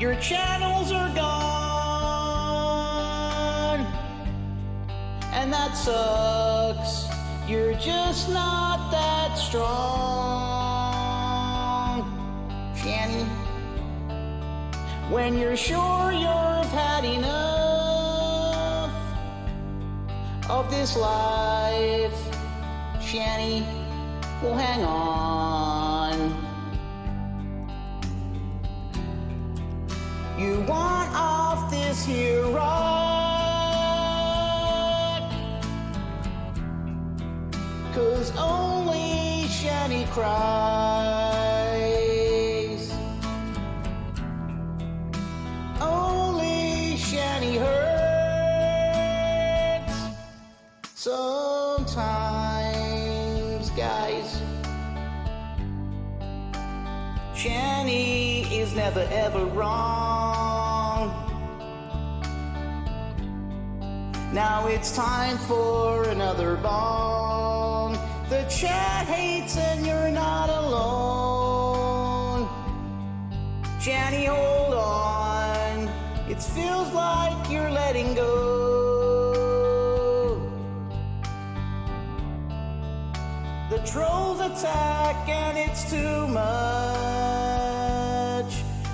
Your channels are gone, and that sucks. You're just not that strong, Shanny. When you're sure you've had enough of this life, Shanny, well, hang on. You want off this here rock, 'cause only Shanny cries. Only Shanny hurts sometimes, guys. Shanny is never ever wrong. Now it's time for another bong. The chat hates and you're not alone. Shanny, hold on. It feels like you're letting go. The trolls attack and it's too much.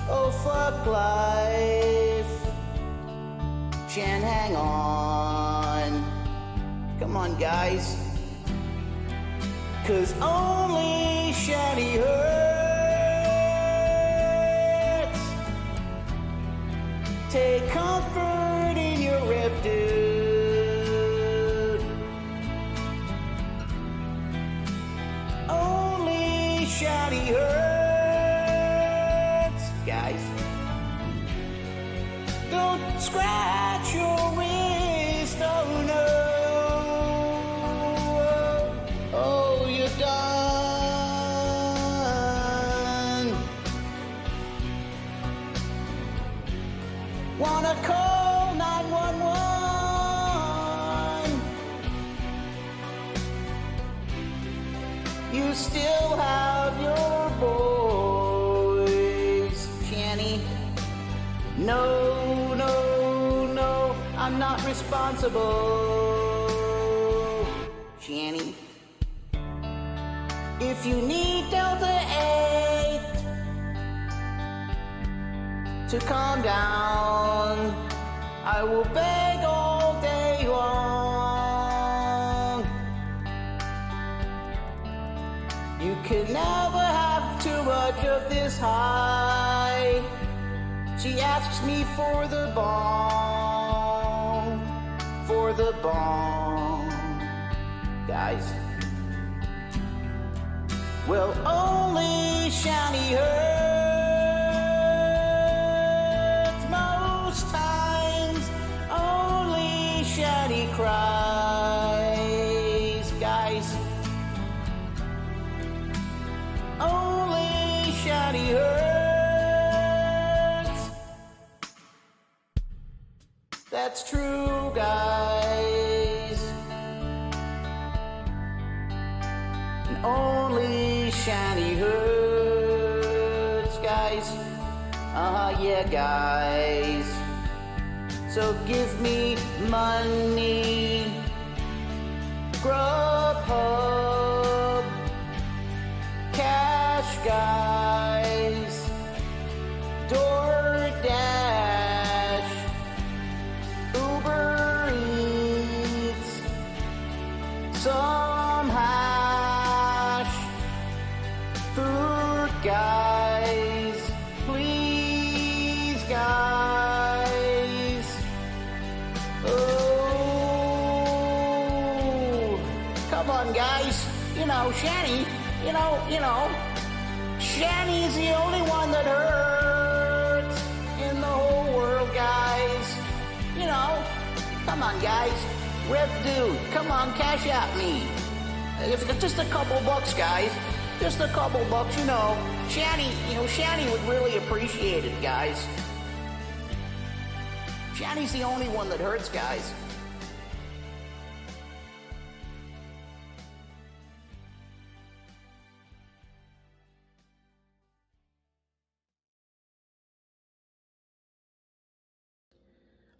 Oh, fuck life. Shan, hang on. Come on, guys. 'Cause only Shanny hurts. Take comfort in your rep, dude. Only Shanny hurts, guys. Don't scratch your wrist, oh no. Oh, you're done. Wanna call 911? You still have your boys, Shanny. No, no, no, I'm not responsible, Shanny. If you need Delta 8 to calm down, I will beg all day long. You can never have too much of this high. She asks me for the bomb, guys. Well, only Shanny hurts most times. Only Shanny cries, guys. Only Shanny hurts. That's true, guys. And only Shanny hurts, guys. Yeah, guys. So give me money, Grubhub, Cash, guys, DoorDash, Uber Eats, some hash, food, guys, please, guys. Oh, come on, guys. You know, Shanny, you know, Shanny's the only one that hurts in the whole world, guys. You know, come on, guys. Rev dude, come on, CashApp me. If it's just a couple bucks, guys. Just a couple bucks, you know. Shanny would really appreciate it, guys. Shanny's the only one that hurts, guys.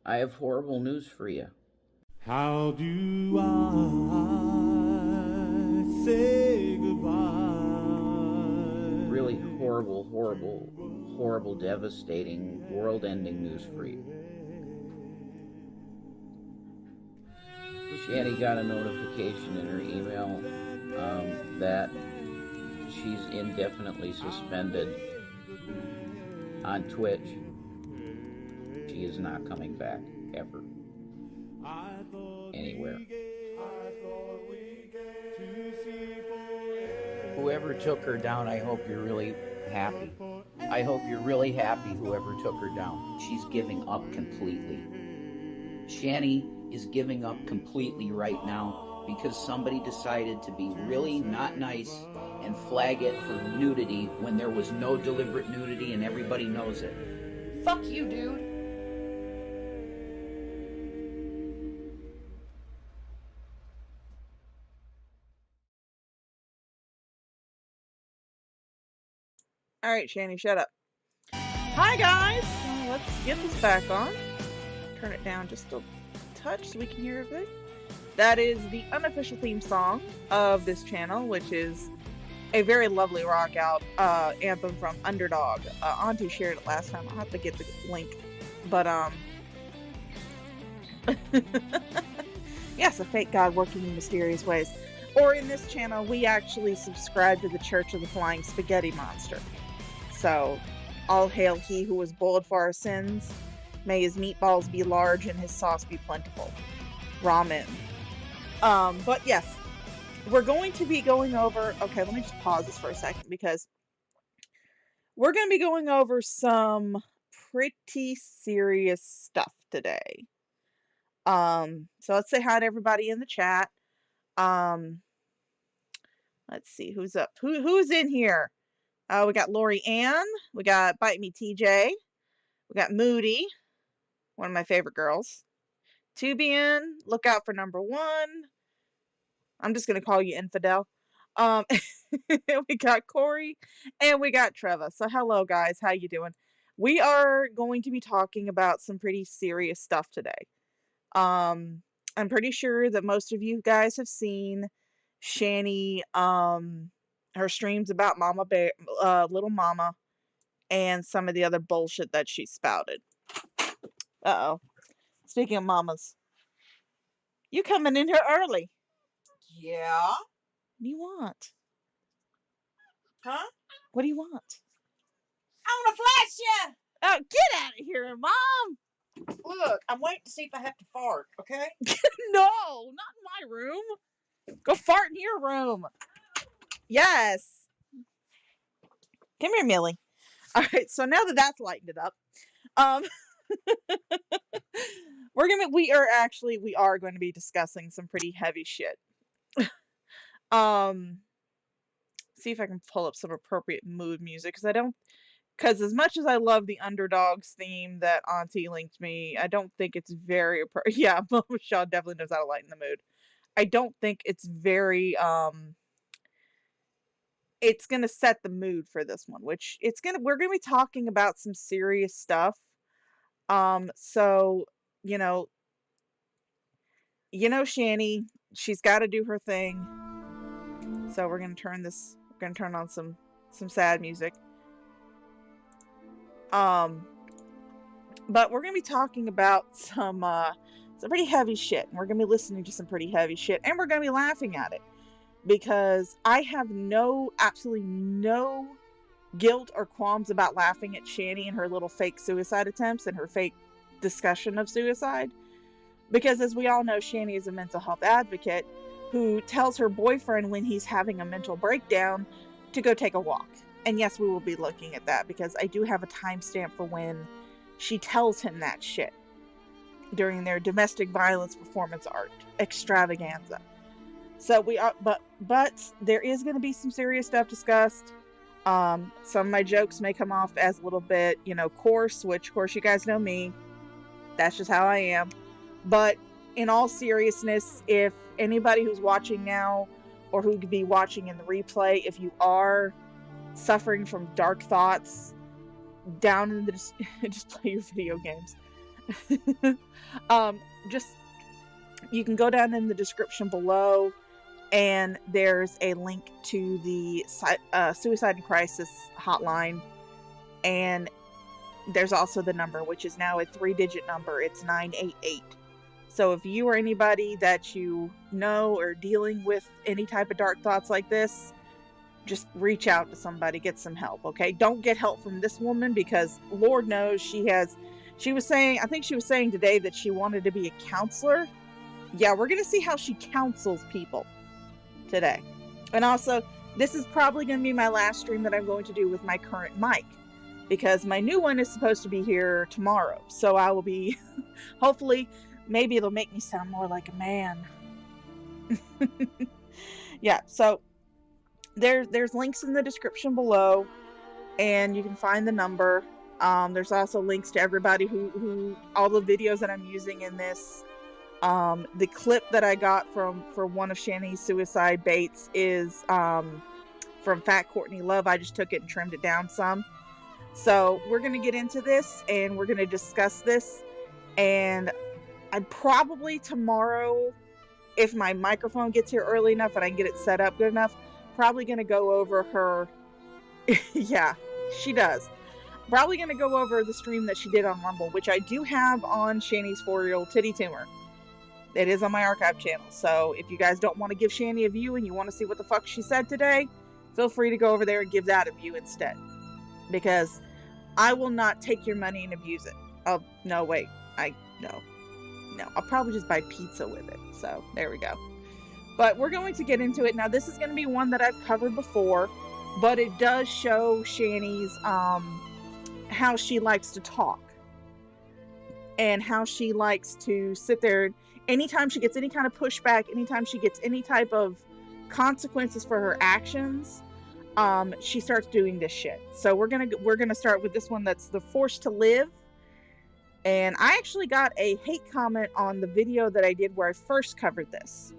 I have horrible news for you. How do I say goodbye? Really horrible, devastating, world-ending news for you. Shanny got a notification in her email that she's indefinitely suspended on Twitch. She is not coming back ever. Anywhere. Whoever took her down, I hope you're really happy. I hope you're really happy whoever took her down. She's giving up completely. Shanny is giving up completely right now because somebody decided to be really not nice and flag it for nudity when there was no deliberate nudity and everybody knows it. Fuck you, dude. Alright, Shanny, shut up. Hi, guys! Let's get this back on. Turn it down just a touch so we can hear everything. That is the unofficial theme song of this channel, which is a very lovely rock out anthem from Underdog. Auntie shared it last time. I'll have to get the link. But, yes, a fake god working in mysterious ways. Or in this channel, we actually subscribe to the Church of the Flying Spaghetti Monster. So, all hail he who was boiled for our sins. May his meatballs be large and his sauce be plentiful. Ramen. But yes, we're going to be going over... Okay, let me just pause this for a second because we're going to be going over some pretty serious stuff today. So let's say hi to everybody in the chat. Let's see who's up. Who's in here? We got Lori Ann. We got Bite Me TJ. We got Moody, one of my favorite girls. Tubian, look out for number 1. I'm just gonna call you Infidel. We got Corey and we got Treva. So hello guys, how you doing? We are going to be talking about some pretty serious stuff today. I'm pretty sure that most of you guys have seen Shanny, her streams about Mama Bear, Little Mama, and some of the other bullshit that she spouted. Uh-oh. Speaking of mamas. You coming in here early. Yeah? What do you want? Huh? What do you want? I want to flash you! Oh, get out of here, Mom! Look, I'm waiting to see if I have to fart, okay? No, not in my room. Go fart in your room. Yes. Come here, Millie. All right, so now that that's lightened it up, we are going to be discussing some pretty heavy shit. See if I can pull up some appropriate mood music because as much as I love the Underdogs theme that Auntie linked me, I don't think it's very appropriate. Yeah, Shaw definitely knows how to lighten the mood. I don't think it's very it's gonna set the mood for this one, which we're gonna be talking about some serious stuff. So Shanny, she's got to do her thing. So we're gonna turn on some sad music. But we're gonna be talking about some pretty heavy shit, and we're gonna be listening to some pretty heavy shit, and we're gonna be laughing at it because I have absolutely no guilt or qualms about laughing at Shanny and her little fake suicide attempts and her fake discussion of suicide. Because as we all know, Shanny is a mental health advocate who tells her boyfriend when he's having a mental breakdown to go take a walk. And yes, we will be looking at that because I do have a timestamp for when she tells him that shit during their domestic violence performance art extravaganza. So we are, but there is going to be some serious stuff discussed. Some of my jokes may come off as a little bit, coarse, which of course you guys know me. That's just how I am. But in all seriousness, if anybody who's watching now or who could be watching in the replay, if you are suffering from dark thoughts, down in the just play your video games. Just, you can go down in the description below, and there's a link to the suicide and crisis hotline, and there's also the number, which is now a 3-digit number. It's 988. So if you or anybody that you know or dealing with any type of dark thoughts like this, just reach out to somebody, get some help, okay? Don't get help from this woman, because Lord knows she was saying, I think she was saying today that she wanted to be a counselor. Yeah, we're going to see how she counsels people today. And also, this is probably going to be my last stream that I'm going to do with my current mic, because my new one is supposed to be here tomorrow. So I will be, hopefully, maybe it'll make me sound more like a man. Yeah, so there's links in the description below, and you can find the number. There's also links to everybody who all the videos that I'm using in this. The clip that I got for one of Shanny's suicide baits is from Fat Courtney Love. I just took it and trimmed it down some. So we're going to get into this, and we're going to discuss this. And I'd probably tomorrow, if my microphone gets here early enough and I can get it set up good enough, probably going to go over her. Yeah, she does. Probably going to go over the stream that she did on Rumble, which I do have on Shanny's 4-year-old titty tumor. It is on my archive channel. So if you guys don't want to give Shanny a view and you want to see what the fuck she said today, feel free to go over there and give that a view instead. Because I will not take your money and abuse it. Oh, no, wait. No. I'll probably just buy pizza with it. So there we go. But we're going to get into it. Now, this is going to be one that I've covered before, but it does show Shanny's, how she likes to talk. And how she likes to sit there. Anytime she gets any kind of pushback, anytime she gets any type of consequences for her actions, she starts doing this shit. So we're gonna start with this one that's the Force to Live. And I actually got a hate comment on the video that I did where I first covered this.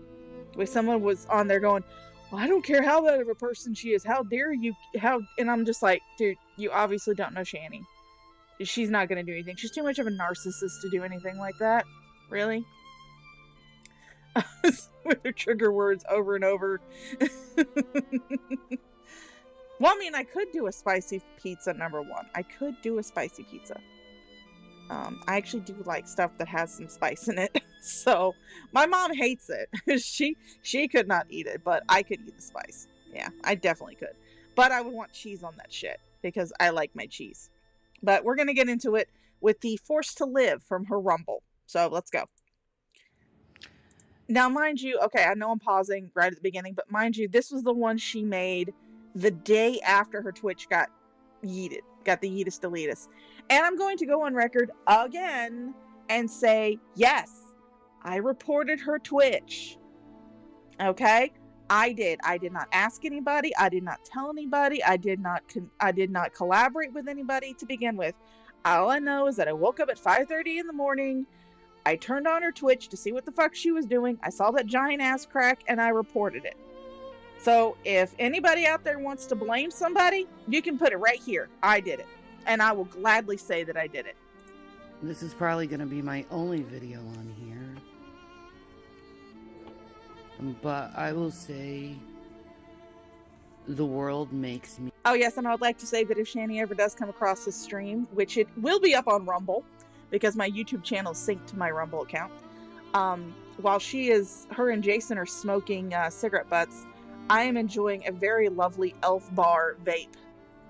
Where someone was on there going, well, I don't care how bad of a person she is. How dare you? And I'm just like, dude, you obviously don't know Shanny. She's not going to do anything. She's too much of a narcissist to do anything like that. Really? With her trigger words over and over. Well, I mean, I could do a spicy pizza, number one. I could do a spicy pizza. I actually do like stuff that has some spice in it. So, my mom hates it. She could not eat it, but I could eat the spice. Yeah, I definitely could. But I would want cheese on that shit, because I like my cheese. But we're going to get into it with the Force to Live from her Rumble. So, let's go. Now, mind you, okay, I know I'm pausing right at the beginning, but mind you, this was the one she made the day after her Twitch got yeeted. Got the yeetus deletus. And I'm going to go on record again and say, yes, I reported her Twitch. Okay? I did. I did not ask anybody. I did not tell anybody. I did not collaborate with anybody to begin with. All I know is that I woke up at 5:30 in the morning. I turned on her Twitch to see what the fuck she was doing. I saw that giant ass crack and I reported it. So if anybody out there wants to blame somebody, you can put it right here. I did it. And I will gladly say that I did it. This is probably going to be my only video on here. But I will say the world makes me... Oh yes, and I would like to say that if Shanny ever does come across this stream, which it will be up on Rumble, because my YouTube channel is synced to my Rumble account, while her and Jason are smoking cigarette butts, I am enjoying a very lovely Elf Bar vape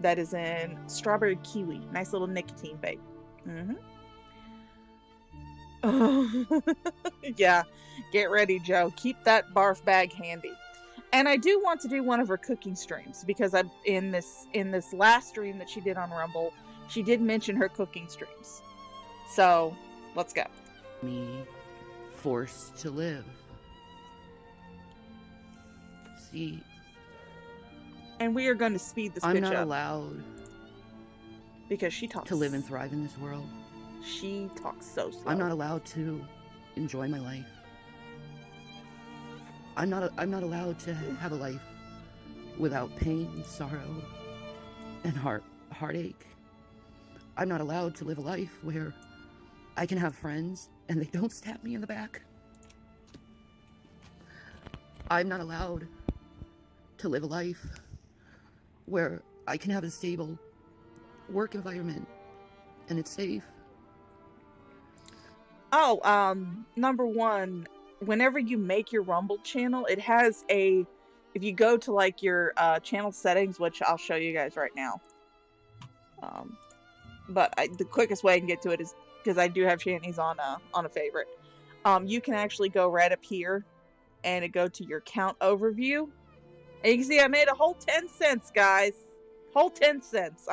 that is in strawberry kiwi. Nice little nicotine vape. Yeah, get ready, Joe. Keep that barf bag handy. And I do want to do one of her cooking streams, because in this last stream that she did on Rumble, she did mention her cooking streams. So, let's go. Me forced to live. See, and we are going to speed this bitch up. I'm not allowed because she talks to live and thrive in this world. She talks so slow. I'm not allowed to enjoy my life. I'm not allowed to have a life without pain, sorrow, and heartache. I'm not allowed to live a life where I can have friends and they don't stab me in the back. I'm not allowed to live a life where I can have a stable work environment and it's safe. Oh, number one, whenever you make your Rumble channel, it has a, if you go to like your channel settings, which I'll show you guys right now. But the quickest way I can get to it is because I do have Shanny's on a favorite. You can actually go right up here and it go to your count overview. And you can see I made a whole 10 cents, guys. Whole 10 cents.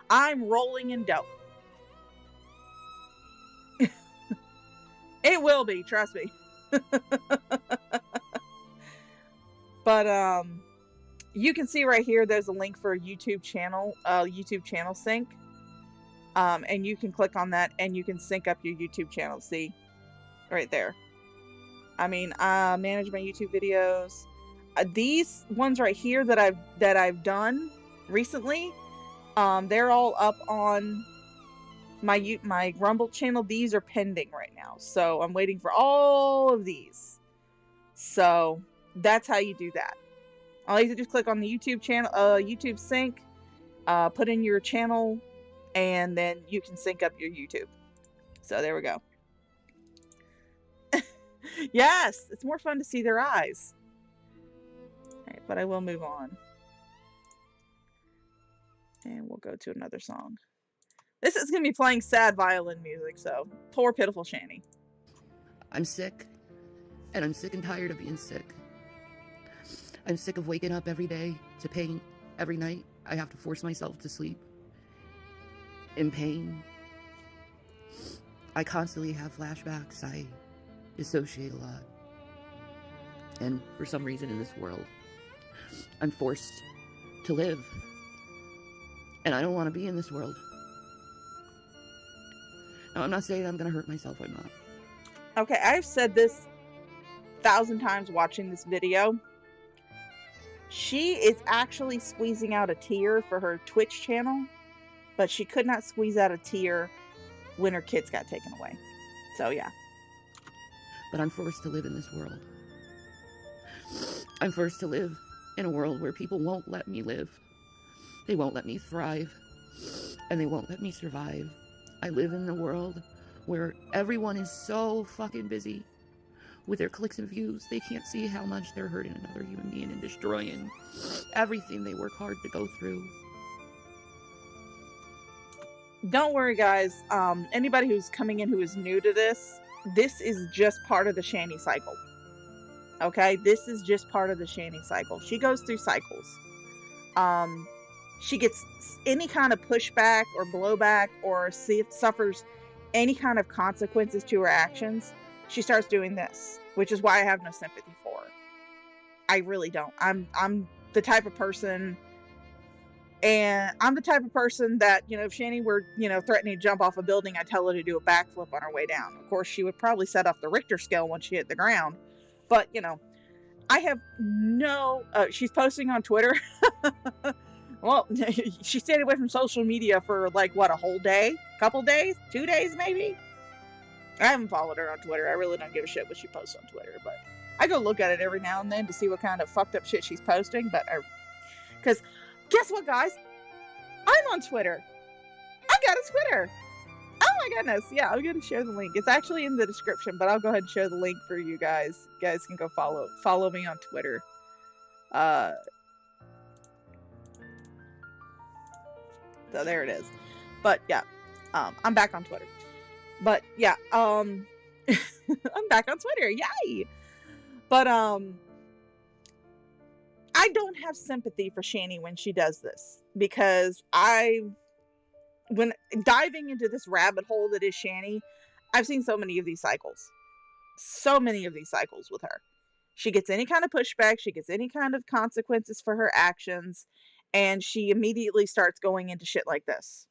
I'm rolling in dough. It will be, trust me. But you can see right here there's a link for a YouTube channel sync. And you can click on that and you can sync up your YouTube channel. See? Right there. I mean, manage my YouTube videos. These ones right here that I've done recently, they're all up on my Rumble channel. These are pending right now, so I'm waiting for all of these. So that's how you do that. All you have to do is click on the YouTube channel, YouTube sync, put in your channel, and then you can sync up your YouTube. So there we go. Yes, it's more fun to see their eyes. Alright, but I will move on. And we'll go to another song. This is going to be playing sad violin music, so poor pitiful Shanny. I'm sick, and I'm sick and tired of being sick. I'm sick of waking up every day to pain. Every night, I have to force myself to sleep in pain. I constantly have flashbacks. I dissociate a lot. And for some reason in this world, I'm forced to live. And I don't want to be in this world. Now, I'm not saying I'm going to hurt myself. I'm not. Okay, I've said this 1,000 times watching this video. She is actually squeezing out a tear for her Twitch channel, but she could not squeeze out a tear when her kids got taken away. So, yeah. But I'm forced to live in this world. I'm forced to live in a world where people won't let me live. They won't let me thrive. And they won't let me survive. I live in a world where everyone is so fucking busy with their clicks and views. They can't see how much they're hurting another human being and destroying everything they work hard to go through. Don't worry, guys. Anybody who's coming in who is new to this is just part of the Shanny cycle. Okay? This is just part of the Shanny cycle. She goes through cycles. She gets any kind of pushback or blowback or suffers any kind of consequences to her actions, she starts doing this, which is why I have no sympathy for her. I really don't. I'm the type of person, and I'm the type of person that, you know, if Shanny were, you know, threatening to jump off a building, I'd tell her to do a backflip on her way down. Of course, she would probably set off the Richter scale once she hit the ground. But, you know, I have no... she's posting on Twitter. Well, she stayed away from social media for, like, what, a whole day? Couple days? 2 days, maybe? I haven't followed her on Twitter. I really don't give a shit what she posts on Twitter, but I go look at it every now and then to see what kind of fucked up shit she's posting, but because guess what, guys? I'm on Twitter. I got a Twitter. Oh my goodness. Yeah, I'm going to share the link. It's actually in the description, but I'll go ahead and share the link for you guys. You guys can go follow me on Twitter. So there it is. But yeah, I'm back on Twitter. But yeah, I'm back on Twitter. Yay! But I don't have sympathy for Shanny when she does this, because when diving into this rabbit hole that is Shanny, I've seen so many of these cycles. So many of these cycles with her. She gets any kind of pushback, she gets any kind of consequences for her actions, and she immediately starts going into shit like this.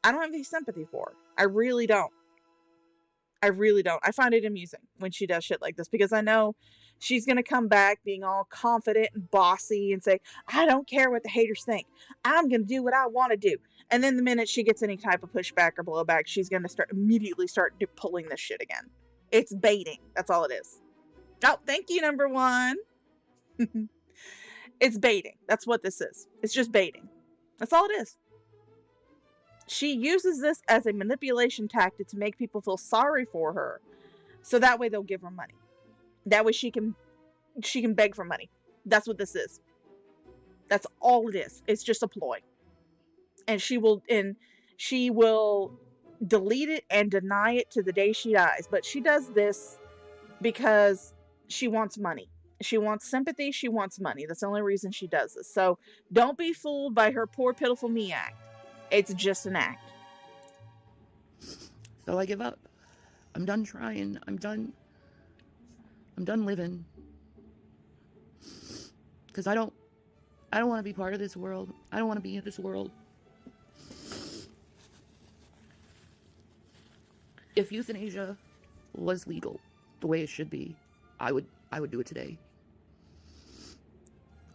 I don't have any sympathy for her. I really don't. I really don't. I find it amusing when she does shit like this, because I know she's going to come back being all confident and bossy and say, I don't care what the haters think. I'm going to do what I want to do. And then the minute she gets any type of pushback or blowback, she's going to immediately start pulling this shit again. It's baiting. That's all it is. Oh, thank you, number one. It's baiting. That's what this is. It's just baiting. That's all it is. She uses this as a manipulation tactic to make people feel sorry for her, so that way they'll give her money. That way she can beg for money. That's what this is. That's all it is. It's just a ploy. And she will delete it and deny it to the day she dies. But she does this because she wants money. She wants sympathy. She wants money. That's the only reason she does this. So don't be fooled by her poor, pitiful me act. It's just an act. So I give up. I'm done trying. I'm done living. Because I don't want to be part of this world. I don't want to be in this world. If euthanasia was legal the way it should be, I would do it today.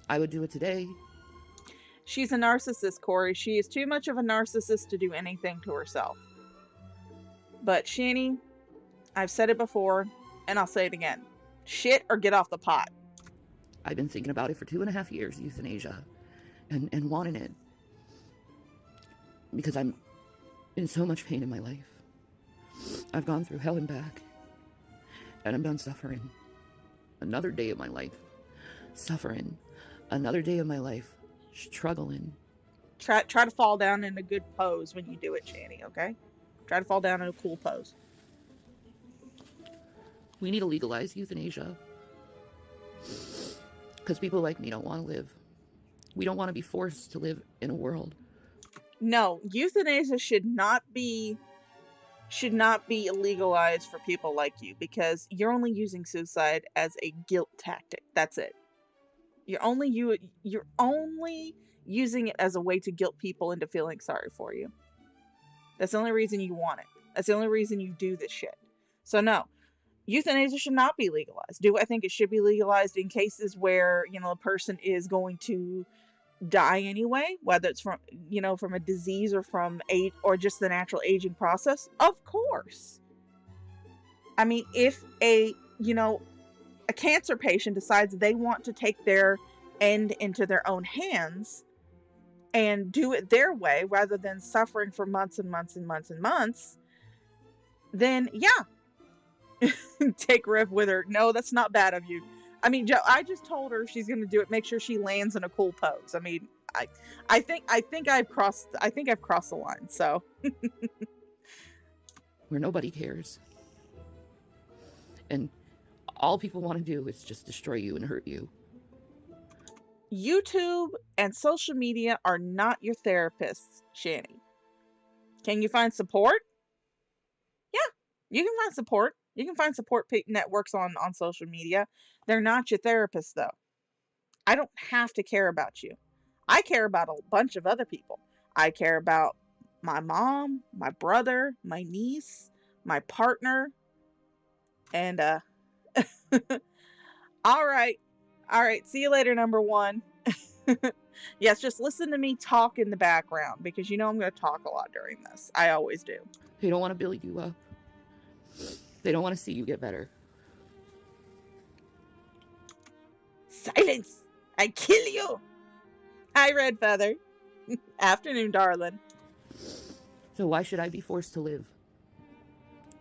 I would do it today. She's a narcissist, Corey. She is too much of a narcissist to do anything to herself. But Shanny, I've said it before, and I'll say it again. Shit or get off the pot. I've been thinking about it for 2.5 years, euthanasia, and wanting it. Because I'm in so much pain in my life. I've gone through hell and back. And I'm done suffering. Another day of my life. Suffering. Another day of my life. Struggling. Try to fall down in a good pose when you do it, Shanny, okay? Try to fall down in a cool pose. We need to legalize euthanasia. Because people like me don't want to live. We don't want to be forced to live in a world. No, euthanasia should not be legalized for people like you, because you're only using suicide as a guilt tactic. That's it. You're only using it as a way to guilt people into feeling sorry for you. That's the only reason you want it. That's the only reason you do this shit. So no, euthanasia should not be legalized. Do I think it should be legalized in cases where, a person is going to die anyway, whether it's from a disease or from age or just the natural aging process? Of course. I mean, if a cancer patient decides they want to take their end into their own hands and do it their way rather than suffering for months and months and months and months, then yeah, take Riv with her. No, that's not bad of you. I mean, Joe, I just told her she's going to do it. Make sure she lands in a cool pose. I mean, I think I've crossed the line. So where nobody cares, and all people want to do is just destroy you and hurt you. YouTube and social media are not your therapists, Shanny. Can you find support? Yeah, you can find support. You can find support networks on social media. They're not your therapists, though. I don't have to care about you. I care about a bunch of other people. I care about my mom, my brother, my niece, my partner, and all right. See you later, number one. Yes, just listen to me talk in the background, because I'm going to talk a lot during this. I always do. They don't want to build you up. They don't want to see you get better. Silence! I kill you! Hi, Red Feather. Afternoon, darling. So why should I be forced to live?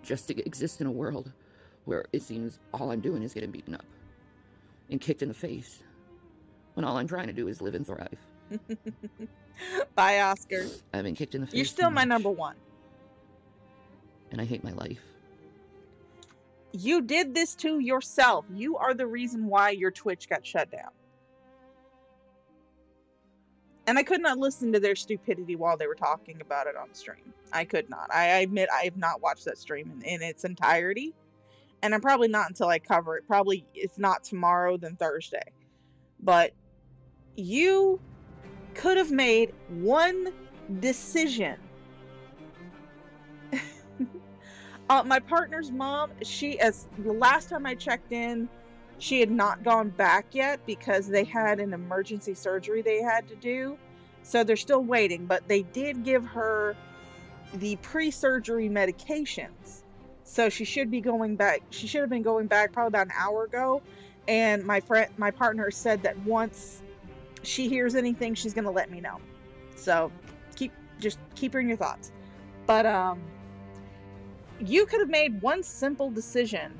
Just to exist in a world where it seems all I'm doing is getting beaten up and kicked in the face, when all I'm trying to do is live and thrive. Bye, Oscar. I've been kicked in the face. You're still my number one. And I hate my life. You did this to yourself. You are the reason why your Twitch got shut down. And I could not listen to their stupidity while they were talking about it on the stream. I could not. I admit I have not watched that stream in its entirety. And I'm probably not until I cover it. Probably, if not tomorrow, then Thursday. But you could have made one decision. My partner's mom, the last time I checked in, she had not gone back yet because they had an emergency surgery they had to do. So they're still waiting, but they did give her the pre-surgery medications. So she should be going back. She should have been going back probably about an hour ago. And my partner said that once she hears anything, she's gonna let me know. So just keep her in your thoughts. But you could have made one simple decision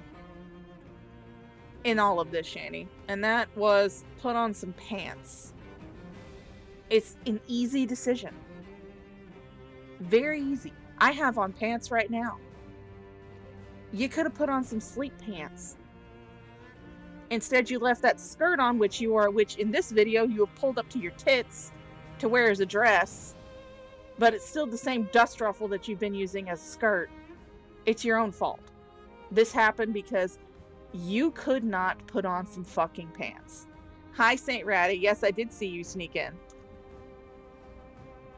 in all of this, Shanny, and that was put on some pants. It's an easy decision. Very easy. I have on pants right now. You could have put on some sleep pants. Instead, you left that skirt on, which in this video you have pulled up to your tits to wear as a dress, but it's still the same dust ruffle that you've been using as a skirt. It's your own fault. This happened because you could not put on some fucking pants. Hi, Saint Ratty. Yes, I did see you sneak in.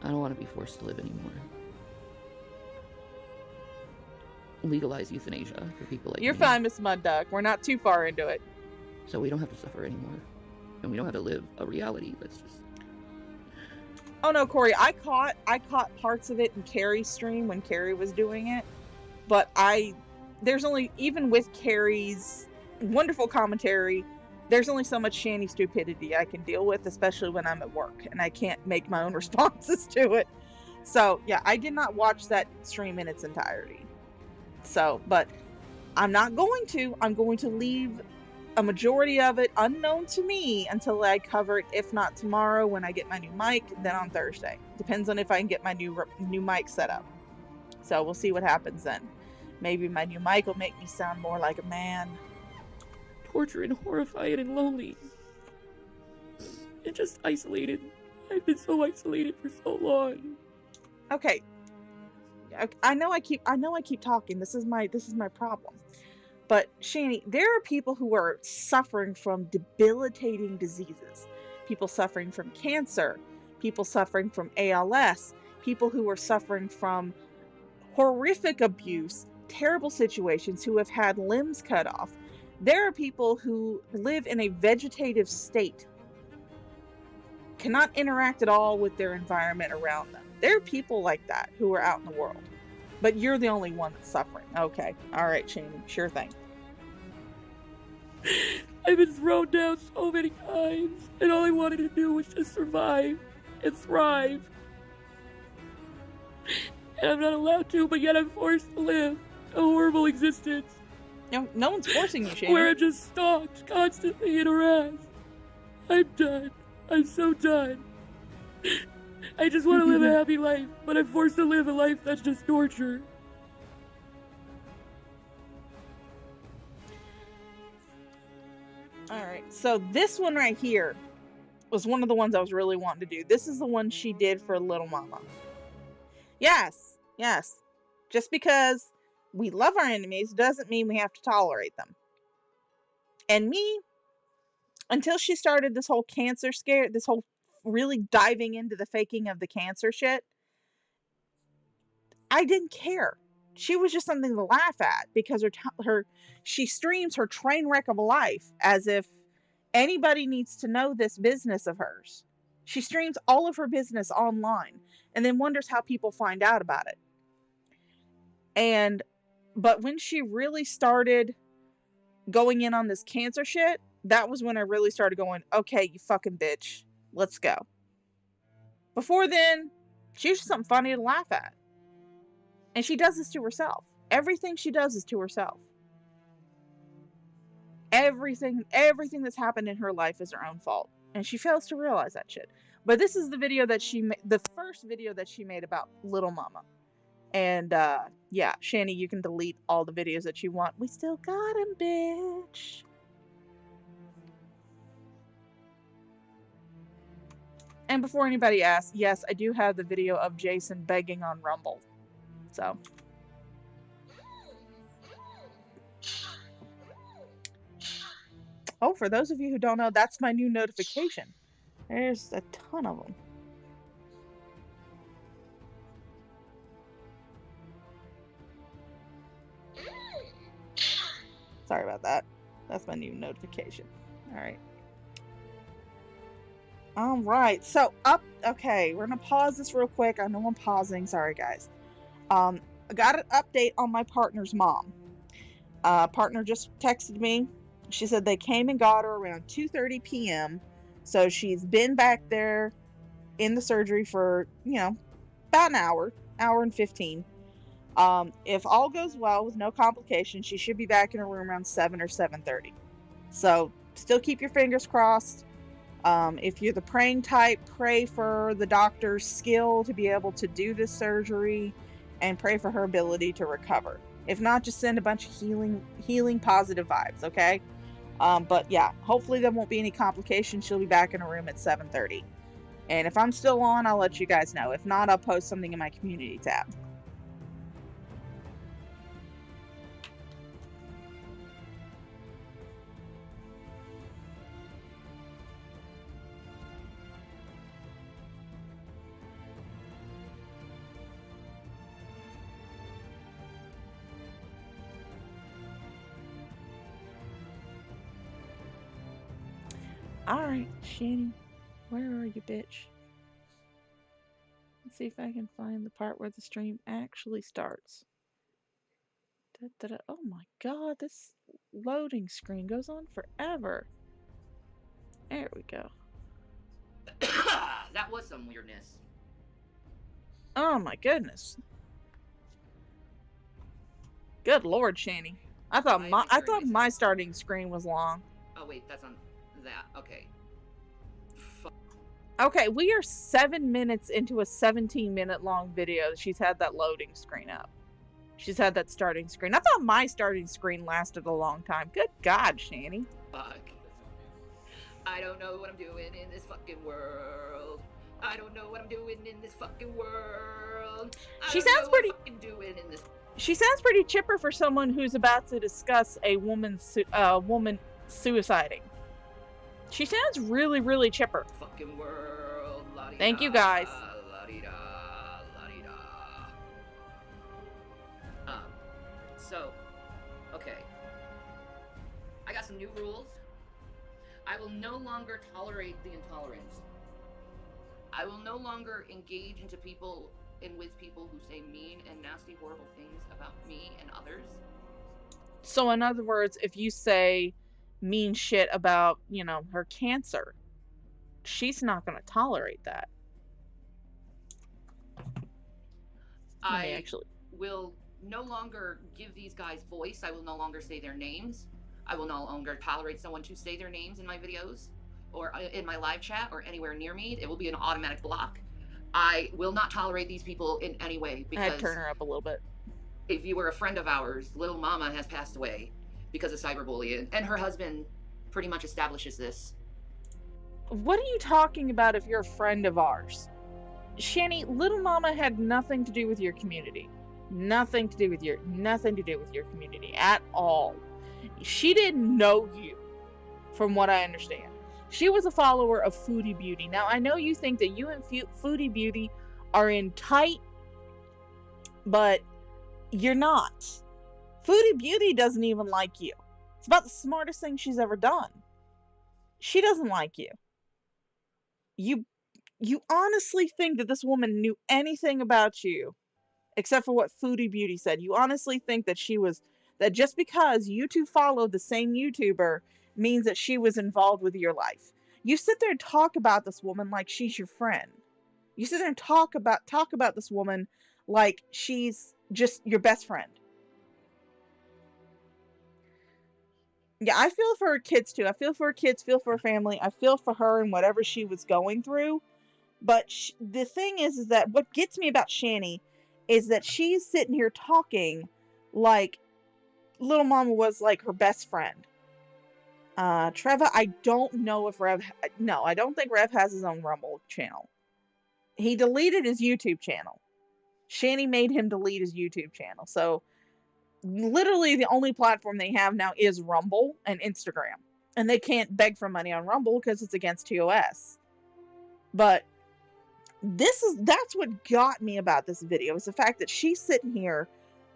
I don't want to be forced to live anymore. Legalize euthanasia for people like You're me. fine, Miss Mud Duck. We're not too far into it. So we don't have to suffer anymore. And we don't have to live a reality that's just... Oh no, Corey, I caught parts of it in Carrie's stream when Carrie was doing it. But there's only, even with Carrie's wonderful commentary, there's only so much Shanny stupidity I can deal with, especially when I'm at work and I can't make my own responses to it. So yeah, I did not watch that stream in its entirety. So, but I'm not going to. I'm going to leave a majority of it unknown to me until I cover it, if not tomorrow when I get my new mic, then on Thursday. Depends on if I can get my new mic set up. So we'll see what happens then. Maybe my new mic will make me sound more like a man. Tortured and horrified and lonely. And just isolated. I've been so isolated for so long. Okay. I know I keep talking. This is my problem. But Shanny, there are people who are suffering from debilitating diseases. People suffering from cancer, people suffering from ALS, people who are suffering from horrific abuse, terrible situations, who have had limbs cut off. There are people who live in a vegetative state, cannot interact at all with their environment around them. There are people like that who are out in the world. But you're the only one that's suffering. Okay. All right, Shanny. Sure thing. I've been thrown down so many times, and all I wanted to do was just survive and thrive. And I'm not allowed to, but yet I'm forced to live a horrible existence. No one's forcing you, Shanny. Where I'm just stalked constantly and harassed. I'm done. I'm so done. I just want to live a happy life, but I'm forced to live a life that's just torture. Alright, so this one right here was one of the ones I was really wanting to do. This is the one she did for Little Mama. Yes. Just because we love our enemies doesn't mean we have to tolerate them. And me, until she started this whole cancer scare, this whole really diving into the faking of the cancer shit, I didn't care. She was just something to laugh at because she streams her train wreck of a life as if anybody needs to know this business of hers. She streams all of her business online and then wonders how people find out about it. But when she really started going in on this cancer shit, that was when I really started going, okay, you fucking bitch, let's go. Before then, she was just something funny to laugh at. And she does this to herself. Everything she does is to herself. Everything that's happened in her life is her own fault. And she fails to realize that shit. But this is the video that the first video that she made about Little Mama. And, yeah, Shanny, you can delete all the videos that you want. We still got him, bitch. And before anybody asks, yes, I do have the video of Jason begging on Rumble. So. Oh, for those of you who don't know, that's my new notification. There's a ton of them. Sorry about that. That's my new notification. All right. All right. So okay, we're gonna pause this real quick. I know I'm pausing. Sorry, guys. I got an update on my partner's mom. Partner just texted me. She said they came and got her around 2:30 p.m. So she's been back there in the surgery for, about an hour and 15. If all goes well with no complications, she should be back in her room around 7 or 7:30. So still keep your fingers crossed. If you're the praying type, pray for the doctor's skill to be able to do this surgery and pray for her ability to recover. If not, just send a bunch of healing positive vibes, okay? But yeah, hopefully there won't be any complications. She'll be back in her room at 7:30. And if I'm still on, I'll let you guys know. If not, I'll post something in my community tab. Alright, Shanny, where are you, bitch? Let's see if I can find the part where the stream actually starts. Oh my god, this loading screen goes on forever. There we go. That was some weirdness. Oh my goodness. Good lord, Shanny. I thought my starting screen was long. Oh wait, that's on that. Okay. Okay, we are 7 minutes into a 17-minute long video. She's had that loading screen up. She's had that starting screen. I thought my starting screen lasted a long time. Good God, Shanny. Fuck. I don't know what I'm doing in this fucking world. I don't know what I'm doing in this fucking world. She sounds pretty. Doing in this. She sounds pretty chipper for someone who's about to discuss a woman suiciding. She sounds really, really chipper. Fucking world. La-di-da, thank you, guys. La-di-da, la-di-da. So, okay. I got some new rules. I will no longer tolerate the intolerance. I will no longer engage with people who say mean and nasty, horrible things about me and others. So, in other words, if you say mean shit about, her cancer, she's not going to tolerate that. I will no longer give these guys voice. I will no longer say their names. I will no longer tolerate someone to say their names in my videos or in my live chat or anywhere near me. It will be an automatic block. I will not tolerate these people in any way because... I had to turn her up a little bit. If you were a friend of ours, little mama has passed away because of cyberbullying, and her husband pretty much establishes this. What are you talking about if you're a friend of ours? Shanny, little mama had nothing to do with your community. Nothing to do with your community at all. She didn't know you, from what I understand. She was a follower of Foodie Beauty. Now, I know you think that you and Foodie Beauty are in tight, but you're not. Foodie Beauty doesn't even like you. It's about the smartest thing she's ever done. She doesn't like you. You honestly think that this woman knew anything about you except for what Foodie Beauty said? You honestly think that that just because you two followed the same YouTuber means that she was involved with your life? You sit there and talk about this woman like she's your friend. You sit there and talk about this woman like she's just your best friend. Yeah, I feel for her kids too. I feel for her kids, feel for her family. I feel for her and whatever she was going through. But the thing is that what gets me about Shanny is that she's sitting here talking like little mama was like her best friend. Trevor, I don't know if I don't think Rev has his own Rumble channel. He deleted his YouTube channel. Shanny made him delete his YouTube channel. So literally the only platform they have now is Rumble and Instagram. And they can't beg for money on Rumble because it's against TOS. But that's what got me about this video, is the fact that she's sitting here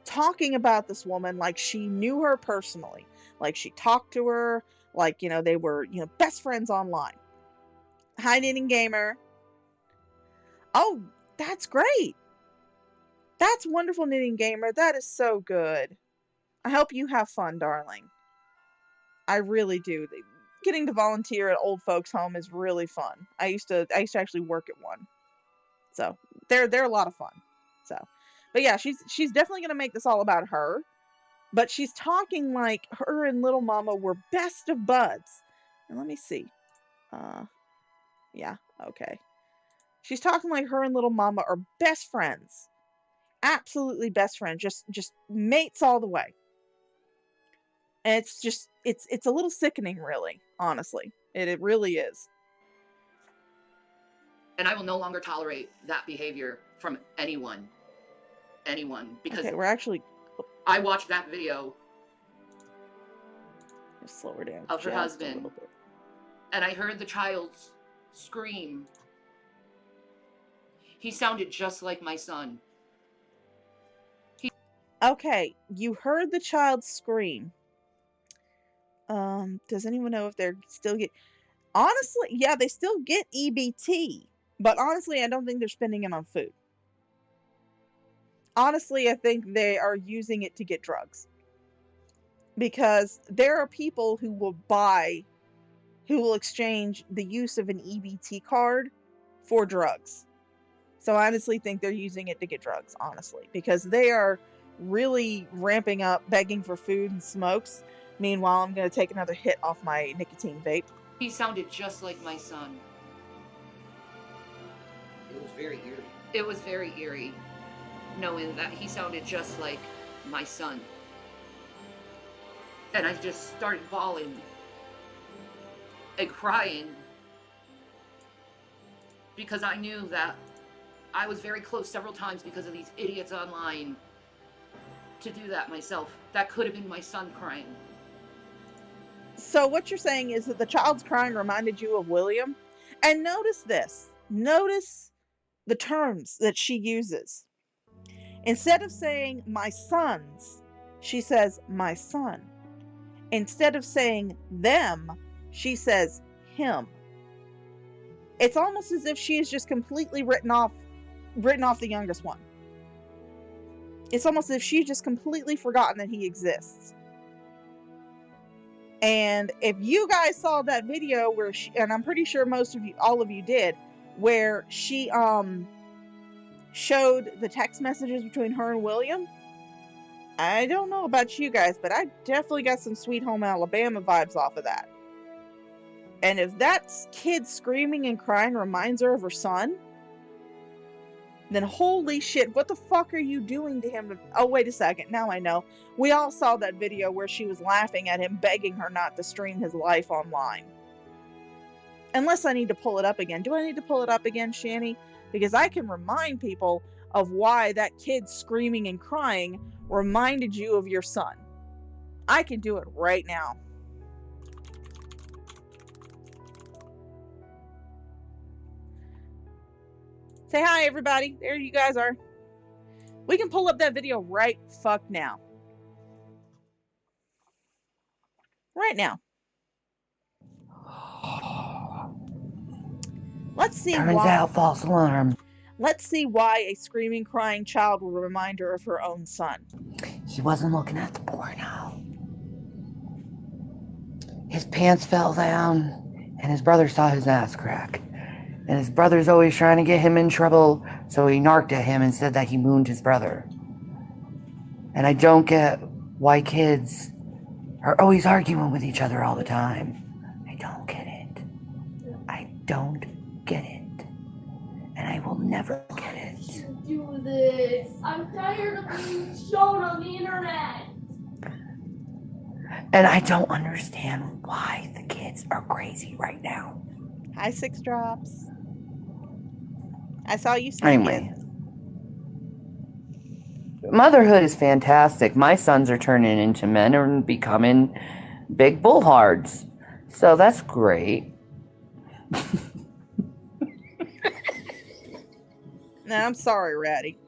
talking about this woman like she knew her personally, like she talked to her, like they were best friends online. Hi, Knitting Gamer. Oh, that's great. That's wonderful, Knitting Gamer. That is so good. I hope you have fun, darling. I really do. Getting to volunteer at old folks' home is really fun. I used to actually work at one. So they're a lot of fun. So, but yeah, she's definitely gonna make this all about her. But she's talking like her and Little Mama were best of buds. And let me see. Yeah, okay. She's talking like her and Little Mama are best friends. Absolutely best friends. Just mates all the way. And it's just it's a little sickening, really, honestly. It really is. And I will no longer tolerate that behavior from anyone. Because Okay, we're actually I watched that video slow her down of her just husband, a little bit. and I heard the child's scream. He sounded just like my son. Okay, you heard the child scream. Does anyone know if they're still get? Honestly, yeah, they still get EBT, but honestly, I don't think they're spending it on food. Honestly, I think they are using it to get drugs. Because there are people who will exchange the use of an EBT card for drugs. So I honestly think they're using it to get drugs, honestly, because they are really ramping up begging for food and smokes. Meanwhile, I'm going to take another hit off my nicotine vape. He sounded just like my son. It was very eerie. It was very eerie, knowing that he sounded just like my son. And I just started bawling and crying because I knew that I was very close several times because of these idiots online to do that myself. That could have been my son crying. So what you're saying is that the child's crying reminded you of William? And notice this. Notice the terms that she uses. Instead of saying my sons, she says my son. Instead of saying them, she says him. It's almost as if she has just completely written off the youngest one. It's almost as if she's just completely forgotten that he exists. And if you guys saw that video where she, and I'm pretty sure all of you did, where she showed the text messages between her and William, I don't know about you guys, but I definitely got some Sweet Home Alabama vibes off of that. And if that kid screaming and crying reminds her of her son, then holy shit, what the fuck are you doing to him? Oh, wait a second. Now I know. We all saw that video where she was laughing at him, begging her not to stream his life online. Unless I need to pull it up again. Do I need to pull it up again, Shanny? Because I can remind people of why that kid screaming and crying reminded you of your son. I can do it right now. Say hi, everybody. There you guys are. We can pull up that video right fuck now. Right now. Let's see Turns why. out false alarm. Let's see why a screaming, crying child will remind her of her own son. He wasn't looking at the porno. His pants fell down, and his brother saw his ass crack. And his brother's always trying to get him in trouble, so he narked at him and said that he mooned his brother. And I don't get why kids are always arguing with each other all the time. I don't get it. I don't get it. And I will never get it. Do this. I'm tired of being shown on the internet. And I don't understand why the kids are crazy right now. Hi, Six Drops. I saw you singing. Anyway. Motherhood is fantastic. My sons are turning into men and becoming big bullhards. So that's great. Now, I'm sorry, Ratty.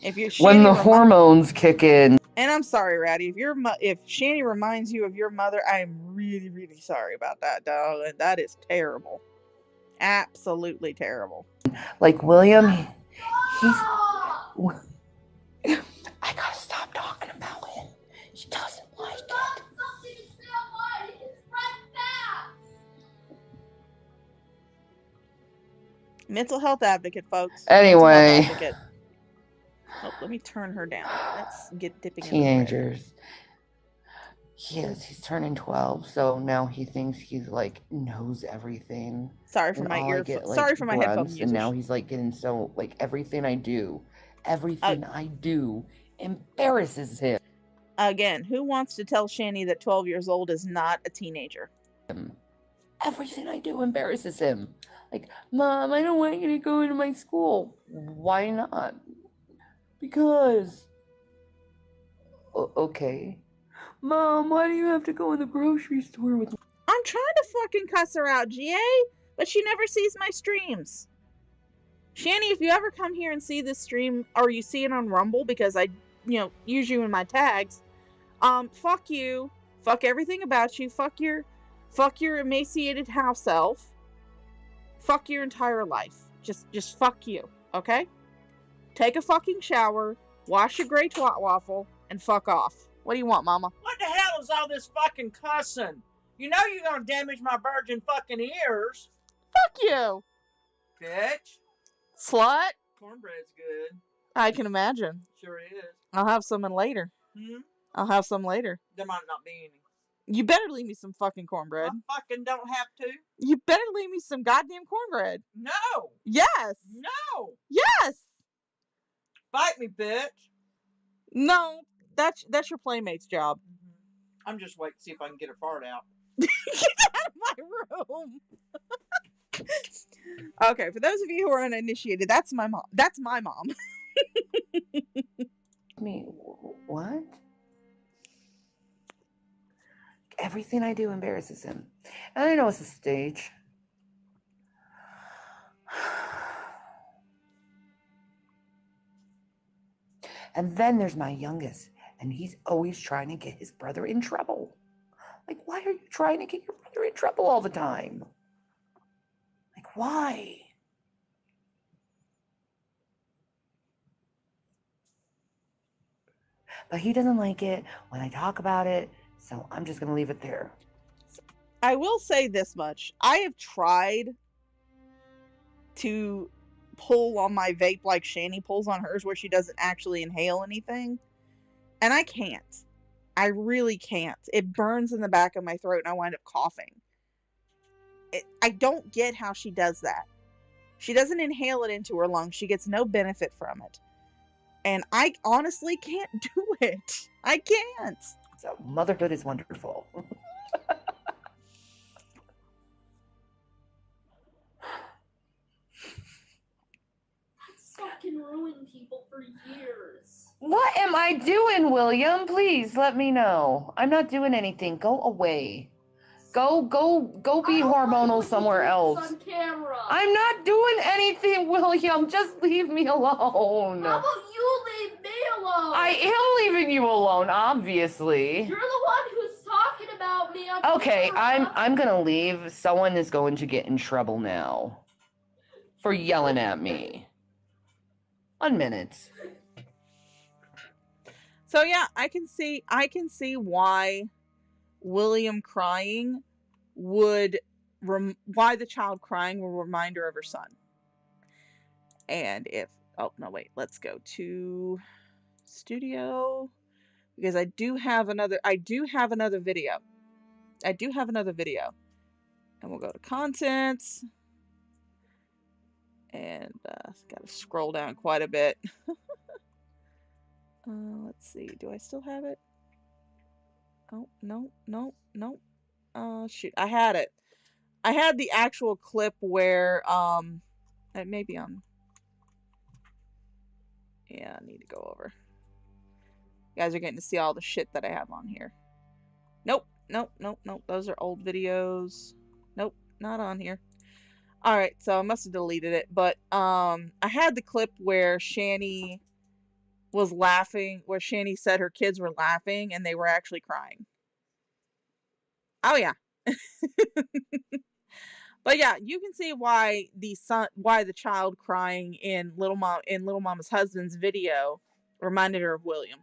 If you're When the hormones kick in. And I'm sorry, Ratty. If Shanny reminds you of your mother, I am really, really sorry about that, dog. That is terrible. Absolutely terrible. Like William, he's. I gotta stop talking about him. She doesn't like it. Mental health advocate, folks. Anyway. Mental health advocate. Oh, let me turn her down. Let's get dipping Teenagers. He's turning 12, so now he thinks he's like knows everything. Sorry for my earphones. Sorry for my headphone users. And now he's like getting so like everything I do embarrasses him. Again, who wants to tell Shanny that 12 years old is not a teenager? Everything I do embarrasses him. Like, Mom, I don't want you to go into my school. Why not? Because. Okay. Mom, why do you have to go in the grocery store with me? I'm trying to fucking cuss her out, GA, but she never sees my streams. Shanny, if you ever come here and see this stream, or you see it on Rumble, because I, use you in my tags, fuck you. Fuck everything about you. Fuck your emaciated house elf. Fuck your entire life. Just fuck you, okay? Take a fucking shower, wash your gray twat waffle, and fuck off. What do you want, Mama? What the hell is all this fucking cussing? You know you're gonna damage my virgin fucking ears. Fuck you, bitch. Slut. Cornbread's good. I can imagine. Sure is. I'll have some later. I'll have some later. There might not be any. You better leave me some fucking cornbread. I fucking don't have to. You better leave me some goddamn cornbread. No. Yes. No. Yes. Fight me, bitch. No, that's your playmate's job. I'm just waiting to see if I can get her fart out. Get out of my room. Okay, for those of you who are uninitiated, that's my mom. That's my mom. What? Everything I do embarrasses him. And I know it's a stage. And then there's my youngest, and he's always trying to get his brother in trouble. Like, why are you trying to get your brother in trouble all the time? Like, why? But he doesn't like it when I talk about it, so I'm just going to leave it there. I will say this much. I have tried to pull on my vape like Shanny pulls on hers, where she doesn't actually inhale anything. And I can't. I really can't. It burns in the back of my throat and I wind up coughing. I don't get how she does that. She doesn't inhale it into her lungs. She gets no benefit from it. And I honestly can't do it. I can't. So motherhood is wonderful. Fucking ruin people for years. What am I doing, William? Please let me know. I'm not doing anything. Go away. Go be hormonal somewhere else. On camera. I'm not doing anything, William. Just leave me alone. How about you leave me alone? I am leaving you alone, obviously. You're the one who's talking about me on Okay, camera. I'm gonna leave. Someone is going to get in trouble now for yelling at me. 1 minute. So yeah, I can see why William crying would why the child crying will remind her of her son. And if let's go to studio, because I do have another video. And we'll go to contents. And gotta scroll down quite a bit. Let's see. Do I still have it? Oh, no. Shoot. I had it. I had the actual clip where, it may be on. Yeah, I need to go over. You guys are getting to see all the shit that I have on here. Nope. Those are old videos. Nope, not on here. Alright, so I must have deleted it, but, I had the clip where Shanny was laughing, where Shanny said her kids were laughing and they were actually crying. Oh yeah. But yeah, you can see why the child crying in Little Mama's husband's video reminded her of William.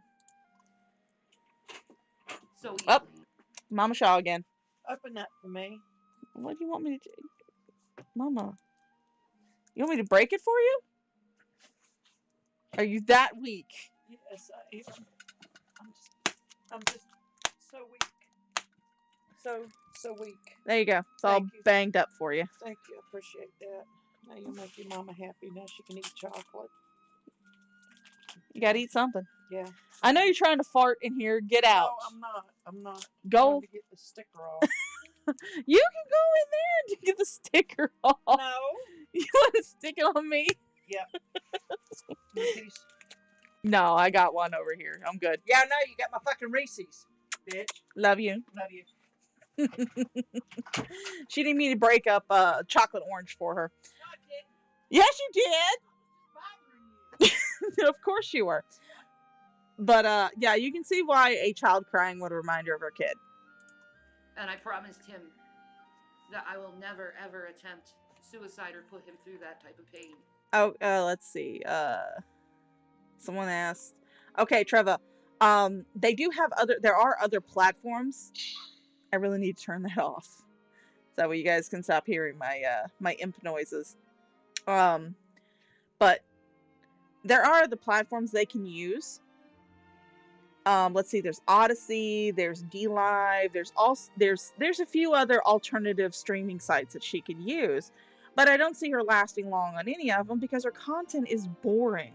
So Oh, easily. Mama Shaw again. Open that for me. What do you want me to do? Mama, you want me to break it for you? Are you that weak? Yes, I am. I'm just so weak. So weak. There you go. It's all Thank you. banged up for you. Thank you. I appreciate that. Now you'll make your mama happy. Now she can eat chocolate. You gotta eat something. Yeah. I know you're trying to fart in here. Get out. No, I'm not. I'm not. Go. I'm to get the sticker off. You can go in there to get the sticker off. No. You want to stick it on me? Yep. Reese's. No, I got one over here. I'm good. Yeah, I know. You got my fucking Reese's, bitch. Love you. Love you. She didn't mean to break up chocolate orange for her. No, I didn't. Yes, you did. Bothering you. Of course you were. But yeah, you can see why a child crying would remind her of her kid. And I promised him that I will never ever attempt suicide or put him through that type of pain. Oh, let's see. Someone asked. Okay, Trevor. There are other platforms. I really need to turn that off. So that way you guys can stop hearing my imp noises. But there are other platforms they can use. Let's see, there's Odyssey, there's DLive, there's a few other alternative streaming sites that she could use, but I don't see her lasting long on any of them because her content is boring.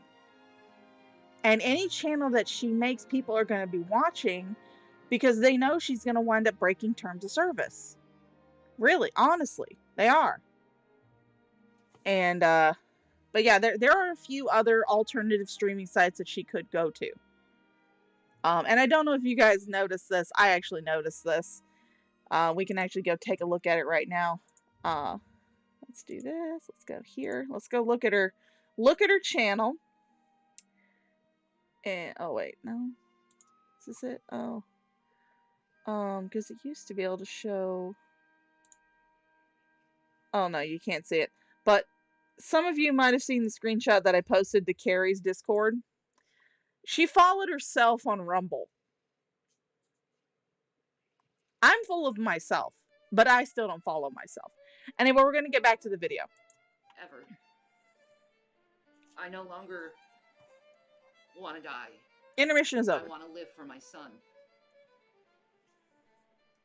And any channel that she makes, people are going to be watching because they know she's going to wind up breaking terms of service. Really, honestly, they are. And but yeah, there are a few other alternative streaming sites that she could go to. And I don't know if you guys noticed this. I actually noticed this. We can actually go take a look at it right now. Let's do this. Let's go here. Let's go look at her channel. And oh wait, no. Is this it? Oh. Because it used to be able to show. Oh no, you can't see it. But some of you might have seen the screenshot that I posted to Carrie's Discord. She followed herself on Rumble. I'm full of myself, but I still don't follow myself. Anyway, we're going to get back to the video. Ever. I no longer want to die. Intermission is over. I want to live for my son.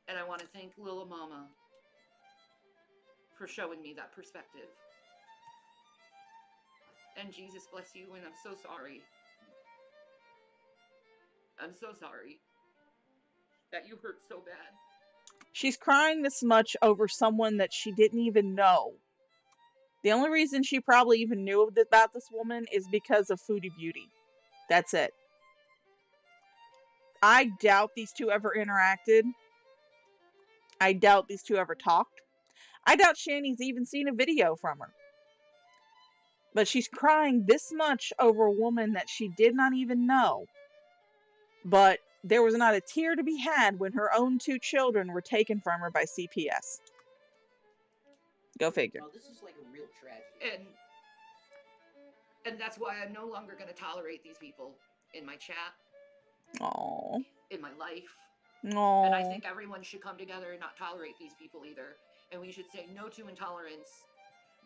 And I want to thank Lil Mama for showing me that perspective. And Jesus bless you, and I'm so sorry. I'm so sorry that you hurt so bad. She's crying this much over someone that she didn't even know. The only reason she probably even knew about this woman is because of Foodie Beauty. That's it. I doubt these two ever interacted. I doubt these two ever talked. I doubt Shanny's even seen a video from her. But she's crying this much over a woman that she did not even know. But there was not a tear to be had when her own 2 children were taken from her by CPS. Go figure. Oh, this is like a real tragedy. And that's why I'm no longer going to tolerate these people in my chat, Aww. in my life. Aww. And I think everyone should come together and not tolerate these people either. And we should say no to intolerance,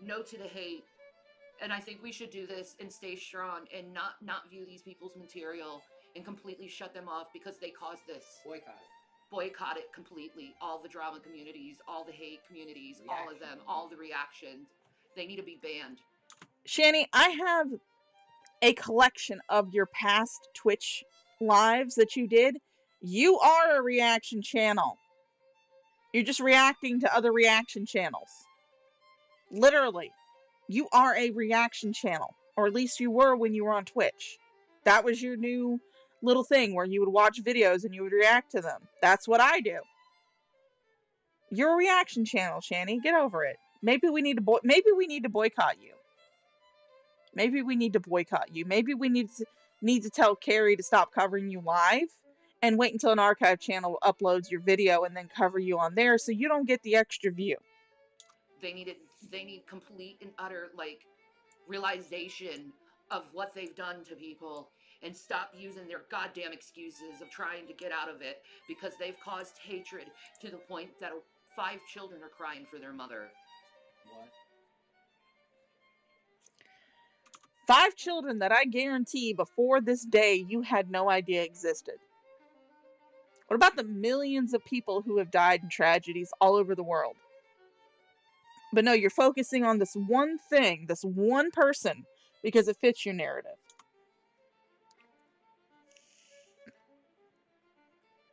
no to the hate. And I think we should do this and stay strong and not view these people's material and completely shut them off because they caused this. Boycott it. Boycott it completely. All the drama communities, all the hate communities, all of them, all the reactions. They need to be banned. Shanny, I have a collection of your past Twitch lives that you did. You are a reaction channel. You're just reacting to other reaction channels. Literally. You are a reaction channel. Or at least you were when you were on Twitch. That was your new little thing where you would watch videos and you would react to them. That's what I do. You're a reaction channel, Shanny. Get over it. Maybe we need to boycott you. Maybe we need to boycott you. Maybe we need to tell Carrie to stop covering you live and wait until an archive channel uploads your video and then cover you on there so you don't get the extra view. They need complete and utter like realization of what they've done to people and stop using their goddamn excuses of trying to get out of it because they've caused hatred to the point that 5 children are crying for their mother. What? 5 children that I guarantee before this day you had no idea existed. What about the millions of people who have died in tragedies all over the world? But no, you're focusing on this one thing, this one person, because it fits your narrative.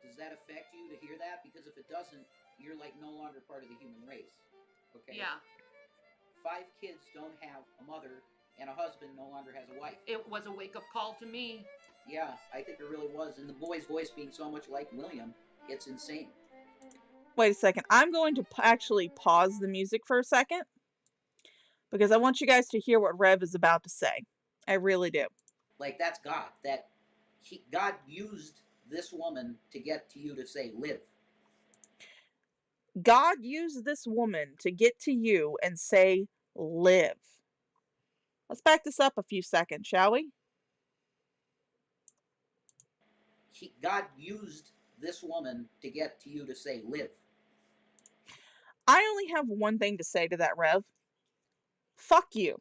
Does that affect you to hear that? Because if it doesn't, you're like no longer part of the human race. Okay? Yeah. 5 kids don't have a mother, and a husband no longer has a wife. It was a wake-up call to me. Yeah, I think it really was. And the boy's voice being so much like William, it's insane. Wait a second. I'm going to actually pause the music for a second because I want you guys to hear what Rev is about to say. I really do. Like, that's God. God used this woman to get to you to say, live. God used this woman to get to you and say, live. Let's back this up a few seconds, shall we? God used this woman to get to you to say, live. I only have one thing to say to that, Rev. Fuck you.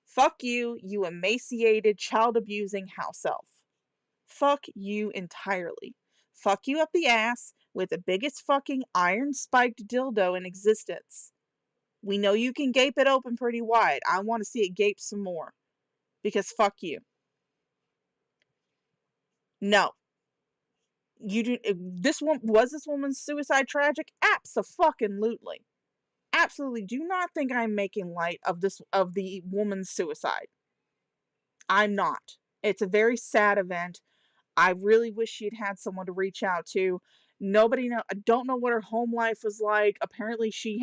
Fuck you, you emaciated, child-abusing house elf. Fuck you entirely. Fuck you up the ass with the biggest fucking iron-spiked dildo in existence. We know you can gape it open pretty wide. I want to see it gape some more. Because fuck you. No. You do. This woman's suicide tragic? Abso-fucking-lutely. Absolutely. Do not think I'm making light of the woman's suicide. I'm not. It's a very sad event. I really wish she'd had someone to reach out to. I don't know what her home life was like. Apparently she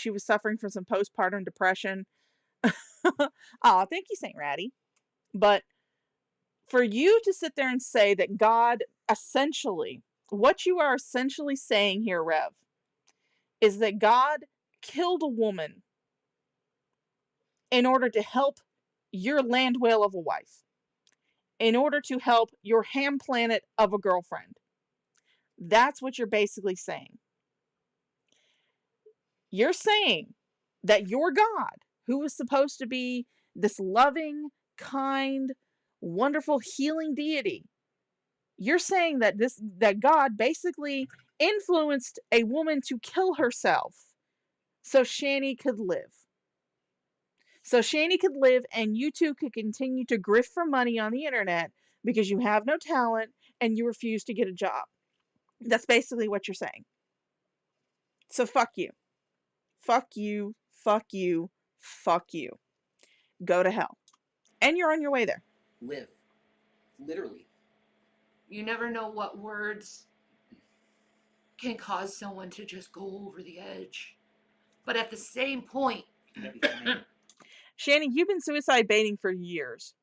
was suffering from some postpartum depression. Aw, thank you, Saint Ratty. But for you to sit there and say that God essentially, what you are essentially saying here, Rev, is that God killed a woman in order to help your land whale of a wife, in order to help your ham planet of a girlfriend. That's what you're basically saying. You're saying that your God, who was supposed to be this loving, kind, wonderful healing deity, you're saying that God basically influenced a woman to kill herself so Shanny could live. So Shanny could live and you two could continue to grift for money on the internet because you have no talent and you refuse to get a job. That's basically what you're saying. So fuck you. Fuck you. Fuck you. Fuck you. Go to hell. And you're on your way there. Live. Literally. You never know what words can cause someone to just go over the edge. But at the same point, Shanny, you've been suicide baiting for years.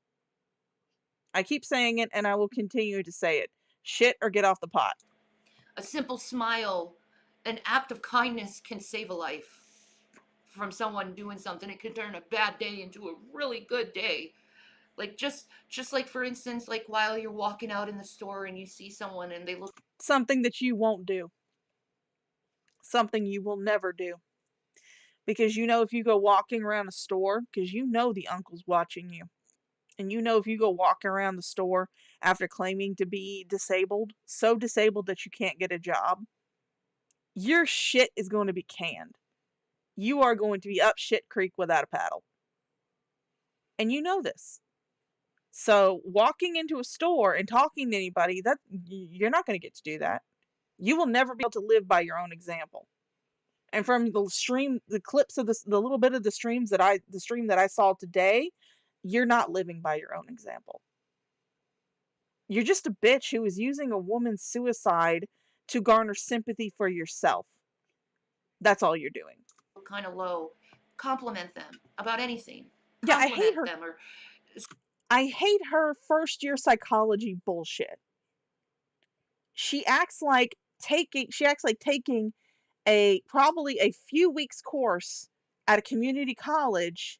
I keep saying it and I will continue to say it. Shit or get off the pot. a simple smile, an act of kindness can save a life from someone doing something. It can turn a bad day into a really good day. Like just like for instance, like while you're walking out in the store and you see someone and they look Something that you won't do. Something you will never do. Because you know if you go walking around a store, because you know the uncle's watching you. And you know if you go walking around the store after claiming to be disabled, so disabled that you can't get a job, your shit is going to be canned. You are going to be up shit creek without a paddle. And you know this. So walking into a store and talking to anybody, that you're not going to get to do that. You will never be able to live by your own example. And from the clips of the little bit of the stream that I saw today, you're not living by your own example. You're just a bitch who is using a woman's suicide to garner sympathy for yourself. That's all you're doing. kind of low. Compliment them about anything. Yeah, I hate her. Them or I hate her first year psychology bullshit. She acts like taking probably a few weeks course at a community college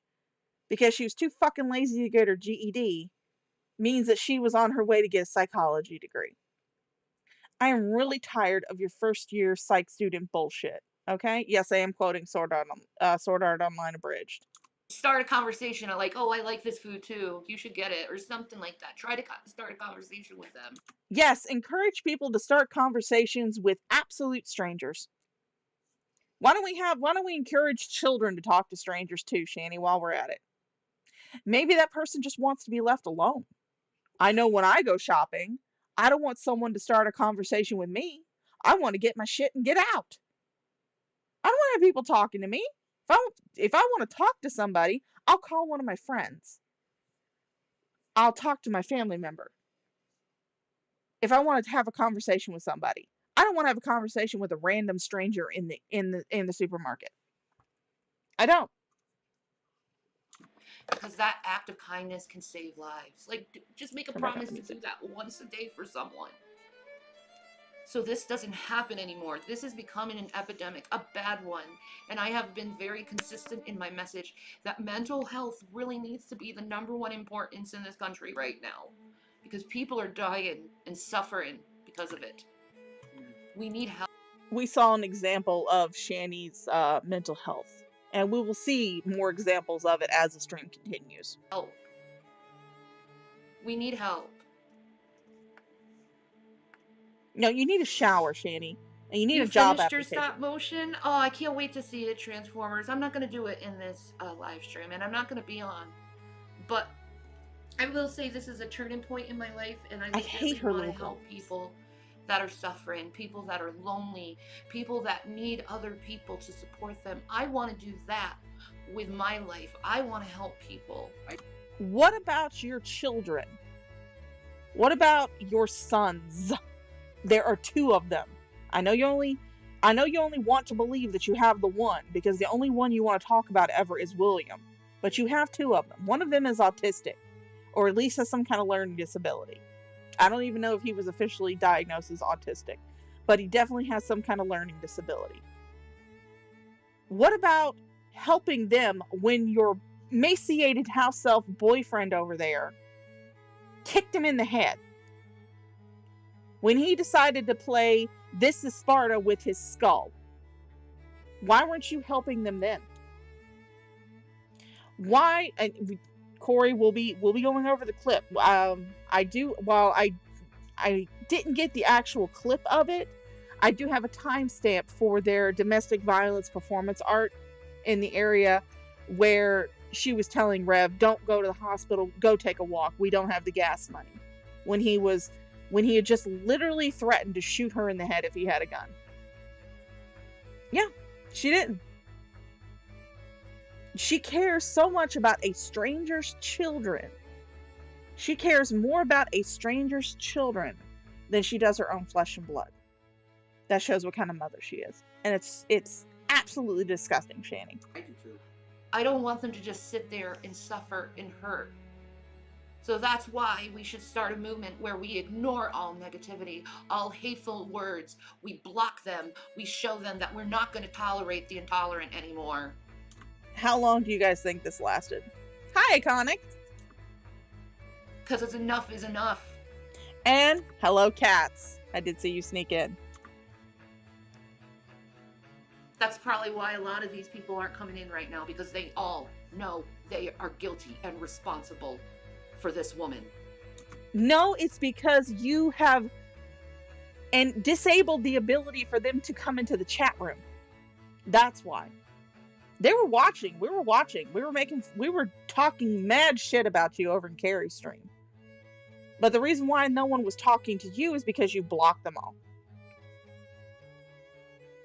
because she was too fucking lazy to get her GED means that she was on her way to get a psychology degree. I am really tired of your first year psych student bullshit. Okay? Yes, I am quoting Sword Art Online Abridged. Start a conversation like, oh, I like this food too. You should get it, or something like that. Try to start a conversation with them. Yes, encourage people to start conversations with absolute strangers. Why don't we encourage children to talk to strangers too, Shanny, while we're at it? Maybe that person just wants to be left alone. I know when I go shopping, I don't want someone to start a conversation with me. I want to get my shit and get out. I don't want to have people talking to me. If I want to talk to somebody, I'll call one of my friends. I'll talk to my family member. If I want to have a conversation with somebody, I don't want to have a conversation with a random stranger in the supermarket. I don't. Because that act of kindness can save lives. Like, just make a promise to do that once a day for someone. So this doesn't happen anymore. This is becoming an epidemic, a bad one. And I have been very consistent in my message that mental health really needs to be the #1 importance in this country right now. Because people are dying and suffering because of it. We need help. We saw an example of Shanny's mental health, and we will see more examples of it as the stream continues. Help. We need help. No, you need a shower, Shanny, and you need You a job finished your application. stop motion? Oh, I can't wait to see it, Transformers. I'm not going to do it in this live stream, and I'm not going to be on. But I will say this is a turning point in my life, and I hate her want to little help people that are suffering, people that are lonely, people that need other people to support them. I want to do that with my life. I want to help people. What about your children? What about your sons? There are 2 of them. I know you only want to believe that you have the one, because the only one you want to talk about ever is William. But you have 2 of them. One of them is autistic, or at least has some kind of learning disability. I don't even know if he was officially diagnosed as autistic, but he definitely has some kind of learning disability. What about helping them when your emaciated house elf boyfriend over there kicked him in the head? When he decided to play This is Sparta with his skull, why weren't you helping them then? Why? Corey will be going over the clip. I didn't get the actual clip of it. I do have a timestamp for their domestic violence performance art in the area where she was telling Rev, don't go to the hospital, go take a walk. We don't have the gas money. When he had just literally threatened to shoot her in the head if he had a gun. Yeah, she didn't. She cares so much about a stranger's children. She cares more about a stranger's children than she does her own flesh and blood. That shows what kind of mother she is. And it's absolutely disgusting, Shanny. I do too. I don't want them to just sit there and suffer and hurt. So that's why we should start a movement where we ignore all negativity, all hateful words. We block them. We show them that we're not going to tolerate the intolerant anymore. How long do you guys think this lasted? Hi, Iconic. Because it's enough is enough. And hello, cats. I did see you sneak in. That's probably why a lot of these people aren't coming in right now, because they all know they are guilty and responsible for this woman. No, it's because you have disabled the ability for them to come into the chat room. That's why. They were watching. We were watching. We were talking mad shit about you over in Carrie's stream. But the reason why no one was talking to you is because you blocked them all.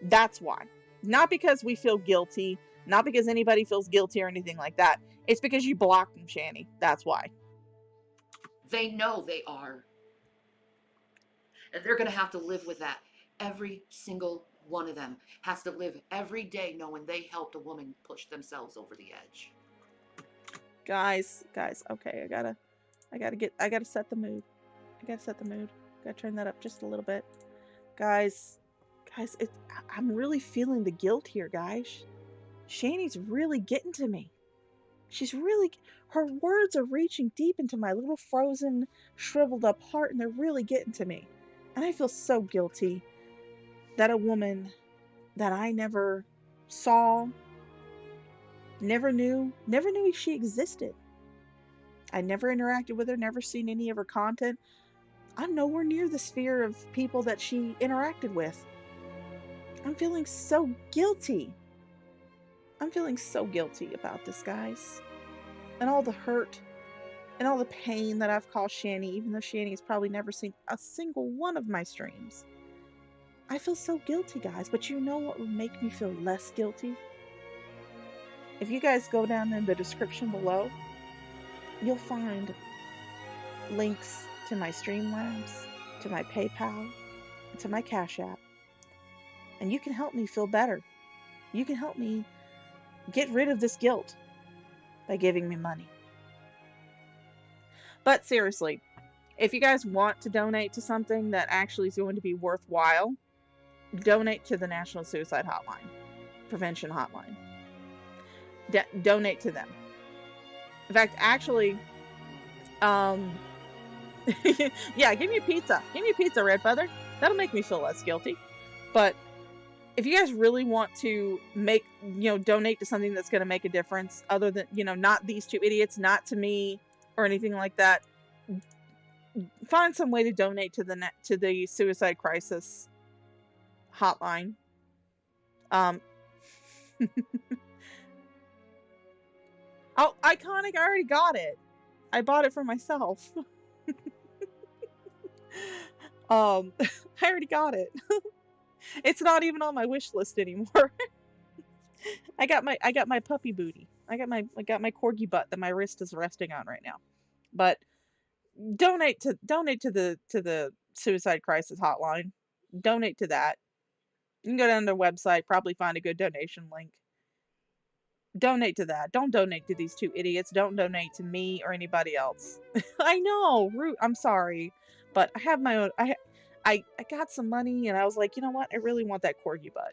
That's why. Not because we feel guilty. Not because anybody feels guilty or anything like that. It's because you blocked them, Shanny. That's why. They know they are. And they're going to have to live with that. Every single one of them has to live every day knowing they helped a woman push themselves over the edge. Guys, okay, I gotta set the mood. I gotta turn that up just a little bit. Guys, Guys, I'm really feeling the guilt here, guys. Shanny's really getting to me. She's really, her words are reaching deep into my little frozen, shriveled up heart, and they're really getting to me. And I feel so guilty that a woman that I never saw, never knew she existed. I never interacted with her, never seen any of her content. I'm nowhere near the sphere of people that she interacted with. I'm feeling so guilty. I'm feeling so guilty about this, guys. And all the hurt and all the pain that I've caused Shanny, even though Shanny has probably never seen a single one of my streams. I feel so guilty, guys. But you know what would make me feel less guilty? If you guys go down in the description below, you'll find links to my Streamlabs, to my PayPal, to my Cash App. And you can help me feel better. You can help me get rid of this guilt by giving me money. But seriously, if you guys want to donate to something that actually is going to be worthwhile, donate to the National Suicide Hotline, Prevention Hotline. Donate to them. In fact, actually, yeah, give me a pizza. Give me a pizza, Red Feather. That'll make me feel less guilty. But if you guys really want to make, donate to something that's going to make a difference, other than, not these two idiots, not to me or anything like that, find some way to donate to the suicide crisis hotline. Oh, Iconic, I already got it. I bought it for myself. I already got it. It's not even on my wish list anymore. I got my puppy booty. I got my corgi butt that my wrist is resting on right now. But donate to the suicide crisis hotline. Donate to that. You can go down to their website, probably find a good donation link. Donate to that. Don't donate to these two idiots. Don't donate to me or anybody else. I know, I'm sorry, but I have my own. I got some money, and I was like, you know what? I really want that corgi butt.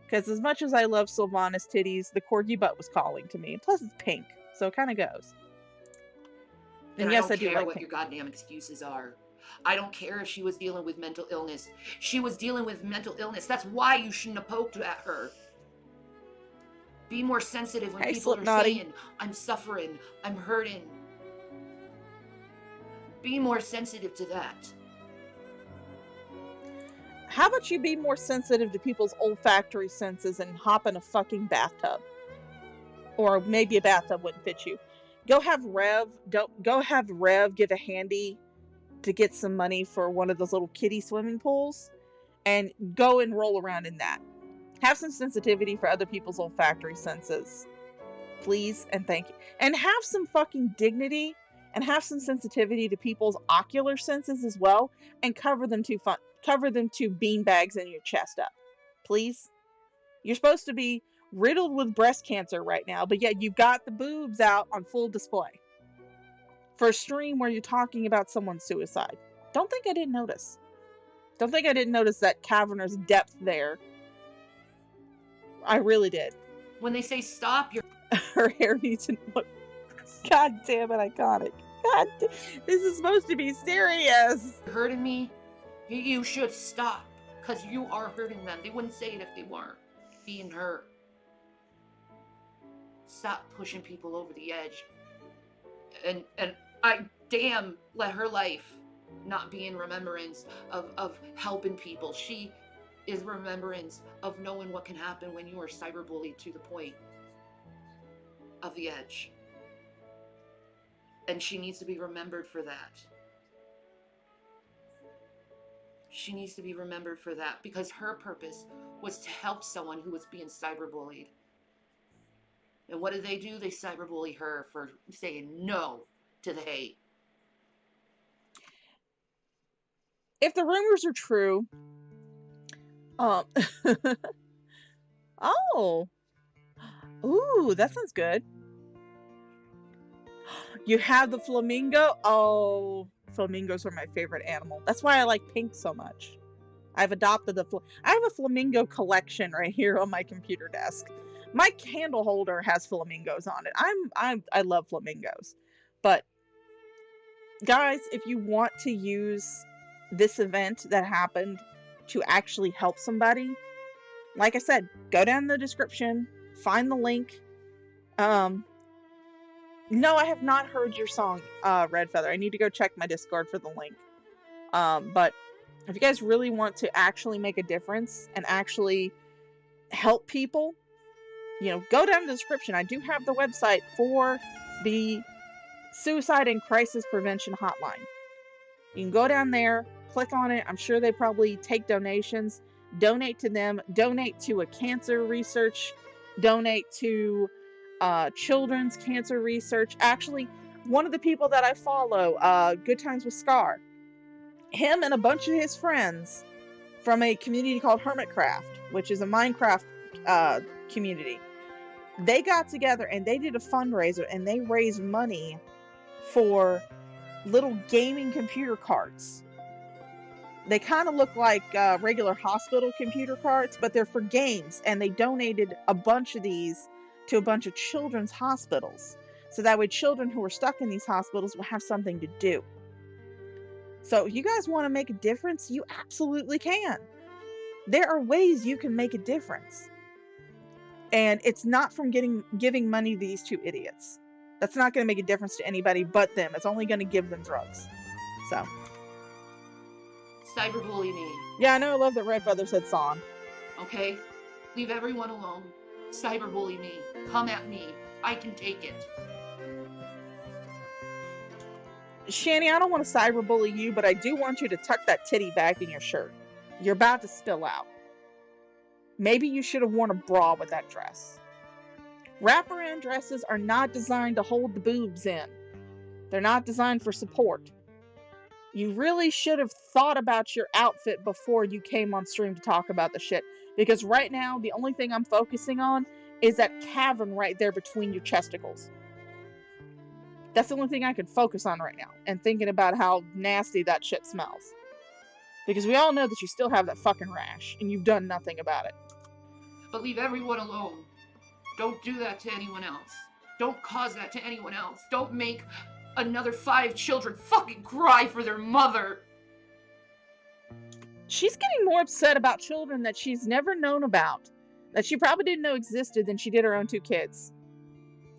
Because as much as I love Sylvana's titties, the corgi butt was calling to me. Plus, it's pink, so it kind of goes. And yes, I do like what your goddamn excuses are. I don't care if she was dealing with mental illness. She was dealing with mental illness. That's why you shouldn't have poked at her. Be more sensitive when people are saying, I'm suffering, I'm hurting. Be more sensitive to that. How about you be more sensitive to people's olfactory senses and hop in a fucking bathtub? Or maybe a bathtub wouldn't fit you. Go have Rev give a handy to get some money for one of those little kiddie swimming pools, and go and roll around in that. Have some sensitivity for other people's olfactory senses. Please and thank you. And have some fucking dignity and have some sensitivity to people's ocular senses as well, and cover them to beanbags in your chest up. Please. You're supposed to be riddled with breast cancer right now, but yet you've got the boobs out on full display for a stream where you're talking about someone's suicide. Don't think I didn't notice. Don't think I didn't notice that cavernous depth there. I really did. When they say stop, her hair needs to look. God damn it, Iconic. This is supposed to be serious. Hurting me, you should stop, because you are hurting them. They wouldn't say it if they weren't being hurt. Stop pushing people over the edge. And I damn let her life not be in remembrance of helping people. She is remembrance of knowing what can happen when you are cyberbullied to the point of the edge. And she needs to be remembered for that. She needs to be remembered for that, because her purpose was to help someone who was being cyberbullied. And what did they do? They cyberbully her for saying no to the hate. If the rumors are true, oh, ooh, that sounds good. You have the flamingo. Oh, flamingos are my favorite animal. That's why I like pink so much. I've adopted I have a flamingo collection right here on my computer desk. My candle holder has flamingos on it. I love flamingos. But guys, if you want to use this event that happened to actually help somebody, like I said, go down in the description, find the link. No, I have not heard your song, Red Feather. I need to go check my Discord for the link. But if you guys really want to actually make a difference and actually help people, go down in the description. I do have the website for the Suicide and Crisis Prevention Hotline. You can go down there, click on it. I'm sure they probably take donations. Donate to them. Donate to a cancer research. Donate to children's cancer research. Actually, one of the people that I follow, Good Times with Scar, him and a bunch of his friends from a community called Hermitcraft, which is a Minecraft community, they got together and they did a fundraiser and they raised money for little gaming computer carts. They kind of look like regular hospital computer carts, but they're for games, and they donated a bunch of these to a bunch of children's hospitals, so that way children who are stuck in these hospitals will have something to do. So if you guys want to make a difference, you absolutely can. There are ways you can make a difference. And it's not from giving money to these two idiots. That's not going to make a difference to anybody but them. It's only going to give them drugs. So. Cyberbully me. Yeah, I know. I love that Red Feather said song. Okay? Leave everyone alone. Cyberbully me. Come at me. I can take it. Shanny, I don't want to cyberbully you, but I do want you to tuck that titty back in your shirt. You're about to spill out. Maybe you should have worn a bra with that dress. Wraparound dresses are not designed to hold the boobs in. They're not designed for support. You really should have thought about your outfit before you came on stream to talk about the shit. Because right now, the only thing I'm focusing on is that cavern right there between your chesticles. That's the only thing I can focus on right now. And thinking about how nasty that shit smells. Because we all know that you still have that fucking rash. And you've done nothing about it. But leave everyone alone. Don't do that to anyone else. Don't cause that to anyone else. Don't make another 5 children fucking cry for their mother. She's getting more upset about children that she's never known about, that she probably didn't know existed, than she did her own 2 kids.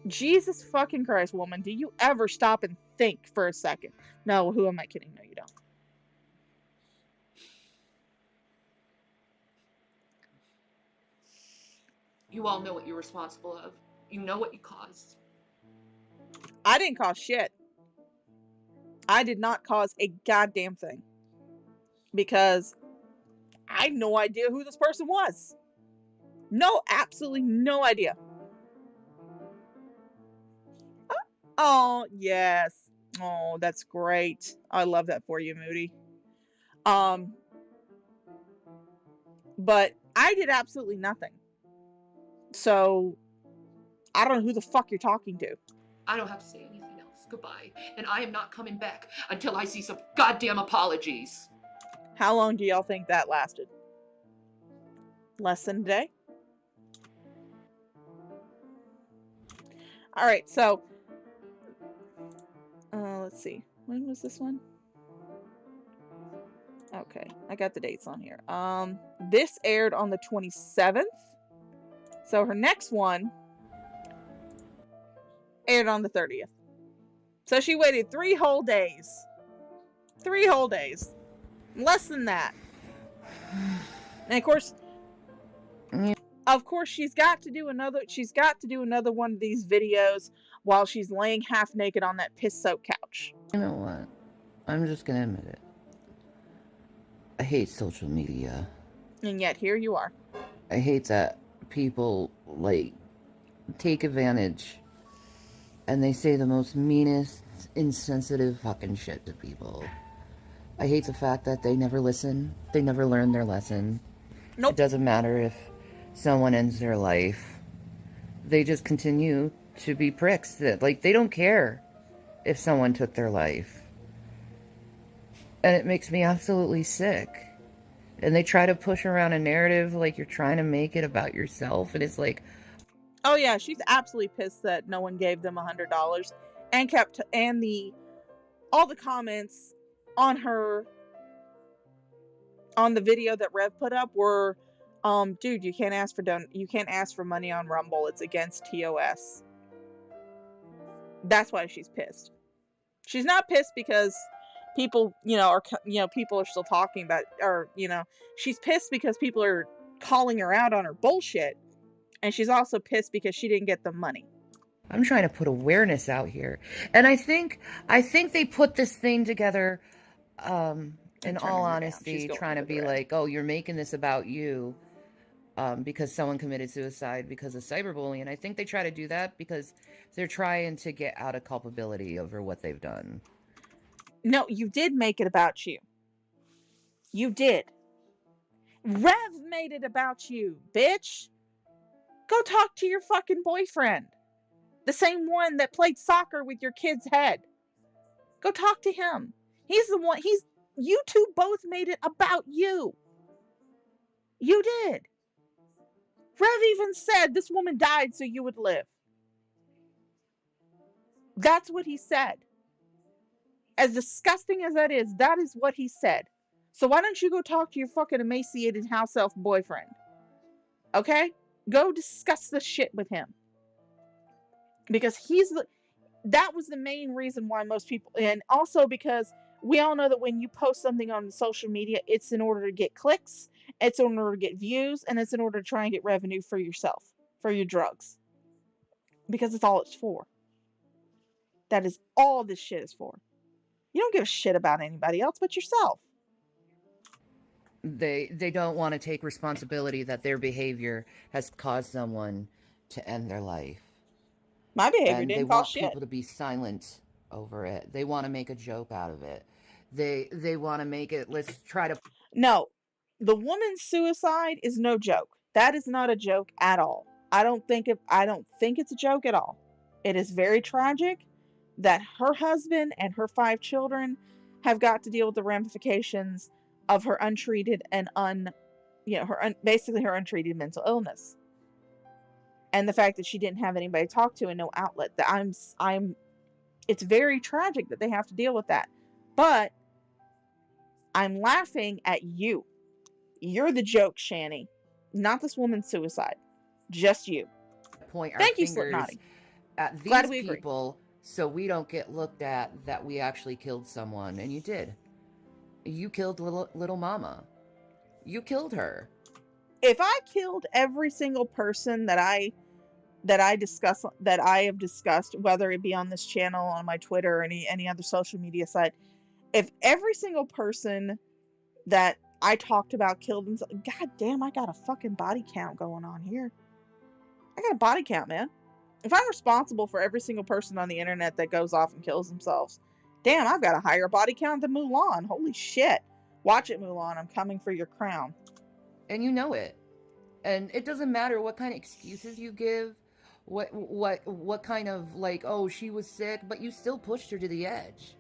Jesus fucking Christ, woman, do you ever stop and think for a second? No, who am I kidding? No, you don't. You all know what you're responsible of. You know what you caused. I didn't cause shit. I did not cause a goddamn thing. Because I had no idea who this person was. No, absolutely no idea. Oh, yes. Oh, that's great. I love that for you, Moody. But I did absolutely nothing. So, I don't know who the fuck you're talking to. I don't have to say anything else. Goodbye. And I am not coming back until I see some goddamn apologies. How long do y'all think that lasted? Less than a day? Alright, so... let's see. When was this one? Okay, I got the dates on here. This aired on the 27th. So her next one aired on the 30th. So she waited 3 whole days. 3 whole days. Less than that. And of course, she's got to do another one of these videos while she's laying half naked on that piss-soaked couch. You know what? I'm just gonna admit it. I hate social media. And yet, here you are. I hate that people, take advantage and they say the most meanest, insensitive fucking shit to people. I hate the fact that they never listen. They never learn their lesson. Nope. It doesn't matter if someone ends their life. They just continue to be pricks that, they don't care if someone took their life. And it makes me absolutely sick. And they try to push around a narrative like you're trying to make it about yourself. And it's like, Oh yeah, she's absolutely pissed that no one gave them $100, and all the comments on her on the video that Rev put up were, dude, you can't ask for money on Rumble. It's against TOS. That's why she's pissed. She's not pissed because people, people are still talking about, or, she's pissed because people are calling her out on her bullshit. And she's also pissed because she didn't get the money. I'm trying to put awareness out here. And I think they put this thing together, in all honesty, trying to be like, oh, you're making this about you, because someone committed suicide because of cyberbullying. I think they try to do that because they're trying to get out of culpability over what they've done. No, you did make it about you. You did. Rev made it about you, bitch. Go talk to your fucking boyfriend. The same one that played soccer with your kid's head. Go talk to him. He's the one. You two both made it about you. You did. Rev even said this woman died so you would live. That's what he said. As disgusting as that is what he said. So why don't you go talk to your fucking emaciated house elf boyfriend? Okay? Go discuss this shit with him. Because that was the main reason why most people, and also because we all know that when you post something on social media, it's in order to get clicks, it's in order to get views, and it's in order to try and get revenue for yourself, for your drugs. Because it's all it's for. That is all this shit is for. You don't give a shit about anybody else but yourself. They don't want to take responsibility that their behavior has caused someone to end their life. My behavior didn't cause shit. They want people to be silent over it. They want to make a joke out of it. They want to make it, let's try to... No, the woman's suicide is no joke. That is not a joke at all. I don't think it's a joke at all. It is very tragic that her husband and her 5 children have got to deal with the ramifications of her untreated and basically her untreated mental illness, and the fact that she didn't have anybody to talk to and no outlet. It's very tragic that they have to deal with that. But I'm laughing at you. You're the joke, Shanny, not this woman's suicide. Just you. Point Thank our you, fingers Slipknotty. at these Glad we people so we don't get looked at that we actually killed someone. And you did. You killed little mama. You killed her. If I killed every single person that I have discussed, whether it be on this channel, on my Twitter, or any other social media site, if every single person that I talked about killed themselves, god damn, I got a fucking body count going on here. I got a body count, man. If I'm responsible for every single person on the internet that goes off and kills themselves, damn, I've got a higher body count than Mulan. Holy shit. Watch it, Mulan. I'm coming for your crown. And you know it. And it doesn't matter what kind of excuses you give, what kind of, like, oh, she was sick, but you still pushed her to the edge.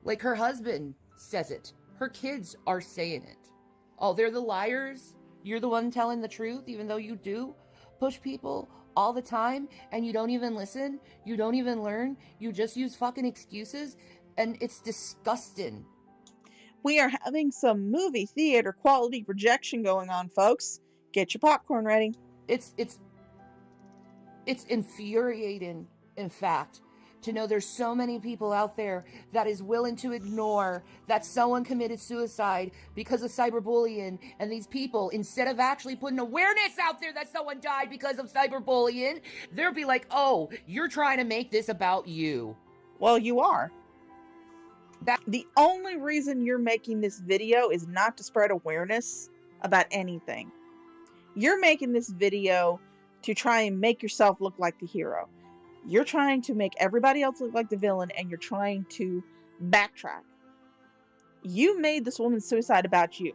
Like, her husband says it. Her kids are saying it. Oh, they're the liars? You're the one telling the truth, even though you do push people all the time, and you don't even listen, you don't even learn, you just use fucking excuses, and it's disgusting. We are having some movie theater quality projection going on, folks. Get your popcorn ready. It's infuriating, in fact, to know there's so many people out there that is willing to ignore that someone committed suicide because of cyberbullying, and these people, instead of actually putting awareness out there that someone died because of cyberbullying, they'll be like, oh, you're trying to make this about you. Well, you are. The only reason you're making this video is not to spread awareness about anything. You're making this video to try and make yourself look like the hero. You're trying to make everybody else look like the villain, and you're trying to backtrack. You made this woman's suicide about you.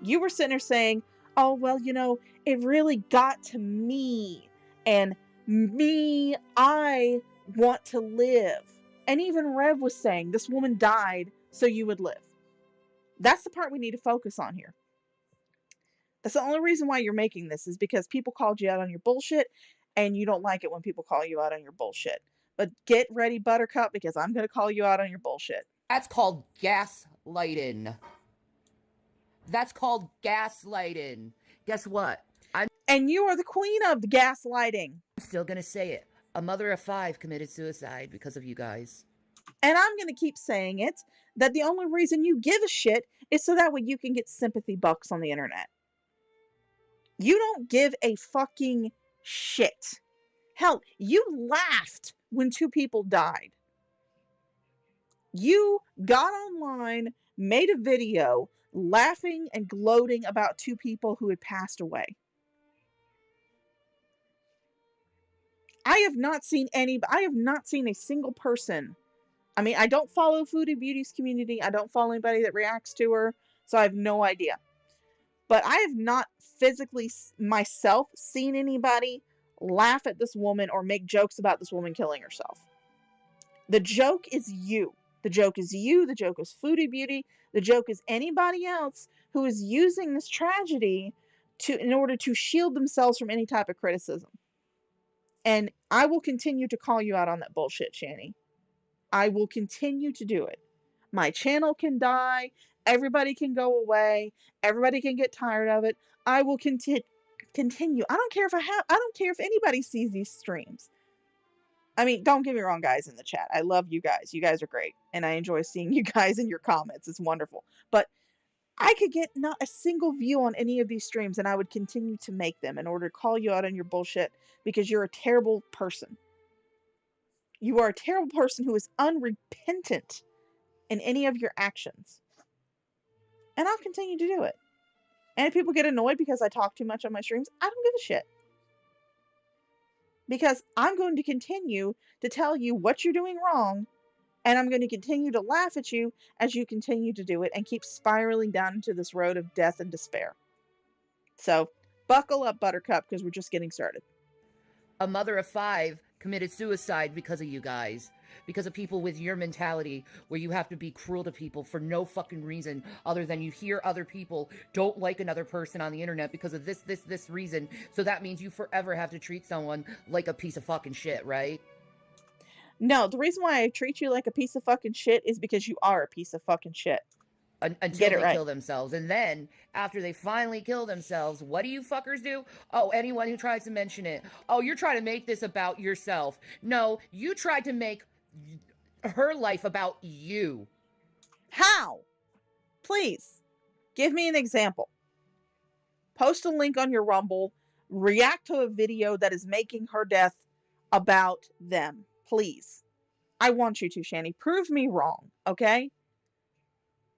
You were sitting there saying, oh, well, it really got to me. And me, I want to live. And even Rev was saying, this woman died so you would live. That's the part we need to focus on here. That's the only reason why you're making this, is because people called you out on your bullshit, and you don't like it when people call you out on your bullshit. But get ready, Buttercup, because I'm going to call you out on your bullshit. That's called gaslighting. That's called gaslighting. Guess what? And you are the queen of the gaslighting. I'm still going to say it. A mother of 5 committed suicide because of you guys. And I'm going to keep saying it, that the only reason you give a shit is so that way you can get sympathy bucks on the internet. You don't give a fucking shit. Hell, you laughed when 2 people died. You got online, made a video, laughing and gloating about 2 people who had passed away. I have not seen a single person. I mean, I don't follow Foodie Beauty's community. I don't follow anybody that reacts to her, so I have no idea. But I have not physically myself seen anybody laugh at this woman or make jokes about this woman killing herself. The joke is you. The joke is you. The joke is Foodie Beauty. The joke is anybody else who is using this tragedy in order to shield themselves from any type of criticism. And I will continue to call you out on that bullshit, Shanny. I will continue to do it. My channel can die. Everybody can go away. Everybody can get tired of it. I will continue. I don't care if anybody sees these streams. I mean, don't get me wrong, guys in the chat. I love you guys. You guys are great. And I enjoy seeing you guys in your comments. It's wonderful. But I could get not a single view on any of these streams, and I would continue to make them in order to call you out on your bullshit, because you're a terrible person. You are a terrible person who is unrepentant in any of your actions. And I'll continue to do it. And if people get annoyed because I talk too much on my streams, I don't give a shit. Because I'm going to continue to tell you what you're doing wrong, and I'm going to continue to laugh at you as you continue to do it and keep spiraling down into this road of death and despair. So, buckle up, Buttercup, because we're just getting started. A mother of 5 committed suicide because of you guys. Because of people with your mentality where you have to be cruel to people for no fucking reason other than you hear other people don't like another person on the internet because of this reason. So that means you forever have to treat someone like a piece of fucking shit, right? No, the reason why I treat you like a piece of fucking shit is because you are a piece of fucking shit. Until they kill themselves. And then, after they finally kill themselves, what do you fuckers do? Oh, anyone who tries to mention it. Oh, you're trying to make this about yourself. No, you tried to make her life about you. How? Please, give me an example. Post a link on your Rumble. React to a video that is making her death about them. Please. I want you to, Shanny. Prove me wrong, okay?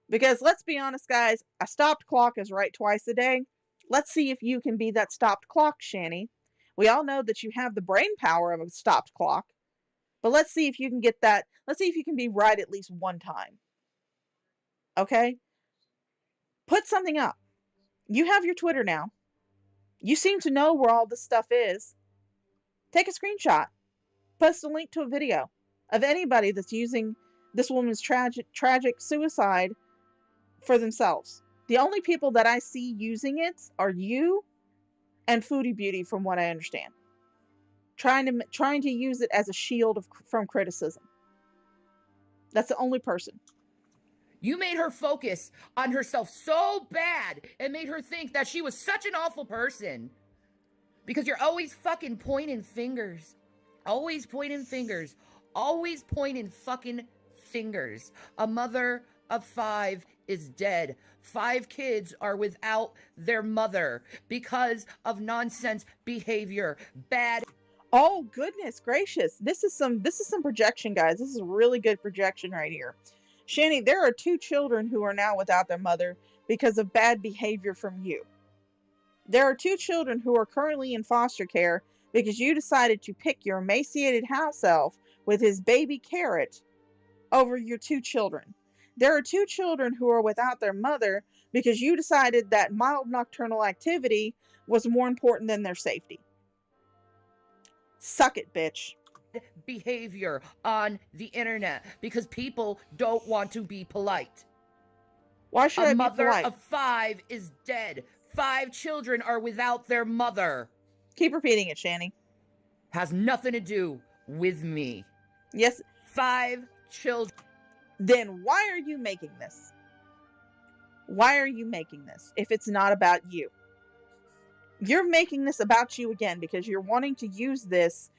Because let's be honest, guys, a stopped clock is right twice a day. Let's see if you can be that stopped clock, Shanny. We all know that you have the brain power of a stopped clock. But let's see if you can get that. Let's see if you can be right at least one time. Okay? Put something up. You have your Twitter now. You seem to know where all this stuff is. Take a screenshot. Post a link to a video of anybody that's using this woman's tragic suicide for themselves. The only people that I see using it are you and Foodie Beauty, from what I understand. Trying to use it as a shield from criticism. That's the only person. You made her focus on herself so bad and made her think that she was such an awful person. Because you're always fucking pointing fingers. Always pointing fingers. Always pointing fucking fingers. A mother of 5 is dead. 5 kids are without their mother because of nonsense behavior. Bad. Oh, goodness gracious. This is some projection, guys. This is really good projection right here. Shanny, there are 2 children who are now without their mother because of bad behavior from you. There are 2 children who are currently in foster care because you decided to pick your emaciated house elf with his baby carrot over your 2 children. There are 2 children who are without their mother because you decided that mild nocturnal activity was more important than their safety. Suck it, bitch. Behavior on the internet because people don't want to be polite. Why should A I be mother polite? of 5 is dead. 5 children are without their mother. Keep repeating it, Shanny. Has nothing to do with me. Yes. 5 children. Then why are you making this? Why are you making this if it's not about you? You're making this about you again because you're wanting to use this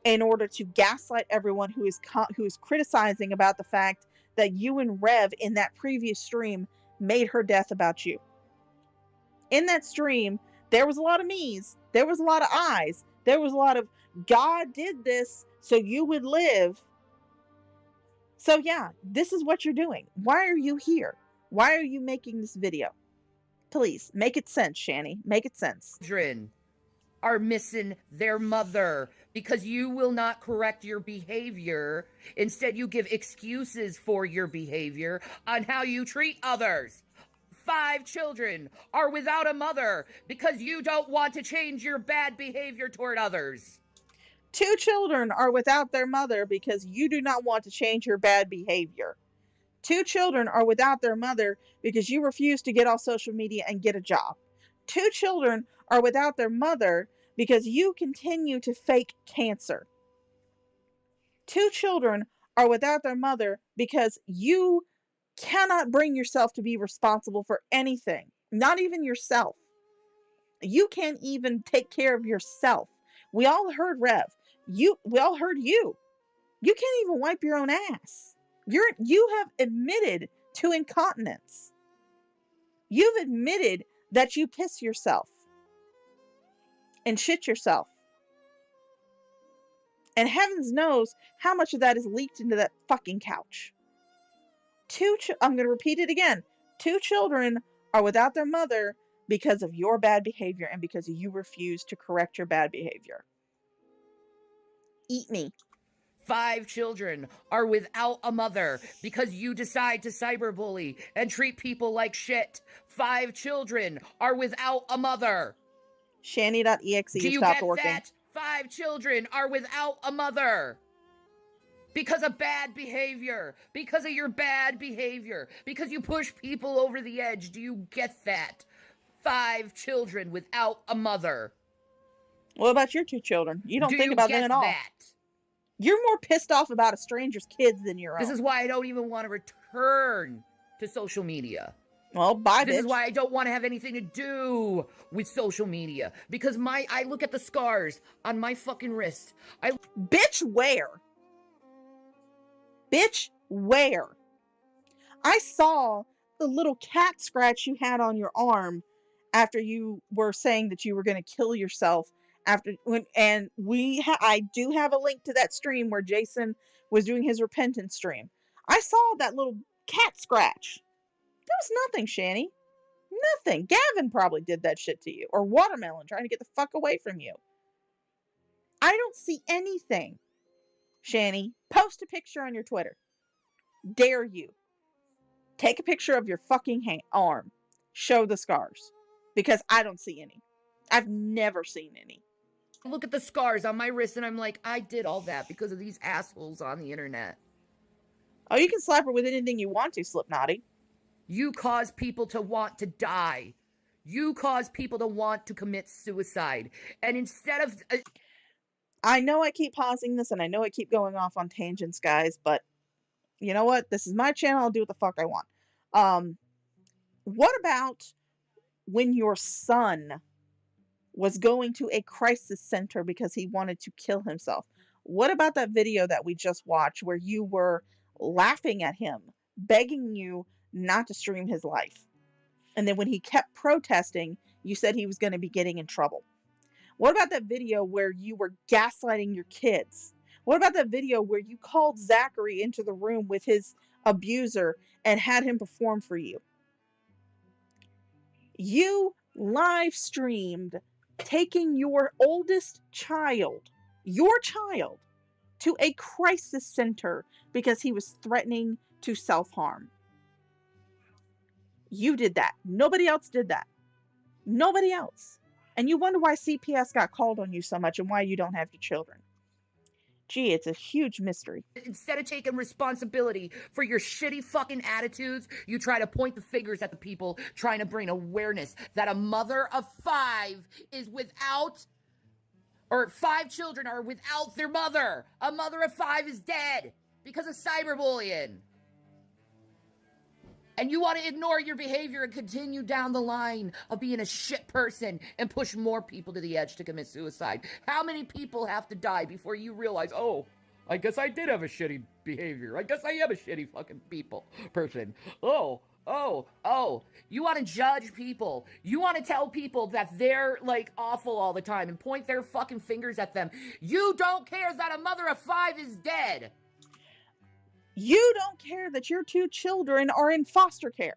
in order to gaslight everyone who is criticizing about the fact that you and Rev in that previous stream made her death about you. In that stream, there was a lot of me's, there was a lot of I's, there was a lot of God did this so you would live. So yeah, this is what you're doing. Why are you here? Why are you making this video? Please, make it sense, Shanny. Make it sense. Children are missing their mother because you will not correct your behavior. Instead, you give excuses for your behavior on how you treat others. 5 children are without a mother because you don't want to change your bad behavior toward others. 2 children are without their mother because you do not want to change your bad behavior. 2 children are without their mother because you refuse to get off social media and get a job. 2 children are without their mother because you continue to fake cancer. 2 children are without their mother because you cannot bring yourself to be responsible for anything, not even yourself. You can't even take care of yourself. We all heard Rev. We all heard you. You can't even wipe your own ass. You have admitted to incontinence. You've admitted that you piss yourself and shit yourself. And heavens knows how much of that is leaked into that fucking couch. I'm going to repeat it again. 2 children are without their mother because of your bad behavior and because you refuse to correct your bad behavior. Eat me. 5 children are without a mother because you decide to cyberbully and treat people like shit. 5 children are without a mother. Shanny.exe Do you stopped get working. that? 5 children are without a mother. Because of bad behavior. Because of your bad behavior. Because you push people over the edge. Do you get that? 5 children without a mother. What about your 2 children? You don't think about them at all. That? You're more pissed off about a stranger's kids than your own. This is why I don't even want to return to social media. Well, bye, This bitch. is why I don't want to have anything to do with social media. Because I look at the scars on my fucking wrist. Bitch, where? Bitch, where? I saw the little cat scratch you had on your arm after you were saying that you were going to kill yourself. I do have a link to that stream where Jason was doing his repentance stream. I saw that little cat scratch. That was nothing, Shanny. Nothing. Gavin probably did that shit to you. Or Watermelon trying to get the fuck away from you. I don't see anything. Shanny, post a picture on your Twitter. Dare you. Take a picture of your fucking arm. Show the scars. Because I don't see any. I've never seen any. Look at the scars on my wrist and I'm like, I did all that because of these assholes on the internet. Oh, you can slap her with anything you want to, Slipknotty. You cause people to want to die. You cause people to want to commit suicide. And instead of... I know I keep pausing this and I know I keep going off on tangents, guys, but you know what? This is my channel. I'll do what the fuck I want. What about when your son was going to a crisis center because he wanted to kill himself? What about that video that we just watched where you were laughing at him, begging you not to stream his life? And then when he kept protesting, you said he was going to be getting in trouble. What about that video where you were gaslighting your kids? What about that video where you called Zachary into the room with his abuser and had him perform for you? You live streamed taking your oldest child, to a crisis center because he was threatening to self-harm. You did that. Nobody else did that. Nobody else. And you wonder why CPS got called on you so much and why you don't have your children. Gee, it's a huge mystery. Instead of taking responsibility for your shitty fucking attitudes, you try to point the fingers at the people trying to bring awareness that a mother of 5 is without, or 5 children are without their mother. A mother of 5 is dead because of cyberbullying. And you want to ignore your behavior and continue down the line of being a shit person and push more people to the edge to commit suicide. How many people have to die before you realize, oh, I guess I did have a shitty behavior. I guess I am a shitty fucking person. Oh. You want to judge people. You want to tell people that they're, like, awful all the time and point their fucking fingers at them. You don't care that a mother of 5 is dead. You don't care that your 2 children are in foster care.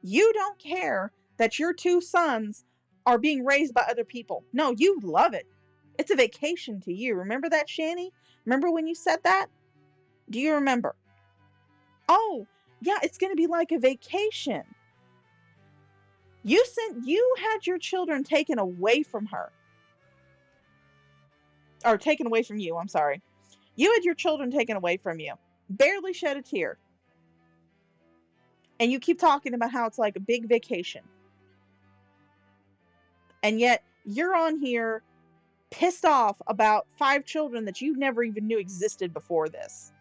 You don't care that your 2 sons are being raised by other people. No, you love it. It's a vacation to you. Remember that, Shanny? Remember when you said that? Do you remember? Oh, yeah, it's going to be like a vacation. You had your children taken away from her. Or taken away from you, I'm sorry. You had your children taken away from you. Barely shed a tear. And you keep talking about how it's like a big vacation. And yet, you're on here pissed off about 5 children that you never even knew existed before this.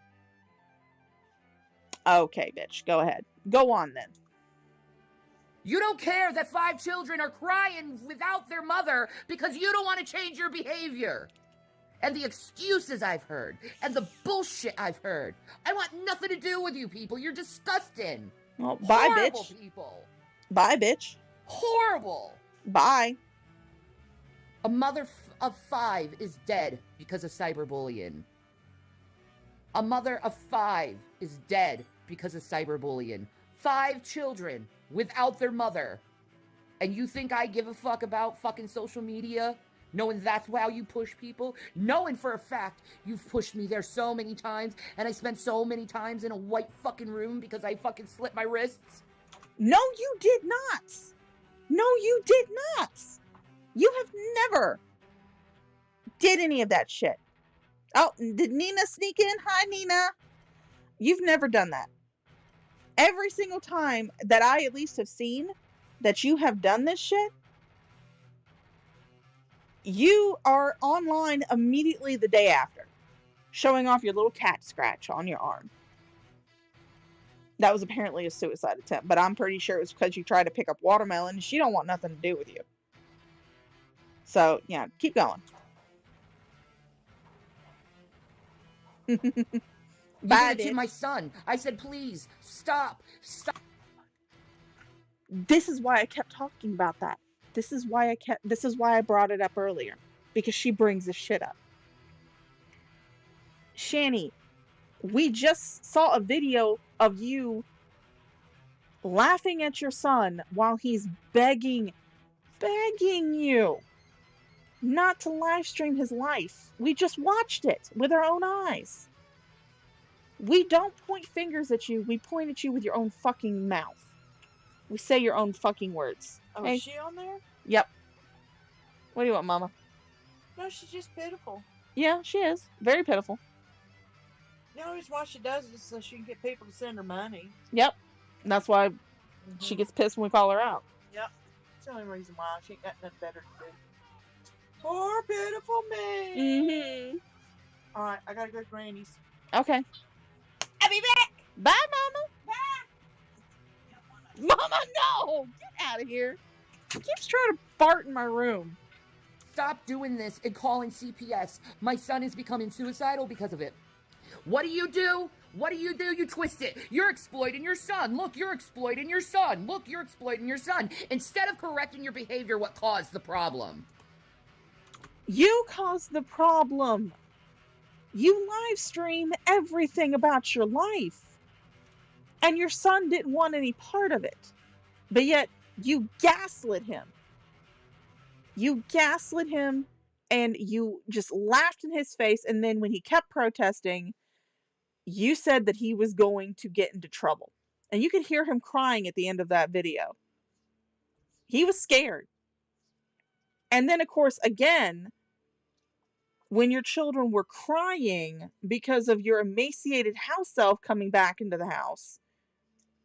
Okay, bitch, go ahead. Go on then. You don't care that 5 children are crying without their mother because you don't want to change your behavior. And the excuses I've heard, and the bullshit I've heard. I want nothing to do with you people. You're disgusting. Well, bye, Horrible bitch. people. Bye, bitch. Horrible. Bye. A mother of 5 is dead because of cyberbullying. A mother of 5 is dead because of cyberbullying. 5 children without their mother. And you think I give a fuck about fucking social media? Knowing that's how you push people? Knowing for a fact you've pushed me there so many times, and I spent so many times in a white fucking room because I fucking slit my wrists? No, you did not. No, you did not. You have never did any of that shit. Oh, did Nina sneak in? Hi, Nina. You've never done that. Every single time that I at least have seen that you have done this shit, you are online immediately the day after, showing off your little cat scratch on your arm. That was apparently a suicide attempt, but I'm pretty sure it was because you tried to pick up watermelon and she don't want nothing to do with you. So, yeah, keep going. Bye, to my son. I said, please, stop. This is why I kept talking about that. This is why I brought it up earlier. Because she brings this shit up. Shanny, we just saw a video of you laughing at your son while he's begging you not to live stream his life. We just watched it with our own eyes. We don't point fingers at you. We point at you with your own fucking mouth. We say your own fucking words. Oh, Hey? is she on there? Yep. What do you want, Mama? No, she's just pitiful. Yeah, she is. Very pitiful. The only reason why she does it is so she can get people to send her money. Yep. That's why she gets pissed when we call her out. Yep. It's the only reason why. She ain't got nothing better to do. Poor pitiful me. Mm-hmm. Alright, I gotta go to Granny's. Okay. I'll be back. Bye, Mama. Bye. Mama, no! Get out of here. She keeps trying to fart in my room. Stop doing this and calling CPS. My son is becoming suicidal because of it. What do? You twist it. You're exploiting your son. Look, you're exploiting your son. Look, you're exploiting your son. Instead of correcting your behavior, what caused the problem? You caused the problem. You live stream everything about your life. And your son didn't want any part of it. But yet, you gaslit him. You gaslit him and you just laughed in his face. And then when he kept protesting, you said that he was going to get into trouble. And you could hear him crying at the end of that video. He was scared. And then, of course, again, when your children were crying because of your emaciated house elf coming back into the house,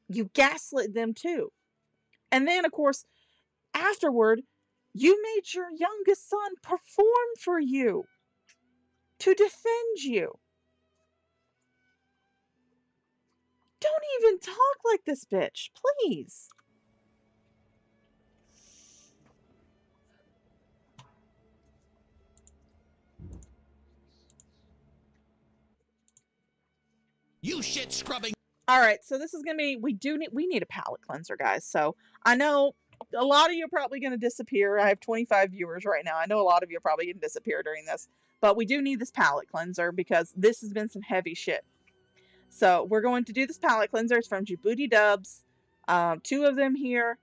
you gaslit them too. And then, of course, afterward, you made your youngest son perform for you to defend you. Don't even talk like this bitch, please. You shit scrubbing. All right, so this is gonna be, we need a palate cleanser, guys. So I know a lot of you are probably gonna disappear. I have 25 viewers right now. I know a lot of you are probably gonna disappear during this, but we do need this palate cleanser because this has been some heavy shit. So we're going to do this palate cleanser. It's from Djibouti Dubs. 2 of them here.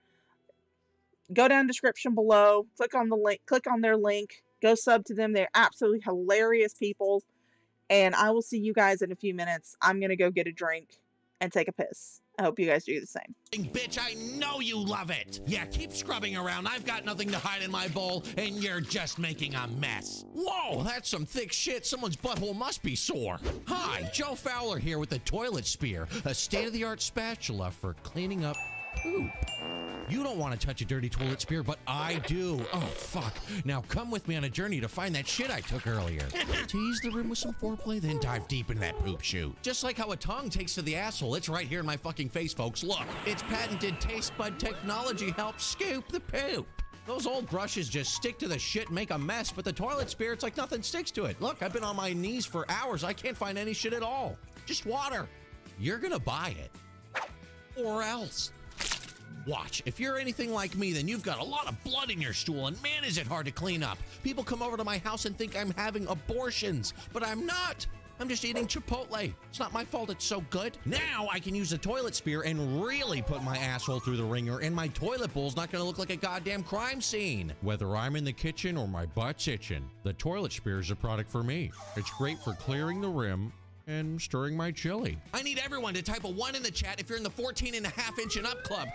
Go down description below. Click on the link. Click on their link. Go sub to them. They're absolutely hilarious people. And I will see you guys in a few minutes. I'm gonna go get a drink and take a piss. I hope you guys do the same. Bitch, I know you love it. Yeah, keep scrubbing around. I've got nothing to hide in my bowl, and you're just making a mess. Whoa, that's some thick shit. Someone's butthole must be sore. Hi, Joe Fowler here with the Toilet Spear, a state-of-the-art spatula for cleaning up poop. You don't want to touch a dirty toilet spear, but I do. Oh, fuck. Now come with me on a journey to find that shit I took earlier. Tease the room with some foreplay, then dive deep in that poop chute. Just like how a tongue takes to the asshole, it's right here in my fucking face, folks. Look, its patented taste bud technology helps scoop the poop. Those old brushes just stick to the shit and make a mess, but the toilet spear, it's like nothing sticks to it. Look, I've been on my knees for hours. I can't find any shit at all. Just water. You're gonna buy it. Or else. Watch, if you're anything like me, then you've got a lot of blood in your stool, and man, is it hard to clean up. People come over to my house and think I'm having abortions, but I'm not. I'm just eating Chipotle. It's not my fault it's so good. Now I can use the toilet spear and really put my asshole through the ringer, and my toilet bowl's not gonna look like a goddamn crime scene. Whether I'm in the kitchen or my butt's itching, the toilet spear is a product for me. It's great for clearing the rim and stirring my chili. I need everyone to type a 1 in the chat if you're in the 14.5 inch and up club.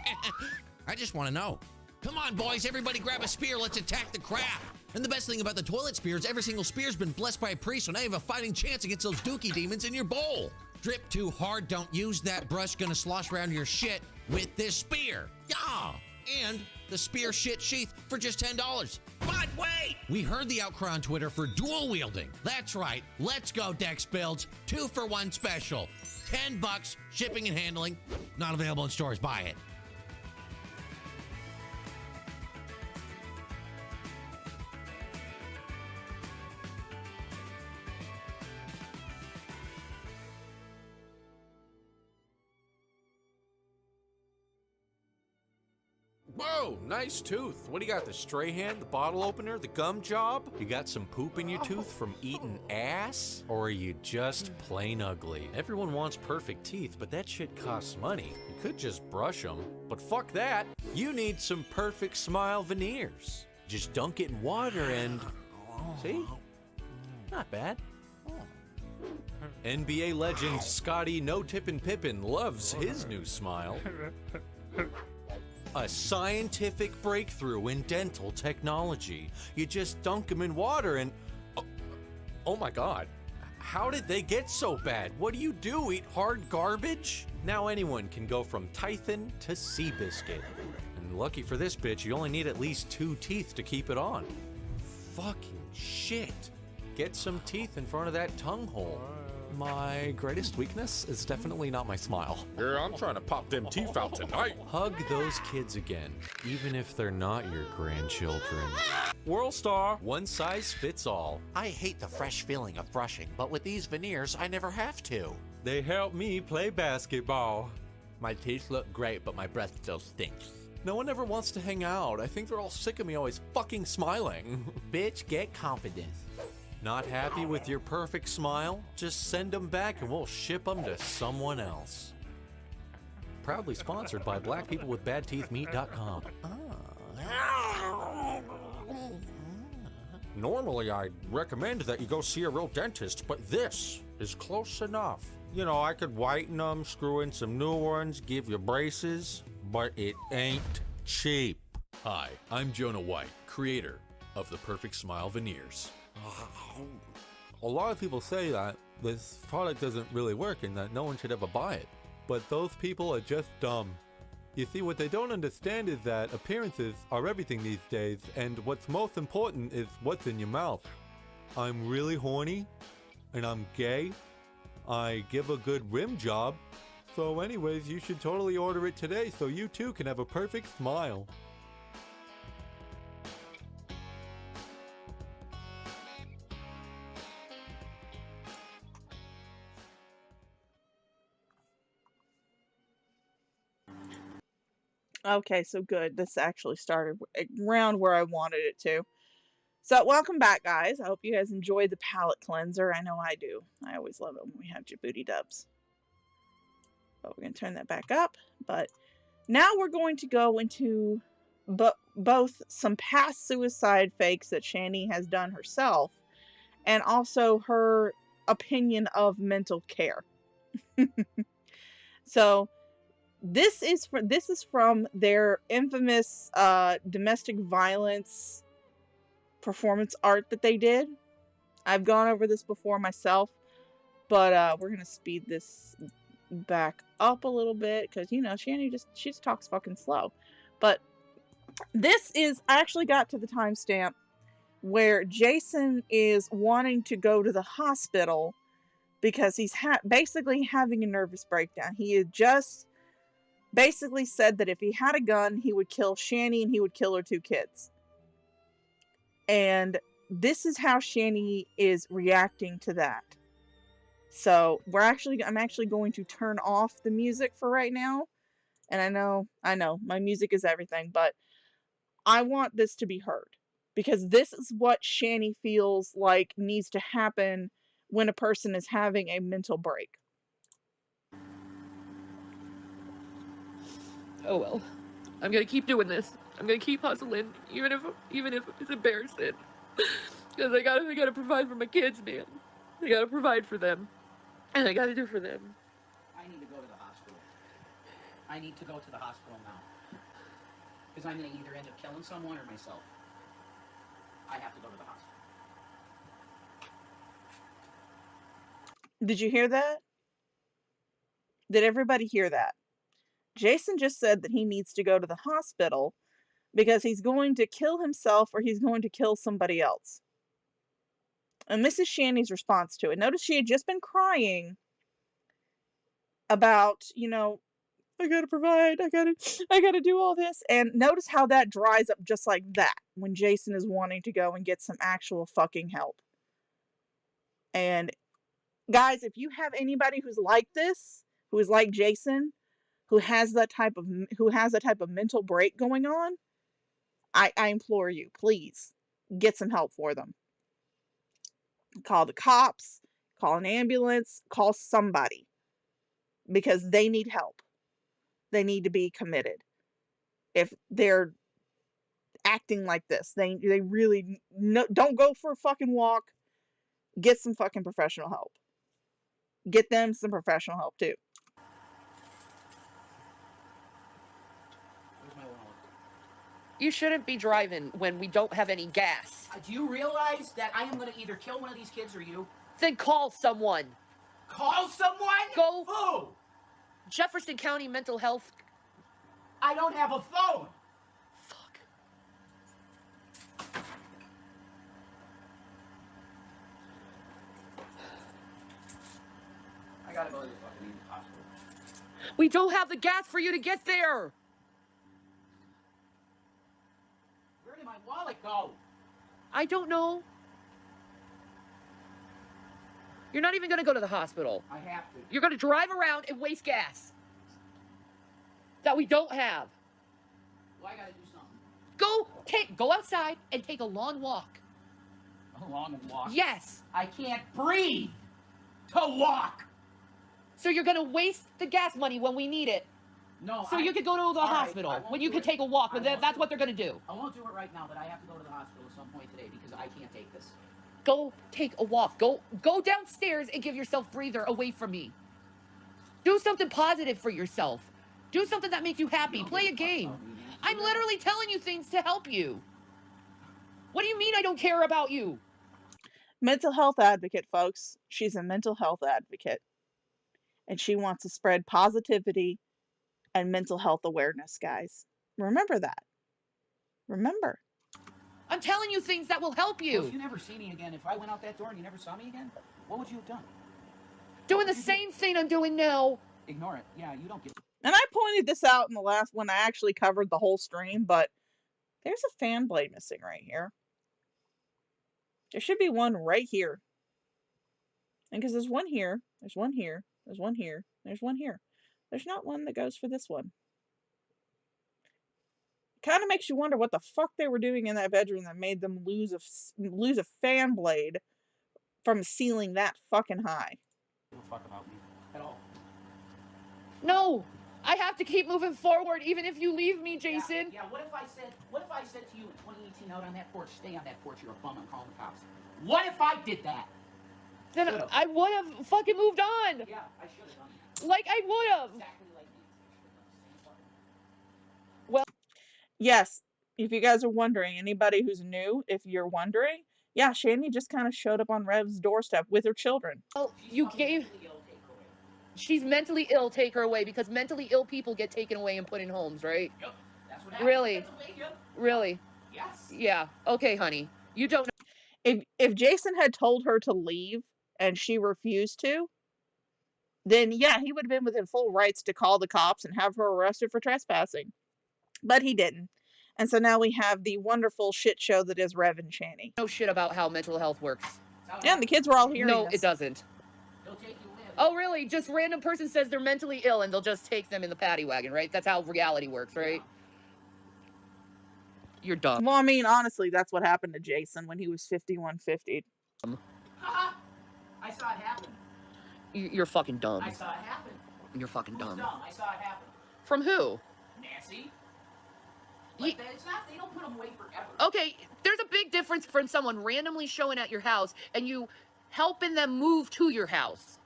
I just want to know. Come on, boys, everybody grab a spear. Let's attack the crap. And the best thing about the toilet spear is every single spear's been blessed by a priest, so now you have a fighting chance against those dookie demons in your bowl. Drip too hard, don't use that brush, gonna slosh around your shit with this spear. Yeah, and the spear shit sheath for just $10. But wait! We heard the outcry on Twitter for dual wielding. That's right, let's go Dex Builds, 2 for 1 special. $10, shipping and handling. Not available in stores, buy it. Whoa, nice tooth. What do you got, the stray hand, the bottle opener, the gum job? You got some poop in your tooth from eating ass? Or are you just plain ugly? Everyone wants perfect teeth, but that shit costs money. You could just brush them, but fuck that. You need some perfect smile veneers. Just dunk it in water and... see? Not bad. NBA legend Scotty No Tippin' Pippin loves his new smile. A scientific breakthrough in dental technology. You just dunk them in water and... oh my god. How did they get so bad? What do you do, eat hard garbage? Now anyone can go from Tython to Seabiscuit. And lucky for this bitch, you only need at least 2 teeth to keep it on. Fucking shit. Get some teeth in front of that tongue hole. My greatest weakness is definitely not my smile. Yeah, I'm trying to pop them teeth out tonight. Hug those kids again, even if they're not your grandchildren. WorldStar, one size fits all. I hate the fresh feeling of brushing, but with these veneers, I never have to. They help me play basketball. My teeth look great, but my breath still stinks. No one ever wants to hang out. I think they're all sick of me always fucking smiling. Bitch, get confidence. Not happy with your perfect smile? Just send them back and we'll ship them to someone else. Proudly sponsored by blackpeoplewithbadteethmeat.com. Normally, I'd recommend that you go see a real dentist, but this is close enough. You know, I could whiten them, screw in some new ones, give you braces, but it ain't cheap. Hi, I'm Jonah White, creator of the Perfect Smile Veneers. a lot of people say that this product doesn't really work and that no one should ever buy it. But those people are just dumb. You see, what they don't understand is that appearances are everything these days, and what's most important is what's in your mouth. I'm really horny, and I'm gay. I give a good rim job. So anyways, you should totally order it today so you too can have a perfect smile. Okay, so good. This actually started around where I wanted it to. So welcome back, guys. I hope you guys enjoyed the palate cleanser. I know I do. I always love it when we have Djibouti dubs. But we're going to turn that back up. But now we're going to go into both some past suicide fakes that Shanny has done herself, and also her opinion of mental care. So this is from their infamous domestic violence performance art that they did. I've gone over this before myself, but we're gonna speed this back up a little bit because, you know, Shanny she just talks fucking slow. But this is, I actually got to the timestamp where Jason is wanting to go to the hospital because he's basically having a nervous breakdown. He had just basically said that if he had a gun, he would kill Shanny and he would kill her 2 kids. And this is how Shanny is reacting to that. So I'm actually going to turn off the music for right now. And I know, my music is everything, but I want this to be heard. Because this is what Shanny feels like needs to happen when a person is having a mental break. Oh well. I'm gonna keep doing this. I'm gonna keep hustling, even if it's embarrassing. Because I gotta provide for my kids, man. I gotta provide for them. And I gotta do for them. I need to go to the hospital. I need to go to the hospital now. Because I'm gonna either end up killing someone or myself. I have to go to the hospital. Did you hear that? Did everybody hear that? Jason just said that he needs to go to the hospital because he's going to kill himself or he's going to kill somebody else. And this is Shanny's response to it. Notice she had just been crying about, you know, I gotta provide, I gotta do all this. And notice how that dries up just like that when Jason is wanting to go and get some actual fucking help. And guys, if you have anybody who's like this, who is like Jason, who has that type of mental break going on, I implore you, please get some help for them. Call the cops, call an ambulance, call somebody, because they need help. They need to be committed. If they're acting like this, they really don't go for a fucking walk. Get some fucking professional help. Get them some professional help too. Where's my wallet? You shouldn't be driving when we don't have any gas. Do you realize that I am gonna either kill one of these kids or you? Then call someone. Call someone? Go. Who? Jefferson County Mental Health. I don't have a phone. Fuck. I gotta go to the fucking hospital. We don't have the gas for you to get there. Where did my wallet go? I don't know. You're not even gonna go to the hospital. I have to. You're gonna drive around and waste gas that we don't have. Well, I gotta do something. Go outside and take a long walk. A long walk? Yes. I can't breathe to walk. So you're gonna waste the gas money when we need it. No. So you could go to the hospital when you could take a walk, but that's what they're gonna do. I won't do it right now, but I have to go to the hospital at some point today because I can't take this. Go take a walk. Go downstairs and give yourself breather away from me. Do something positive for yourself. Do something that makes you happy. Play a game. I'm literally telling you things to help you. What do you mean I don't care about you? Mental health advocate, folks. She's a mental health advocate. And she wants to spread positivity and mental health awareness, guys. Remember that. Remember. I'm telling you things that will help you. Well, if you never see me again, if I went out that door and you never saw me again, what would you have done? Doing the same thing I'm doing now. Ignore it. Yeah, you don't get. And I pointed this out in the last one. I actually covered the whole stream, but there's a fan blade missing right here. There should be one right here. And because there's one here, there's one here, there's one here, there's one here. There's not one that goes for this one. Kind of makes you wonder what the fuck they were doing in that bedroom that made them lose a fan blade from a ceiling that fucking high. Don't fuck about me at all. No, I have to keep moving forward, even if you leave me, Jason. Yeah. What if I said to you in 2018 out on that porch, stay on that porch, you're a bum, I'm calling the cops. What if I did that? Then I would have fucking moved on. Yeah, I should have done that. Like I would have. Exactly like me. Well, yes, if you guys are wondering, anybody who's new, if you're wondering, yeah, Shanny just kind of showed up on Rev's doorstep with her children. Well, you gave... She's mentally ill, take her away, because mentally ill people get taken away and put in homes, right? Yep, that's what happened. Really? Really? Yes. Yeah. Okay, honey. You don't know. If Jason had told her to leave and she refused to, then yeah, he would have been within full rights to call the cops and have her arrested for trespassing. But he didn't. And so now we have the wonderful shit show that is Rev and Shanny. No shit about how mental health works. Yeah, and the kids were all hearing No, this. it doesn't. Oh, really? Just random person says they're mentally ill and they'll just take them in the paddy wagon, right? That's how reality works, right? You're dumb. Well, I mean, honestly, that's what happened to Jason when he was 5150. I saw it happen. You're fucking dumb. I saw it happen. You're fucking dumb. I saw it happen. From who? Nancy. Like it's not, they don't put them away forever. Okay, there's a big difference from someone randomly showing at your house and you helping them move to your house.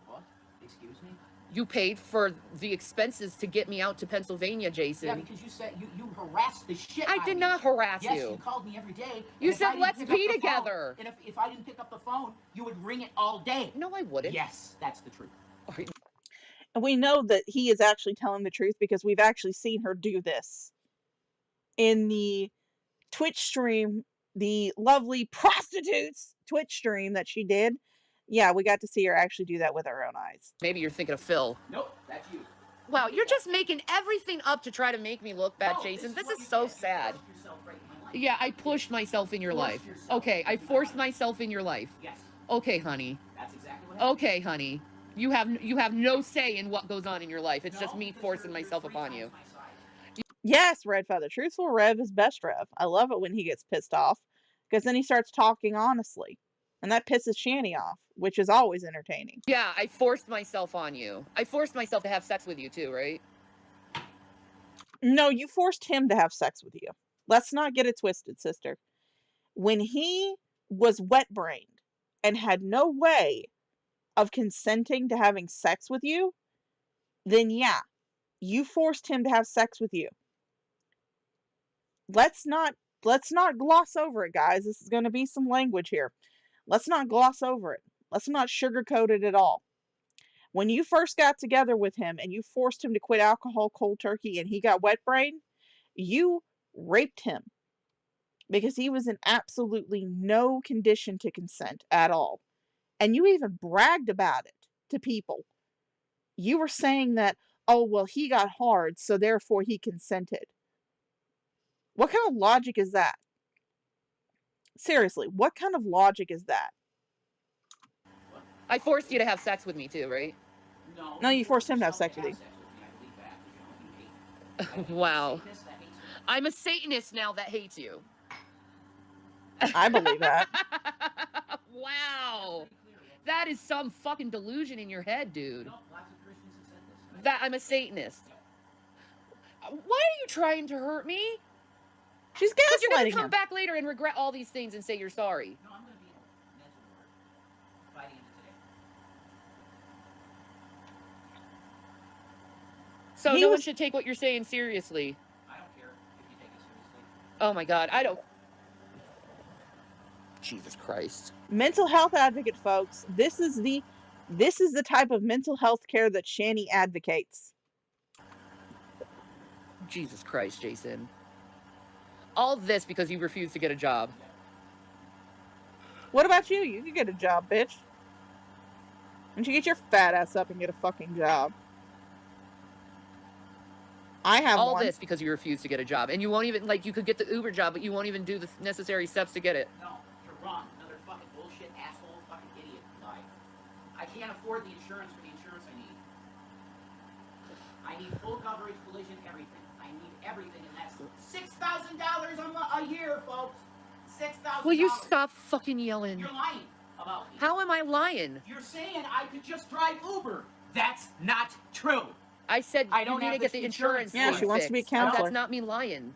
What? Excuse me? You paid for the expenses to get me out to Pennsylvania, Jason. Yeah, because you said you harassed the shit I out did of not me. harass yes, you. Yes, you called me every day. You said, let's be together. And if I didn't pick up the phone, you would ring it all day. No, I wouldn't. Yes, that's the truth. And we know that he is actually telling the truth because we've actually seen her do this. In the Twitch stream, the lovely prostitutes Twitch stream that she did, yeah, we got to see her actually do that with our own eyes. Maybe you're thinking of Phil. Nope, that's you. Wow, you're just making everything up to try to make me look bad, Jason. This is so sad. Yeah, I pushed myself in your life. Okay, I forced myself in your life. Yes. Okay, honey. That's exactly what happened. Okay, honey. You have no say in what goes on in your life. It's just me forcing myself upon you. Yes, Redfeather. Truthful Rev is best Rev. I love it when he gets pissed off because then he starts talking honestly. And that pisses Shanny off, which is always entertaining. Yeah, I forced myself on you. I forced myself to have sex with you too, right? No, you forced him to have sex with you. Let's not get it twisted, sister. When he was wet-brained and had no way of consenting to having sex with you, then yeah, you forced him to have sex with you. Let's not gloss over it, guys. This is going to be some language here. Let's not gloss over it. Let's not sugarcoat it at all. When you first got together with him and you forced him to quit alcohol cold turkey and he got wet-brained, you raped him because he was in absolutely no condition to consent at all. And you even bragged about it to people. You were saying that, oh, well, he got hard, so therefore he consented. What kind of logic is that? Seriously, what kind of logic is that? I forced you to have sex with me too, right? No, you forced him to have sex with you. Wow. I'm a Satanist now that hates you. I believe that. Wow. That is some fucking delusion in your head, dude. That I'm a Satanist. Why are you trying to hurt me? She's gaslighting Because you're going to come him. back later and regret all these things and say you're sorry. No, I'm going to be in mental ward by the end of today. So no one should take what you're saying seriously. I don't care if you take it seriously. Oh my God, I don't. Jesus Christ. Mental health advocate, folks. This is the type of mental health care that Shanny advocates. Jesus Christ, Jason. All this because you refuse to get a job. What about you? You can get a job, bitch. Why don't you get your fat ass up and get a fucking job? I have all one. this because you refuse to get a job, and you won't even, like, you could get the Uber job, but you won't even do the necessary steps to get it. No, you're wrong. Another fucking bullshit, asshole, fucking idiot lie. I can't afford the insurance for the insurance I need. I need full coverage, collision, everything. I need everything, and that's $6,000 a year, folks. $6,000. Will you stop fucking yelling? You're lying about me. How am I lying? You're saying I could just drive Uber. That's not true. I said I don't you need to have get this the insurance Yeah, thing she wants to be a fixed. counselor. That's not me lying.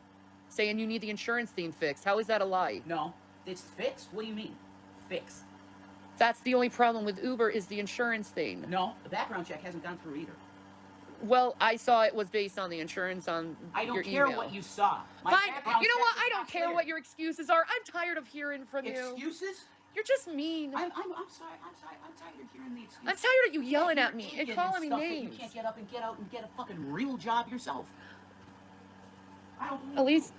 Saying you need the insurance thing fixed. How is that a lie? No, it's fixed. What do you mean, fixed? That's the only problem with Uber is the insurance thing. No, the background check hasn't gone through either. Well, I saw it was based on the insurance on I don't your care email. what you saw. My Fine. background You know check what? is I not don't care clear. what your excuses are. I'm tired of hearing from you. Excuses? You're just mean. I'm sorry. I'm tired of hearing the excuses. I'm tired of you yelling You're at me and arrogant calling me stuff that names. You can't get up and get out and get a fucking real job yourself. I don't believe At least,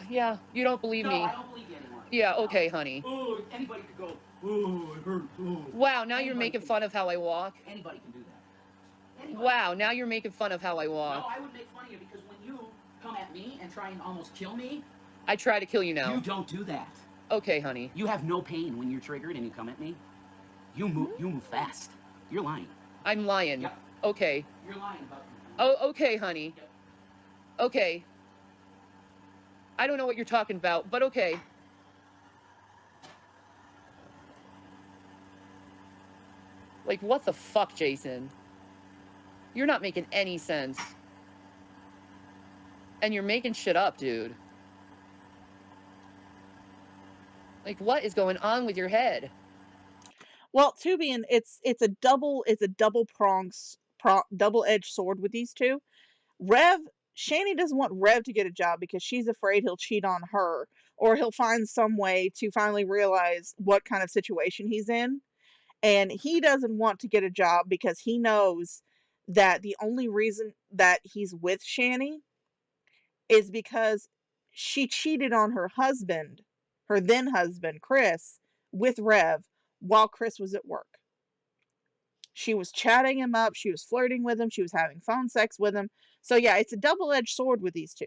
yeah, you don't believe no, me. I don't believe you anymore. Yeah, okay, honey. Oh, anybody could go, oh, it hurts. Oh. Wow, now you're Anybody making can- fun of how I walk. Anybody can do that. Anybody. Wow, now you're making fun of how I No, walk. I would make fun of you because when you come at me and try and almost kill me, I try to kill you now. you don't do that. Okay, honey. You have no pain when you're triggered and you come at me. You move fast. You're lying. I'm lying. Yep. Okay. You're lying about me. Oh, okay, honey. Yep. Okay. I don't know what you're talking about, but okay. Like, what the fuck, Jason? You're not making any sense. And you're making shit up, dude. Like, what is going on with your head? Well, Tubian, it's a double-edged sword with these two. Shanny doesn't want Rev to get a job because she's afraid he'll cheat on her, or he'll find some way to finally realize what kind of situation he's in. And he doesn't want to get a job because he knows that the only reason that he's with Shanny is because she cheated on her husband, her then husband, Chris, with Rev while Chris was at work. She was chatting him up, she was flirting with him, she was having phone sex with him. So yeah, it's a double-edged sword with these two.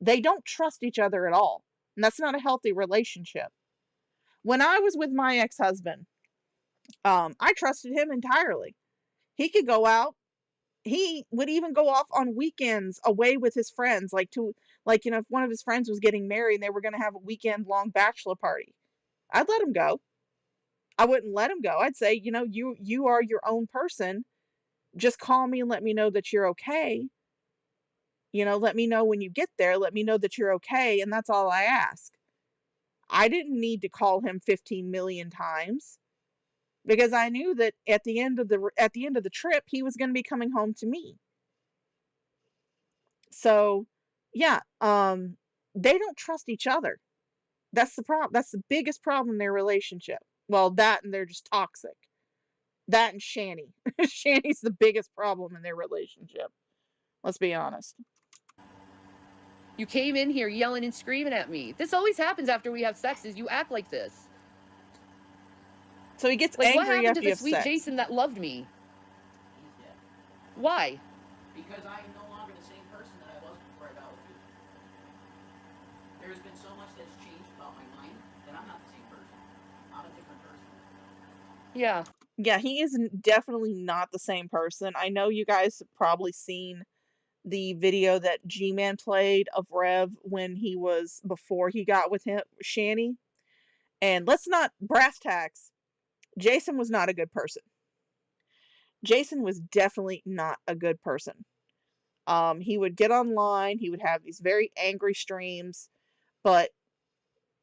They don't trust each other at all. And that's not a healthy relationship. When I was with my ex-husband, I trusted him entirely. He could go out. He would even go off on weekends away with his friends, if one of his friends was getting married and they were going to have a weekend-long bachelor party. I'd let him go. I wouldn't let him go. I'd say, you are your own person. Just call me and let me know that you're okay. Let me know when you get there. Let me know that you're okay, and that's all I ask. I didn't need to call him 15 million times because I knew that at the end of the trip he was going to be coming home to me. So, yeah, they don't trust each other. That's the problem. That's the biggest problem in their relationship. Well, that and they're just toxic. That and Shanny. Shanny's the biggest problem in their relationship. Let's be honest. You came in here yelling and screaming at me. This always happens after we have sex, is you act like this. So he gets Like, what angry happened after to you the have sweet sex. Jason that loved me? He's dead. Why? Because I am no longer the same person that I was before I got with you. There has been so much that's changed about my mind that I'm not the same person. I'm a different person. Yeah. Yeah, he is definitely not the same person. I know you guys have probably seen the video that G-Man played of Rev before he got with Shanny. And let's not brass tacks. Jason was not a good person. Jason was definitely not a good person. He would get online, he would have these very angry streams, but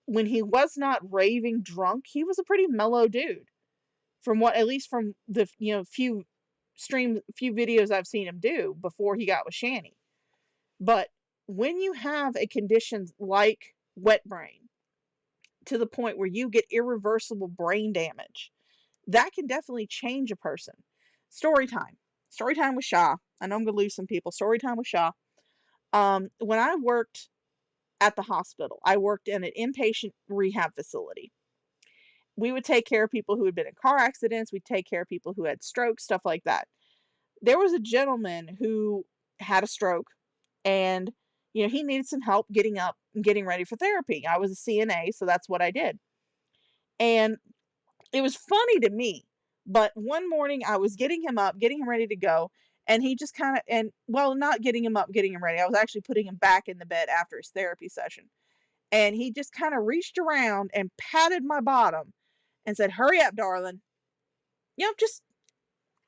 when he was not raving drunk, he was a pretty mellow dude. At least from the few videos I've seen him do before he got with Shanny. But when you have a condition like wet brain, to the point where you get irreversible brain damage, that can definitely change a person. Story time. Story time with Shaw. I know I'm going to lose some people. Story time with Shaw. When I worked at the hospital, I worked in an inpatient rehab facility. We would take care of people who had been in car accidents. We'd take care of people who had strokes, stuff like that. There was a gentleman who had a stroke, and he needed some help getting up and getting ready for therapy. I was a CNA, so that's what I did. And it was funny to me, but one morning I was getting him up, getting him ready to go, and he just kind of, not getting him up, getting him ready. I was actually putting him back in the bed after his therapy session. And he just kind of reached around and patted my bottom and said, "Hurry up, darling." Just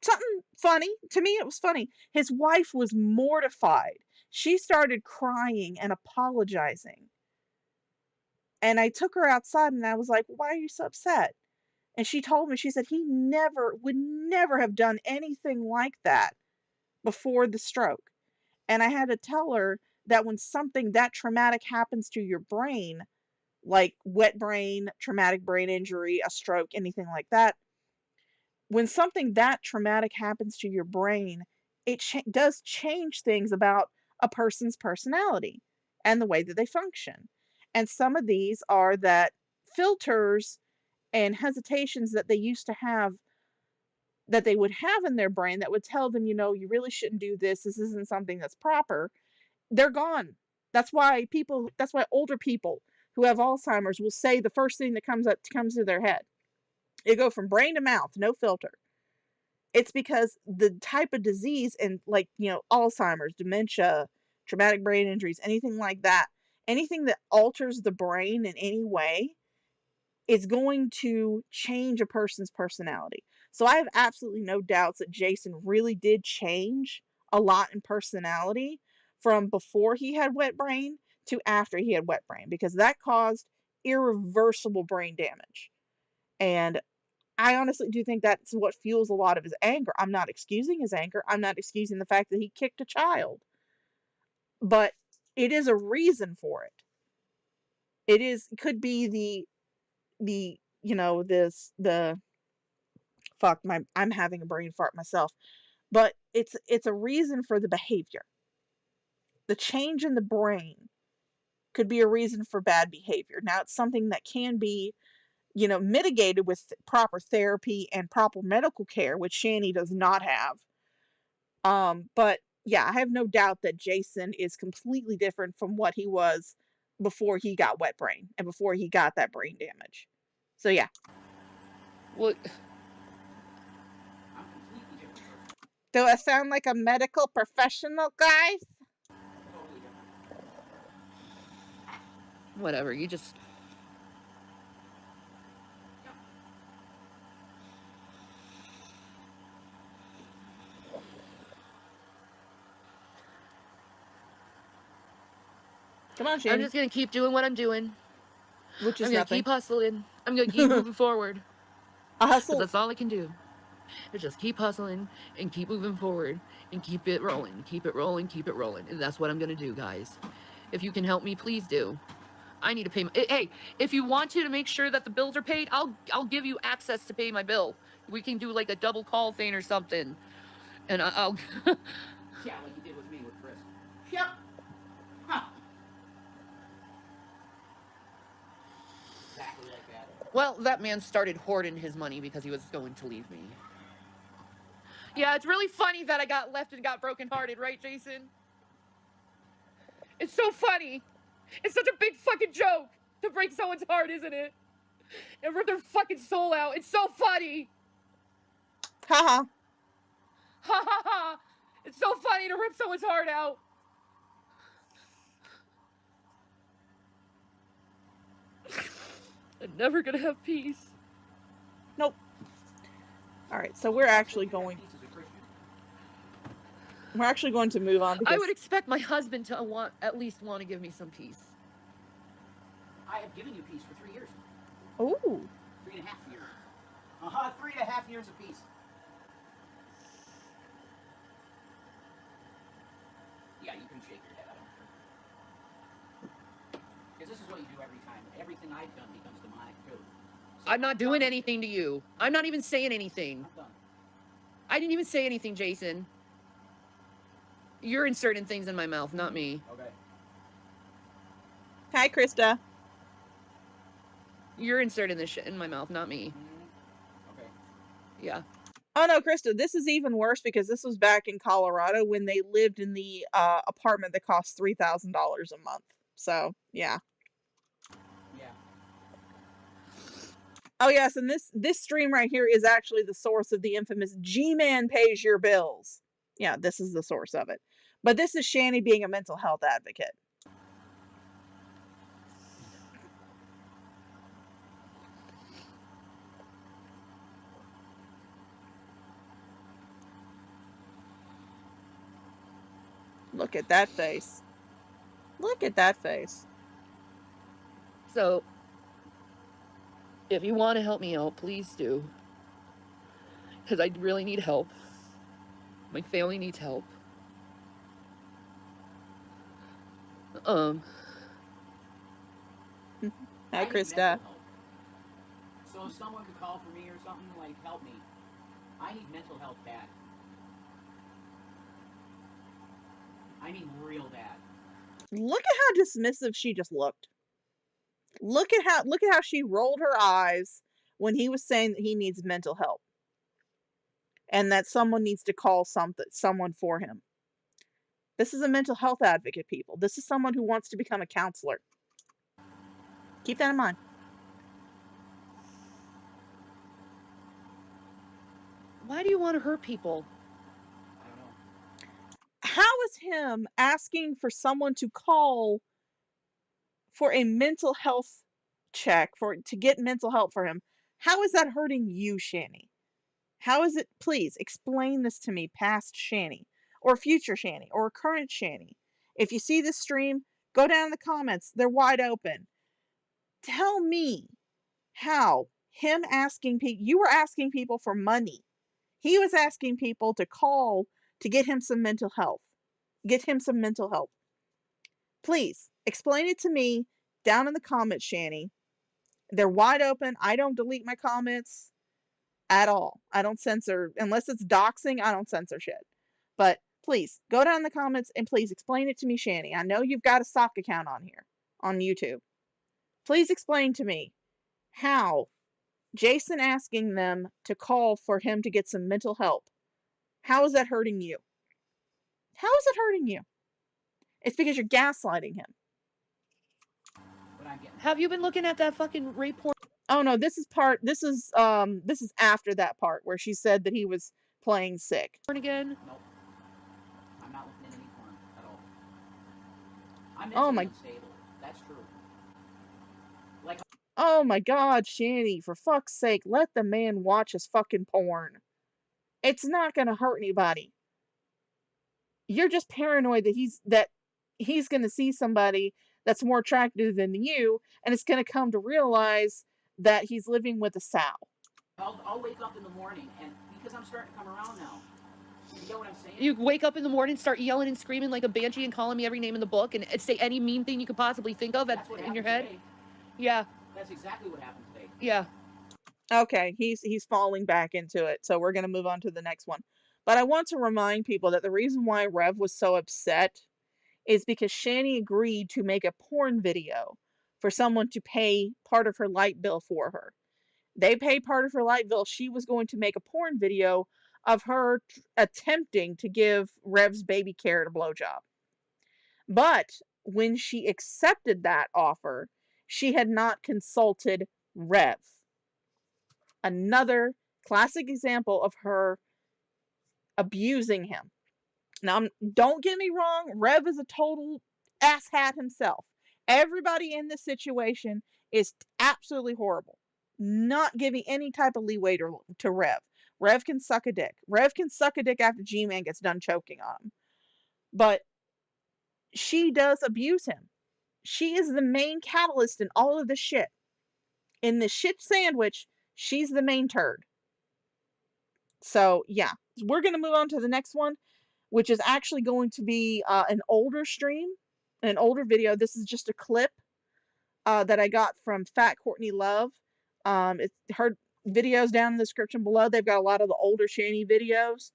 something funny. To me, it was funny. His wife was mortified. She started crying and apologizing. And I took her outside and I was like, "Why are you so upset?" And she told me, she said, he would never have done anything like that before the stroke. And I had to tell her that when something that traumatic happens to your brain, like wet brain, traumatic brain injury, a stroke, anything like that, when something that traumatic happens to your brain, it does change things about a person's personality and the way that they function. And some of these are that filters and hesitations that they used to have, that they would have in their brain, that would tell them, you really shouldn't do this. This isn't something that's proper. They're gone. That's why older people who have Alzheimer's will say the first thing that comes to their head. It go from brain to mouth, no filter. It's because the type of disease, and Alzheimer's, dementia, traumatic brain injuries, anything like that, anything that alters the brain in any way is going to change a person's personality. So I have absolutely no doubts that Jason really did change a lot in personality from before he had wet brain to after he had wet brain, because that caused irreversible brain damage. And I honestly do think that's what fuels a lot of his anger. I'm not excusing his anger. I'm not excusing the fact that he kicked a child. But it is a reason for it. Could be I'm having a brain fart myself. But it's a reason for the behavior. The change in the brain could be a reason for bad behavior. Now, it's something that can be, mitigated with proper therapy and proper medical care, which Shanny does not have. But yeah, I have no doubt that Jason is completely different from what he was before he got wet brain and before he got that brain damage. So yeah. What? Do I sound like a medical professional, guys? Whatever, you just... Come on, Shanny. I'm just gonna keep doing what I'm doing. Which is I'm gonna nothing. keep hustling. I'm gonna keep moving forward. I hustle. 'Cause that's all I can do. Is just keep hustling and keep moving forward and keep it rolling. Keep it rolling, keep it rolling. And that's what I'm gonna do, guys. If you can help me, please do. I need to pay my... Hey, if you want to make sure that the bills are paid, I'll give you access to pay my bill. We can do like a double call thing or something. And I'll... Yeah, like you did with me with Chris. Yep. Huh. Exactly like that. Well, that man started hoarding his money because he was going to leave me. Yeah, it's really funny that I got left and got brokenhearted, right, Jason? It's so funny. It's such a big fucking joke to break someone's heart, isn't it? And rip their fucking soul out. It's so funny. Ha Ha ha ha. It's so funny to rip someone's heart out. I'm never gonna have peace. Nope. Alright, so we're actually going to move on. I would expect my husband to at least want to give me some peace. I have given you peace for 3 years. Ooh. 3.5 years. 3.5 years of peace. Yeah, you can shake your head. I don't care. Because this is what you do every time. Everything I've done becomes demonic. I'm not doing anything to you. I'm not even saying anything. I'm done. I didn't even say anything, Jason. You're inserting things in my mouth, not me. Okay. Hi, Krista. You're inserting this shit in my mouth, not me. Okay. Yeah. Oh no, Krista, this is even worse because this was back in Colorado when they lived in the apartment that cost $3,000 a month. So yeah. Yeah. Oh yes, and this stream right here is actually the source of the infamous G-Man pays your bills. Yeah, this is the source of it. But this is Shanny being a mental health advocate. Look at that face. Look at that face. So, if you want to help me out, please do. Because I really need help. My family needs help. Hi, I need Krista. mental help. So if someone could call for me or something, like, help me. I need mental health bad. I mean real bad. Look at how dismissive she just looked. Look at how she rolled her eyes when he was saying that he needs mental help. And that someone needs to call someone for him. This is a mental health advocate, people. This is someone who wants to become a counselor. Keep that in mind. Why do you want to hurt people? I don't know. How is him asking for someone to call for a mental health check to get mental help for him? How is that hurting you, Shanny? How is it? Please explain this to me, past Shanny, or future Shanny, or current Shanny. If you see this stream, go down in the comments. They're wide open. Tell me how him asking people, you were asking people for money. He was asking people to call to get him some mental health. Get him some mental help. Please explain it to me down in the comments, Shanny. They're wide open. I don't delete my comments at all. I don't censor, unless it's doxing, I don't censor shit. But please, go down in the comments and please explain it to me, Shanny. I know you've got a sock account on here, on YouTube. Please explain to me how Jason asking them to call for him to get some mental help, how is that hurting you? How is it hurting you? It's because you're gaslighting him. Have you been looking at that fucking report? Oh no, this is after that part where she said that he was playing sick. Again? Nope. I'm not looking at any porn at all. I'm Oh mentally my. unstable. That's true. Like. Oh my God, Shanny! For fuck's sake, let the man watch his fucking porn. It's not gonna hurt anybody. You're just paranoid that he's gonna see somebody that's more attractive than you, and it's gonna come to realize that he's living with a sow. I'll wake up in the morning, and because I'm starting to come around now. You know what I'm saying? You wake up in the morning, start yelling and screaming like a banshee and calling me every name in the book and say any mean thing you could possibly think of in your head? Today. Yeah. That's exactly what happened today. Yeah. Okay, he's falling back into it, so we're gonna move on to the next one. But I want to remind people that the reason why Rev was so upset is because Shanny agreed to make a porn video for someone to pay part of her light bill for her. They paid part of her light bill. She was going to make a porn video of her attempting to give Rev's baby carrot a blowjob. But when she accepted that offer, she had not consulted Rev. Another classic example of her abusing him. Now, don't get me wrong, Rev is a total asshat himself. Everybody in this situation is absolutely horrible. Not giving any type of leeway to Rev. Rev can suck a dick. Rev can suck a dick after G-Man gets done choking on him. But she does abuse him. She is the main catalyst in all of this shit. In this shit sandwich, she's the main turd. So, yeah. We're going to move on to the next one, which is actually going to be an older stream, an older video. This is just a clip that I got from Fat Courtney Love. It's her videos down in the description below. They've got a lot of the older Shanny videos.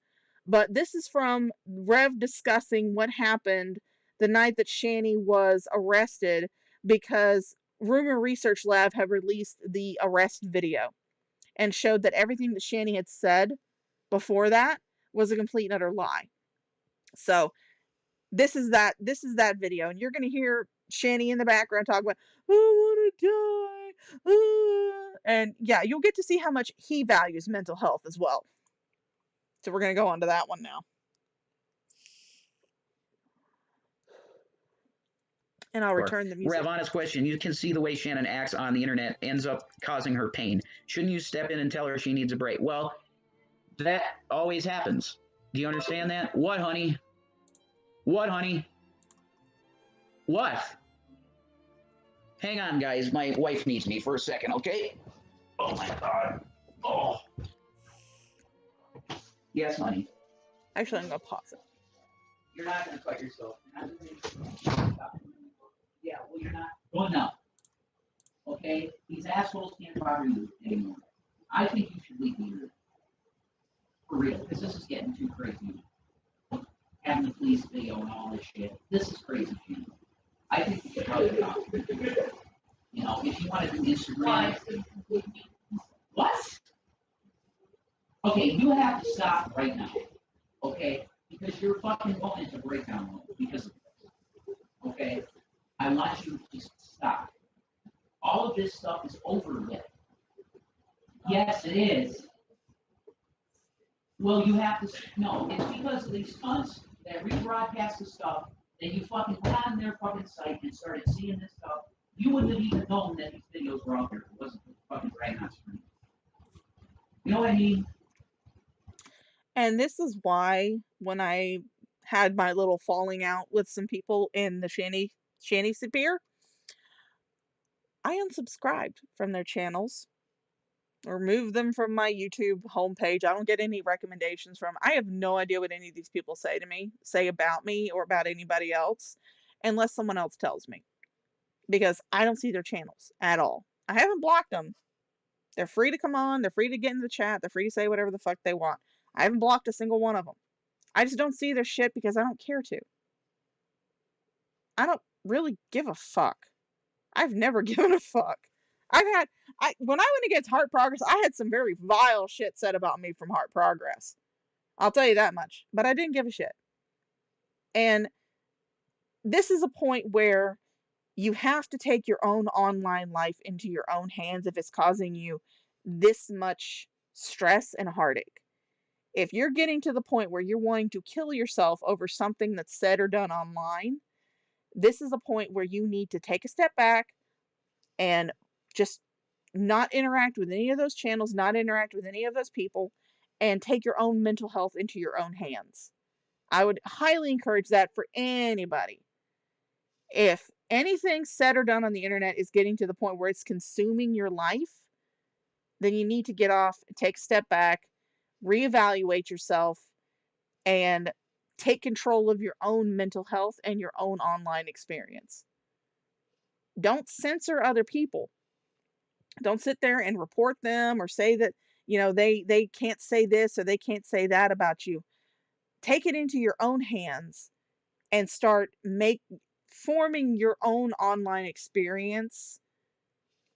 But this is from Rev discussing what happened the night that Shanny was arrested, because Rumor Research Lab have released the arrest video and showed that everything that Shanny had said before that was a complete and utter lie. So this is that video, and you're gonna hear Shanny in the background talk about, I wanna die. And yeah, you'll get to see how much he values mental health as well. So we're gonna go on to that one now. And I'll return the music. Rev, honest question. You can see the way Shannon acts on the internet ends up causing her pain. Shouldn't you step in and tell her she needs a break? Well, that always happens. Do you understand that? What, honey? What, honey? What? Hang on, guys. My wife needs me for a second, okay? Oh, my God. Oh. Yes, honey. Actually, I'm going to pause it. You're not going to cut yourself. Yeah, well, you're not. Well, no. Okay? These assholes can't bother you anymore. I think you should leave me here. For real, because this is getting too crazy. Having the police video and all this shit. This is crazy, shit. I think you should probably get off. You know, if you want to do Instagram. What? Okay, you have to stop right now. Okay? Because you're fucking going into breakdown mode because of this. Okay? I want you to just stop. All of this stuff is over with. Yes, it is. Well, you have to, no, it's because of these cunts that rebroadcast the stuff, that you fucking got on their fucking site and started seeing this stuff. You wouldn't have even known that these videos were out there if it wasn't for the fucking dragging on screen. You know what I mean? And this is why, when I had my little falling out with some people in the Shanny sphere, I unsubscribed from their channels, or moved them from my YouTube homepage. I don't get any recommendations from. I have no idea what any of these people say about me, or about anybody else, unless someone else tells me. Because I don't see their channels at all. I haven't blocked them. They're free to come on. They're free to get in the chat. They're free to say whatever the fuck they want. I haven't blocked a single one of them. I just don't see their shit because I don't care to. I don't really give a fuck. I've never given a fuck. When I went against Heart Progress, I had some very vile shit said about me from Heart Progress. I'll tell you that much. But I didn't give a shit. And this is a point where you have to take your own online life into your own hands if it's causing you this much stress and heartache. If you're getting to the point where you're wanting to kill yourself over something that's said or done online, this is a point where you need to take a step back and just not interact with any of those channels, not interact with any of those people, and take your own mental health into your own hands. I would highly encourage that for anybody. If anything said or done on the internet is getting to the point where it's consuming your life, then you need to get off, take a step back, reevaluate yourself, and take control of your own mental health and your own online experience. Don't censor other people. Don't sit there and report them or say that, they can't say this or they can't say that about you. Take it into your own hands and start forming your own online experience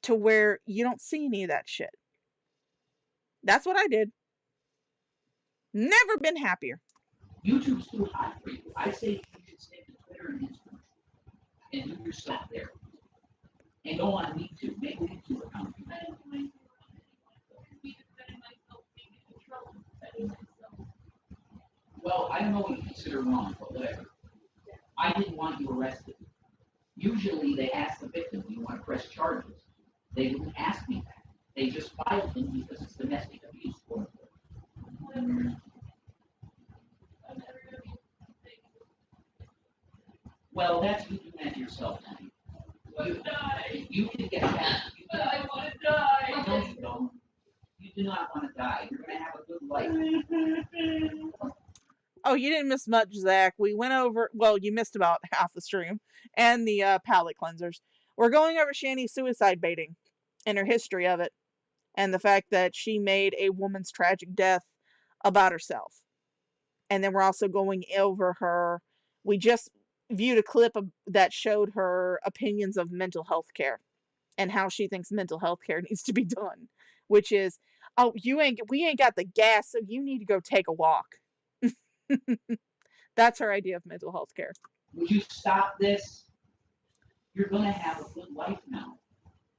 to where you don't see any of that shit. That's what I did. Never been happier. YouTube's too hot for you. I say you should stick to Twitter and Instagram and do your stuff there. And go on YouTube. Make a YouTube account. Well, I don't know what you consider wrong, but whatever. I didn't want you arrested. Usually they ask the victim, do you want to press charges? They didn't ask me that. They just filed them because it's domestic abuse. Well, that's you doing that to yourself, honey. You can get past. I want to die. No, you don't. You do not want to die. You're going to have a good life. Oh, you didn't miss much, Zach. We went over, well, you missed about half the stream and the palate cleansers. We're going over Shanny's suicide baiting and her history of it. and the fact that she made a woman's tragic death about herself. And then we're also going over her. We just viewed a clip that showed her opinions of mental health care and how she thinks mental health care needs to be done, which is, oh, we ain't got the gas, so you need to go take a walk. That's her idea of mental health care. Would you stop this? You're going to have a good life now.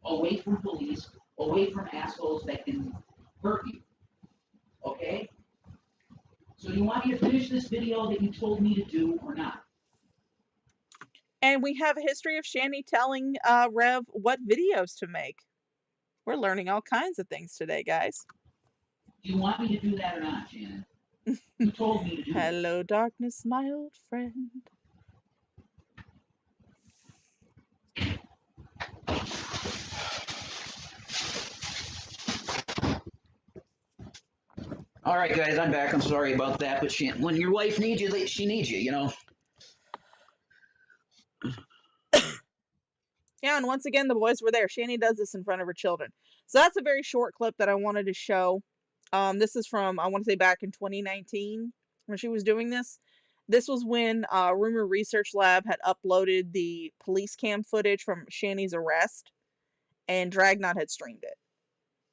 Away from police, away from assholes that can hurt you. Okay? So you want me to finish this video that you told me to do or not? And we have a history of Shanny telling Rev what videos to make. We're learning all kinds of things today, guys. Do you want me to do that or not, Shannon? You told me to do it. Hello, darkness, my old friend. All right, guys, I'm back. I'm sorry about that, but when your wife needs you, she needs you, you know? Yeah, and once again, the boys were there. Shanny does this in front of her children. So that's a very short clip that I wanted to show. This is from, I want to say, back in 2019 when she was doing this. This was when Rumor Research Lab had uploaded the police cam footage from Shanny's arrest, and Dragnot had streamed it.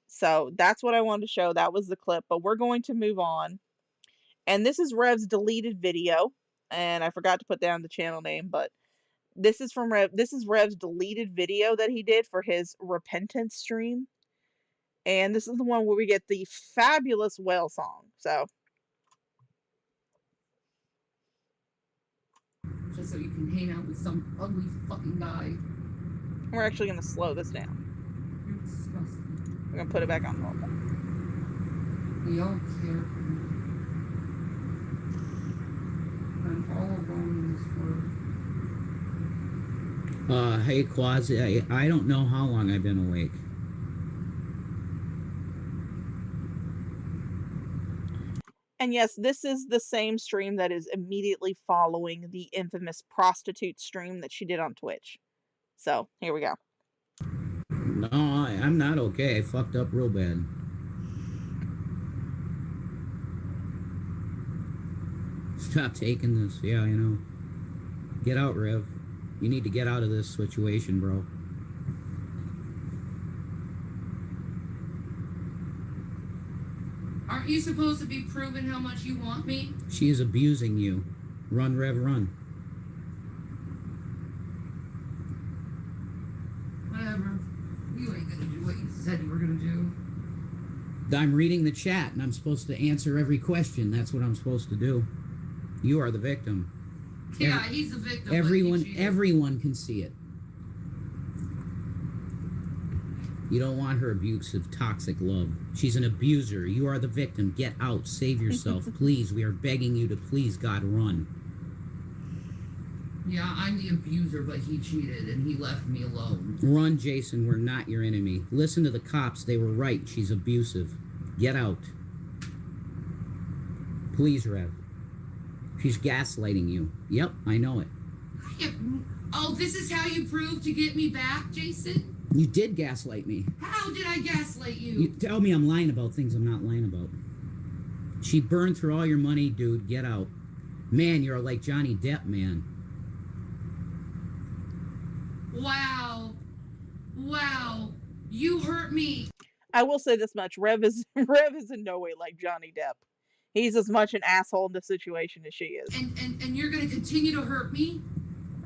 So that's what I wanted to show. That was the clip, but we're going to move on. And this is Rev's deleted video, and I forgot to put down the channel name, but this is from Rev. This is Rev's deleted video that he did for his repentance stream. And this is the one where we get the fabulous whale song. So just so you can hang out with some ugly fucking guy. We're actually going to slow this down. You're disgusting. We're going to put it back on normal. We all care for you. I'm all alone in this world. Hey Quaz, I don't know how long I've been awake. And yes, this is the same stream that is immediately following the infamous prostitute stream that she did on Twitch. So, here we go. No, I'm not okay. I fucked up real bad. Stop taking this. Yeah, I know. Get out, Rev. You need to get out of this situation, bro. Aren't you supposed to be proving how much you want me? She is abusing you. Run, Rev, run. Whatever. You ain't gonna do what you said you were gonna do. I'm reading the chat, and I'm supposed to answer every question. That's what I'm supposed to do. You are the victim. Yeah, he's the victim. Everyone can see it. You don't want her abusive, toxic love. She's an abuser. You are the victim. Get out. Save yourself. Please, we are begging you to please, God, run. Yeah, I'm the abuser, but he cheated and he left me alone. Run, Jason. We're not your enemy. Listen to the cops. They were right. She's abusive. Get out. Please, Rev. She's gaslighting you. Yep, I know it. Oh, this is how you prove to get me back, Jason? You did gaslight me. How did I gaslight you? You tell me I'm lying about things I'm not lying about. She burned through all your money, dude. Get out. Man, you're like Johnny Depp, man. Wow. Wow. You hurt me. I will say this much. Rev is in no way like Johnny Depp. He's as much an asshole in the situation as she is. And you're going to continue to hurt me?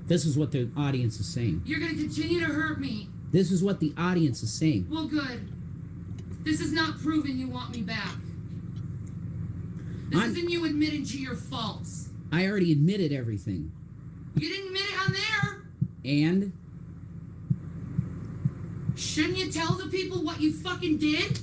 This is what the audience is saying. You're going to continue to hurt me? This is what the audience is saying. Well, good. This is not proving you want me back. This isn't you admitting to your faults. I already admitted everything. You didn't admit it on there. And? Shouldn't you tell the people what you fucking did?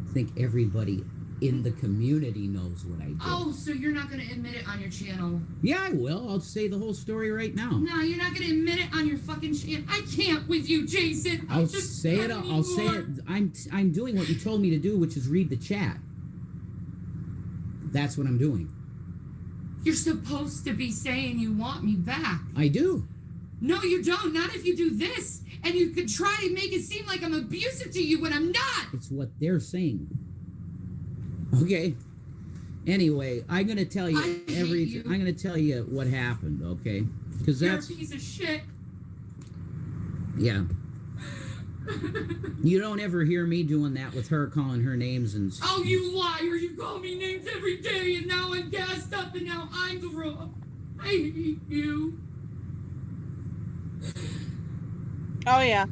I think everybody in the community knows what I did. Oh, so you're not going to admit it on your channel? Yeah, I will. I'll say the whole story right now. No, you're not going to admit it on your fucking channel. I can't with you, Jason. I'll say it. I'll say it. I'm doing what you told me to do, which is read the chat. That's what I'm doing. You're supposed to be saying you want me back. I do. No, you don't. Not if you do this. And you could try to make it seem like I'm abusive to you when I'm not. It's what they're saying. Okay. Anyway, I'm gonna tell you I'm gonna tell you what happened. Okay, because You're that's a piece of shit. yeah. You don't ever hear me doing that with her, calling her names and. Oh, you liar! You call me names every day, and now I'm gassed up, and now I'm the wrong. I hate you. Oh yeah.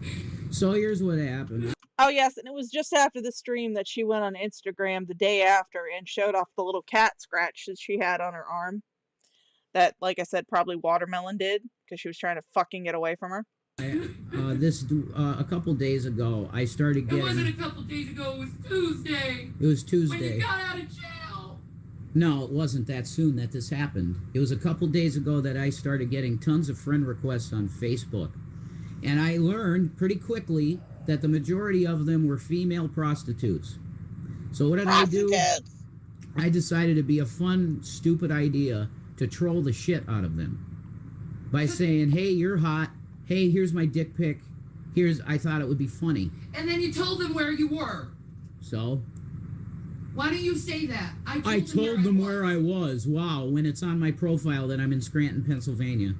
So here's what happened. Oh yes, and it was just after the stream that she went on Instagram the day after and showed off the little cat scratch that she had on her arm. That, like I said, probably Watermelon did because she was trying to fucking get away from her. A couple days ago, I started getting. It wasn't a couple days ago. It was Tuesday. It was When Tuesday. you got out of jail. No, it wasn't that soon that this happened. It was a couple days ago that I started getting tons of friend requests on Facebook. And I learned pretty quickly that the majority of them were female prostitutes. So what did I do? I decided it'd be a fun, stupid idea to troll the shit out of them by saying, hey, you're hot. Hey, here's my dick pic. I thought it would be funny. And then you told them where you were. So? Why don't you say that? I told them where I was. Wow, when it's on my profile that I'm in Scranton, Pennsylvania.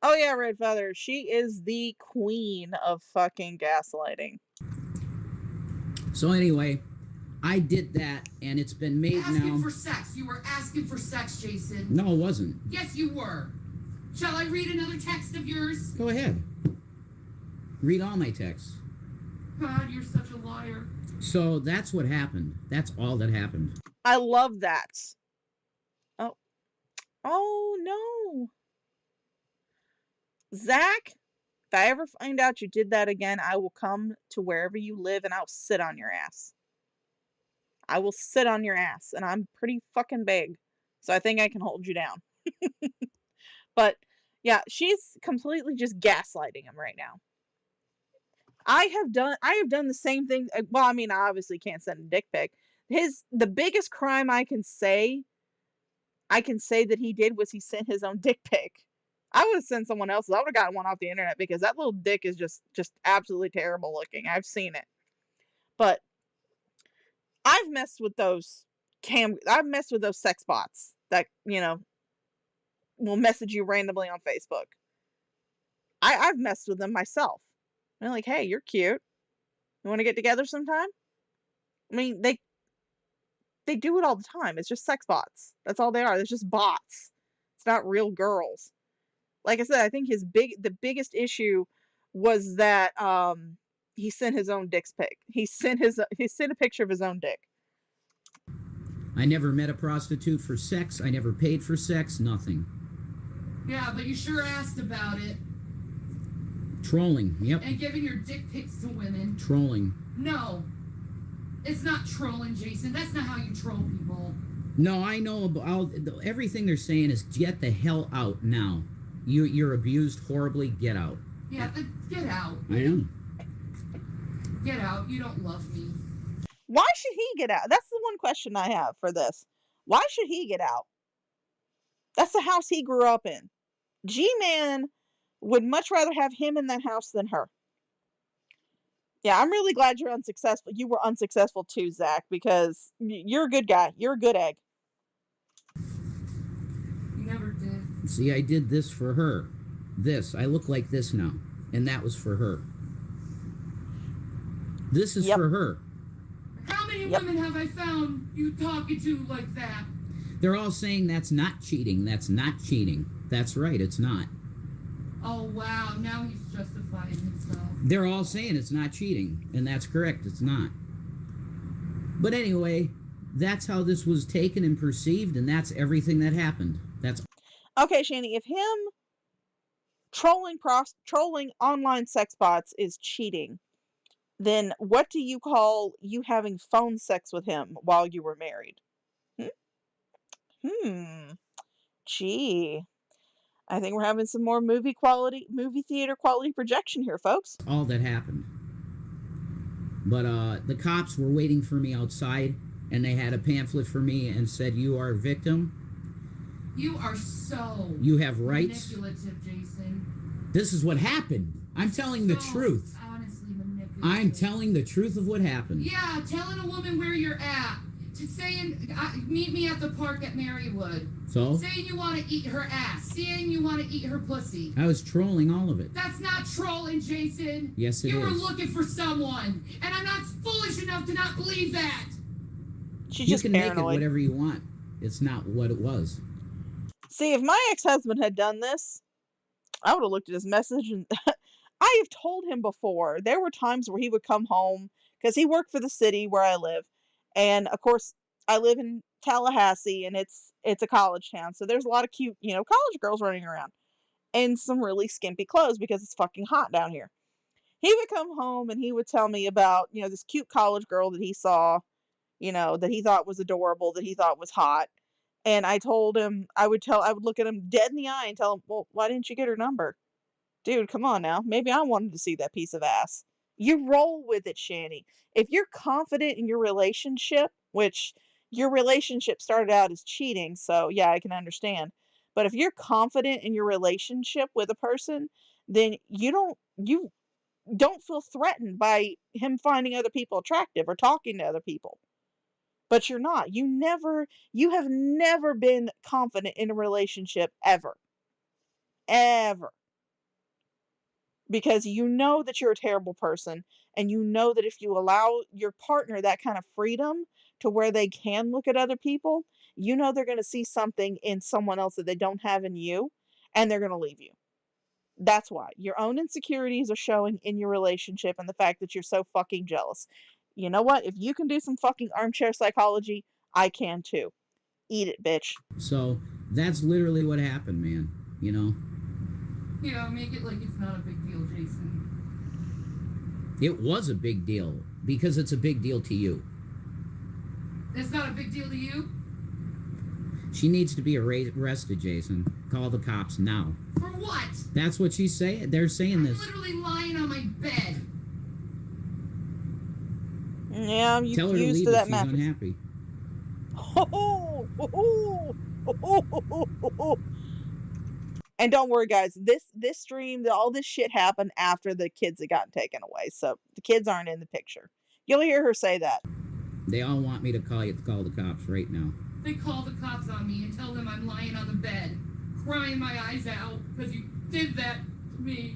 Oh yeah, Red Feather. She is the queen of fucking gaslighting. So anyway, I did that, and it's been made Asking now. for sex. You were asking for sex, Jason. No, it wasn't. Yes, you were. Shall I read another text of yours? Go ahead. Read all my texts. God, you're such a liar. So that's what happened. That's all that happened. I love that. Oh. Oh no. Zach, if I ever find out you did that again, I will come to wherever you live and I'll sit on your ass. I will sit on your ass, and I'm pretty fucking big, so I think I can hold you down. But yeah, she's completely just gaslighting him right now. I have done the same thing. Well, I mean, I obviously can't send a dick pic. The biggest crime I can say that he did was he sent his own dick pic. I would have sent someone else's. I would have gotten one off the internet because that little dick is just absolutely terrible looking. I've seen it. But I've messed with those sex bots that, will message you randomly on Facebook. I've messed with them myself. They're like, hey, you're cute. You want to get together sometime? I mean, they do it all the time. It's just sex bots. That's all they are. They're just bots. It's not real girls. Like I said, I think the biggest issue was that he sent his own dick pic. He sent a picture of his own dick. I never met a prostitute for sex. I never paid for sex. Nothing. Yeah, but you sure asked about it. Trolling. Yep. And giving your dick pics to women. Trolling. No. It's not trolling, Jason. That's not how you troll people. No, I know about everything they're saying is get the hell out now. You're abused horribly. Get out. Yeah, get out. I am. Get out. You don't love me. Why should he get out? That's the one question I have for this. Why should he get out? That's the house he grew up in. G-Man would much rather have him in that house than her. Yeah, I'm really glad you're unsuccessful. You were unsuccessful too, Zach, because you're a good guy. You're a good egg. You never did. See, I did this for her. This. I look like this now. And that was for her. This is for her. How many women have I found you talking to like that? They're all saying that's not cheating. That's not cheating. That's right, it's not. Oh, wow. Now he's justifying himself. They're all saying it's not cheating. And that's correct, it's not. But anyway, that's how this was taken and perceived, and that's everything that happened. That's okay, Shanny. If him trolling online sex bots is cheating, then what do you call you having phone sex with him while you were married? Gee. I think we're having some more movie theater quality projection here, folks. all that happened. But the cops were waiting for me outside, and they had a pamphlet for me and said, you are a victim. You are so You have rights. manipulative, Jason. This is what happened. I'm telling the truth. Honestly manipulative. I'm telling the truth of what happened. Yeah, telling a woman where you're at. Just saying, meet me at the park at Marywood. So? Saying you want to eat her ass. Saying you want to eat her pussy. I was trolling all of it. That's not trolling, Jason. Yes, it You were is. looking for someone. And I'm not foolish enough to not believe that. She's You just can make it paranoid. whatever you want. It's not what it was. See, if my ex-husband had done this, I would have looked at his message and I have told him before. There were times where he would come home because he worked for the city where I live. And of course, I live in Tallahassee and it's a college town. So there's a lot of cute, college girls running around in some really skimpy clothes because it's fucking hot down here. He would come home and he would tell me about, this cute college girl that he saw, that he thought was adorable, that he thought was hot. And I told him, I would look at him dead in the eye and tell him, well, why didn't you get her number? Dude, come on now. Maybe I wanted to see that piece of ass. You roll with it, Shanny. If you're confident in your relationship, which your relationship started out as cheating, so yeah, I can understand. But if you're confident in your relationship with a person, then you don't feel threatened by him finding other people attractive or talking to other people. But you're not. You have never been confident in a relationship ever. Ever. Because you know that you're a terrible person, and you know that if you allow your partner that kind of freedom to where they can look at other people, you know they're going to see something in someone else that they don't have in you, and they're going to leave you. That's why. Your own insecurities are showing in your relationship and the fact that you're so fucking jealous. You know what? If you can do some fucking armchair psychology, I can too. Eat it, bitch. So that's literally what happened, man. Make it like it's not a big deal, Jason. It was a big deal because it's a big deal to you. It's not a big deal to you? She needs to be arrested, Jason. Call the cops now. For what? That's what she's saying. They're saying I'm this. literally lying on my bed. Yeah, I'm Tell her to used leave to if that she's mattress. unhappy. And don't worry, guys. This stream, all this shit happened after the kids had gotten taken away, so the kids aren't in the picture. You'll hear her say that. They all want me to call the cops right now. They call the cops on me and tell them I'm lying on the bed, crying my eyes out because you did that to me.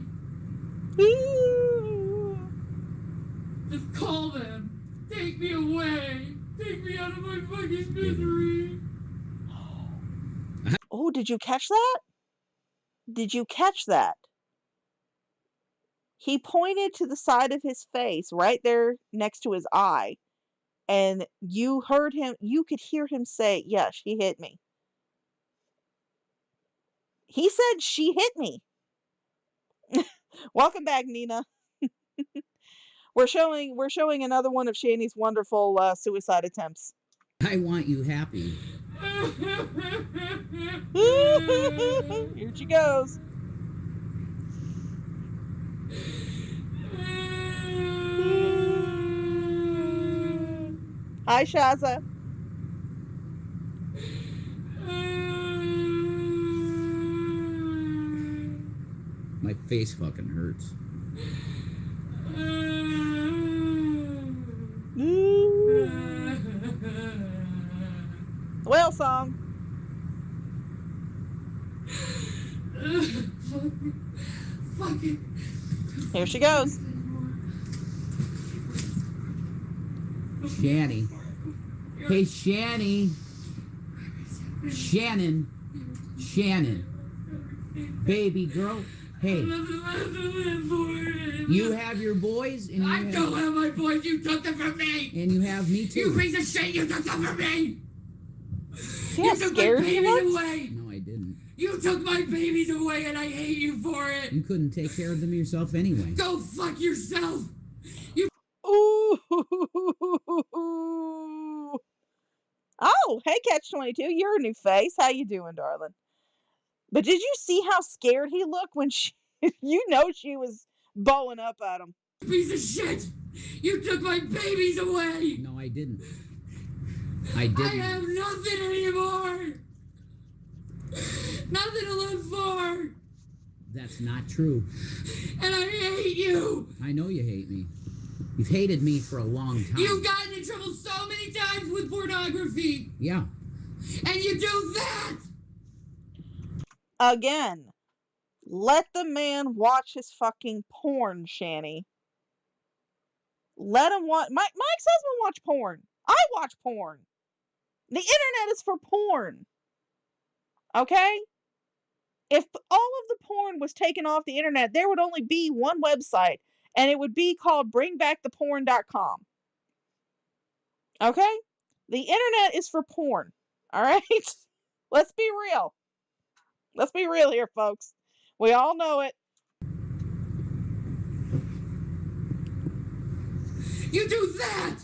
Just call them. Take me away. Take me out of my fucking misery. Oh, did you catch that? Did you catch that? He pointed to the side of his face, right there next to his eye, and you could hear him say, yeah, she hit me. He said, she hit me. Welcome back, Nina. We're showing another one of Shanny's wonderful suicide attempts. I want you happy. Here she goes. Hi, Shaza. My face fucking hurts. Whale song. Here she goes. Shanny. Hey, Shanny. Shannon. Baby girl. Hey. You have your boys and I don't have my boys. You took them from me. And you have me too. You piece of shit. You took them from me. You took my babies away. No, I didn't. You took my babies away and I hate you for it. You couldn't take care of them yourself anyway. Go fuck yourself. Ooh. Oh, hey, Catch-22. You're a new face. How you doing, darling? But did you see how scared he looked when she was bowing up at him? Piece of shit! You took my babies away! No, I didn't. I have nothing anymore! Nothing to live for! That's not true. And I hate you. I know you hate me. You've hated me for a long time. You've gotten in trouble so many times with pornography. Yeah. And you do that. Again, let the man watch his fucking porn, Shanny. Let him watch. My ex-husband watch porn. I watch porn. The internet is for porn. Okay? If all of the porn was taken off the internet, there would only be one website, and it would be called bringbacktheporn.com. Okay? The internet is for porn. All right? Let's be real. Let's be real here, folks. We all know it. You do that.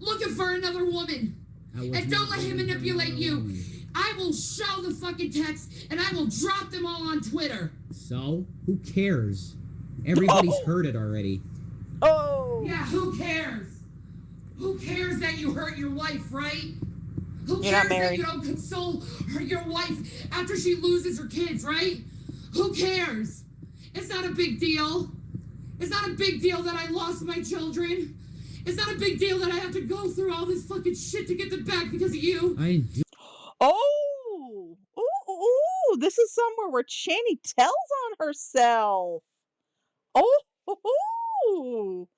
Looking for another woman. And don't let him manipulate you. I will show the fucking text, and I will drop them all on Twitter. So? Who cares? Everybody's heard it already. Oh! Yeah, who cares? Who cares that you hurt your wife, right? Who You're not cares that married. you don't console your wife after she loses her kids, right? Who cares? It's not a big deal. It's not a big deal that I lost my children. It's not a big deal that I have to go through all this fucking shit to get them back because of you. I do. Oh! Ooh! This is somewhere where Shanny tells on herself. Oh!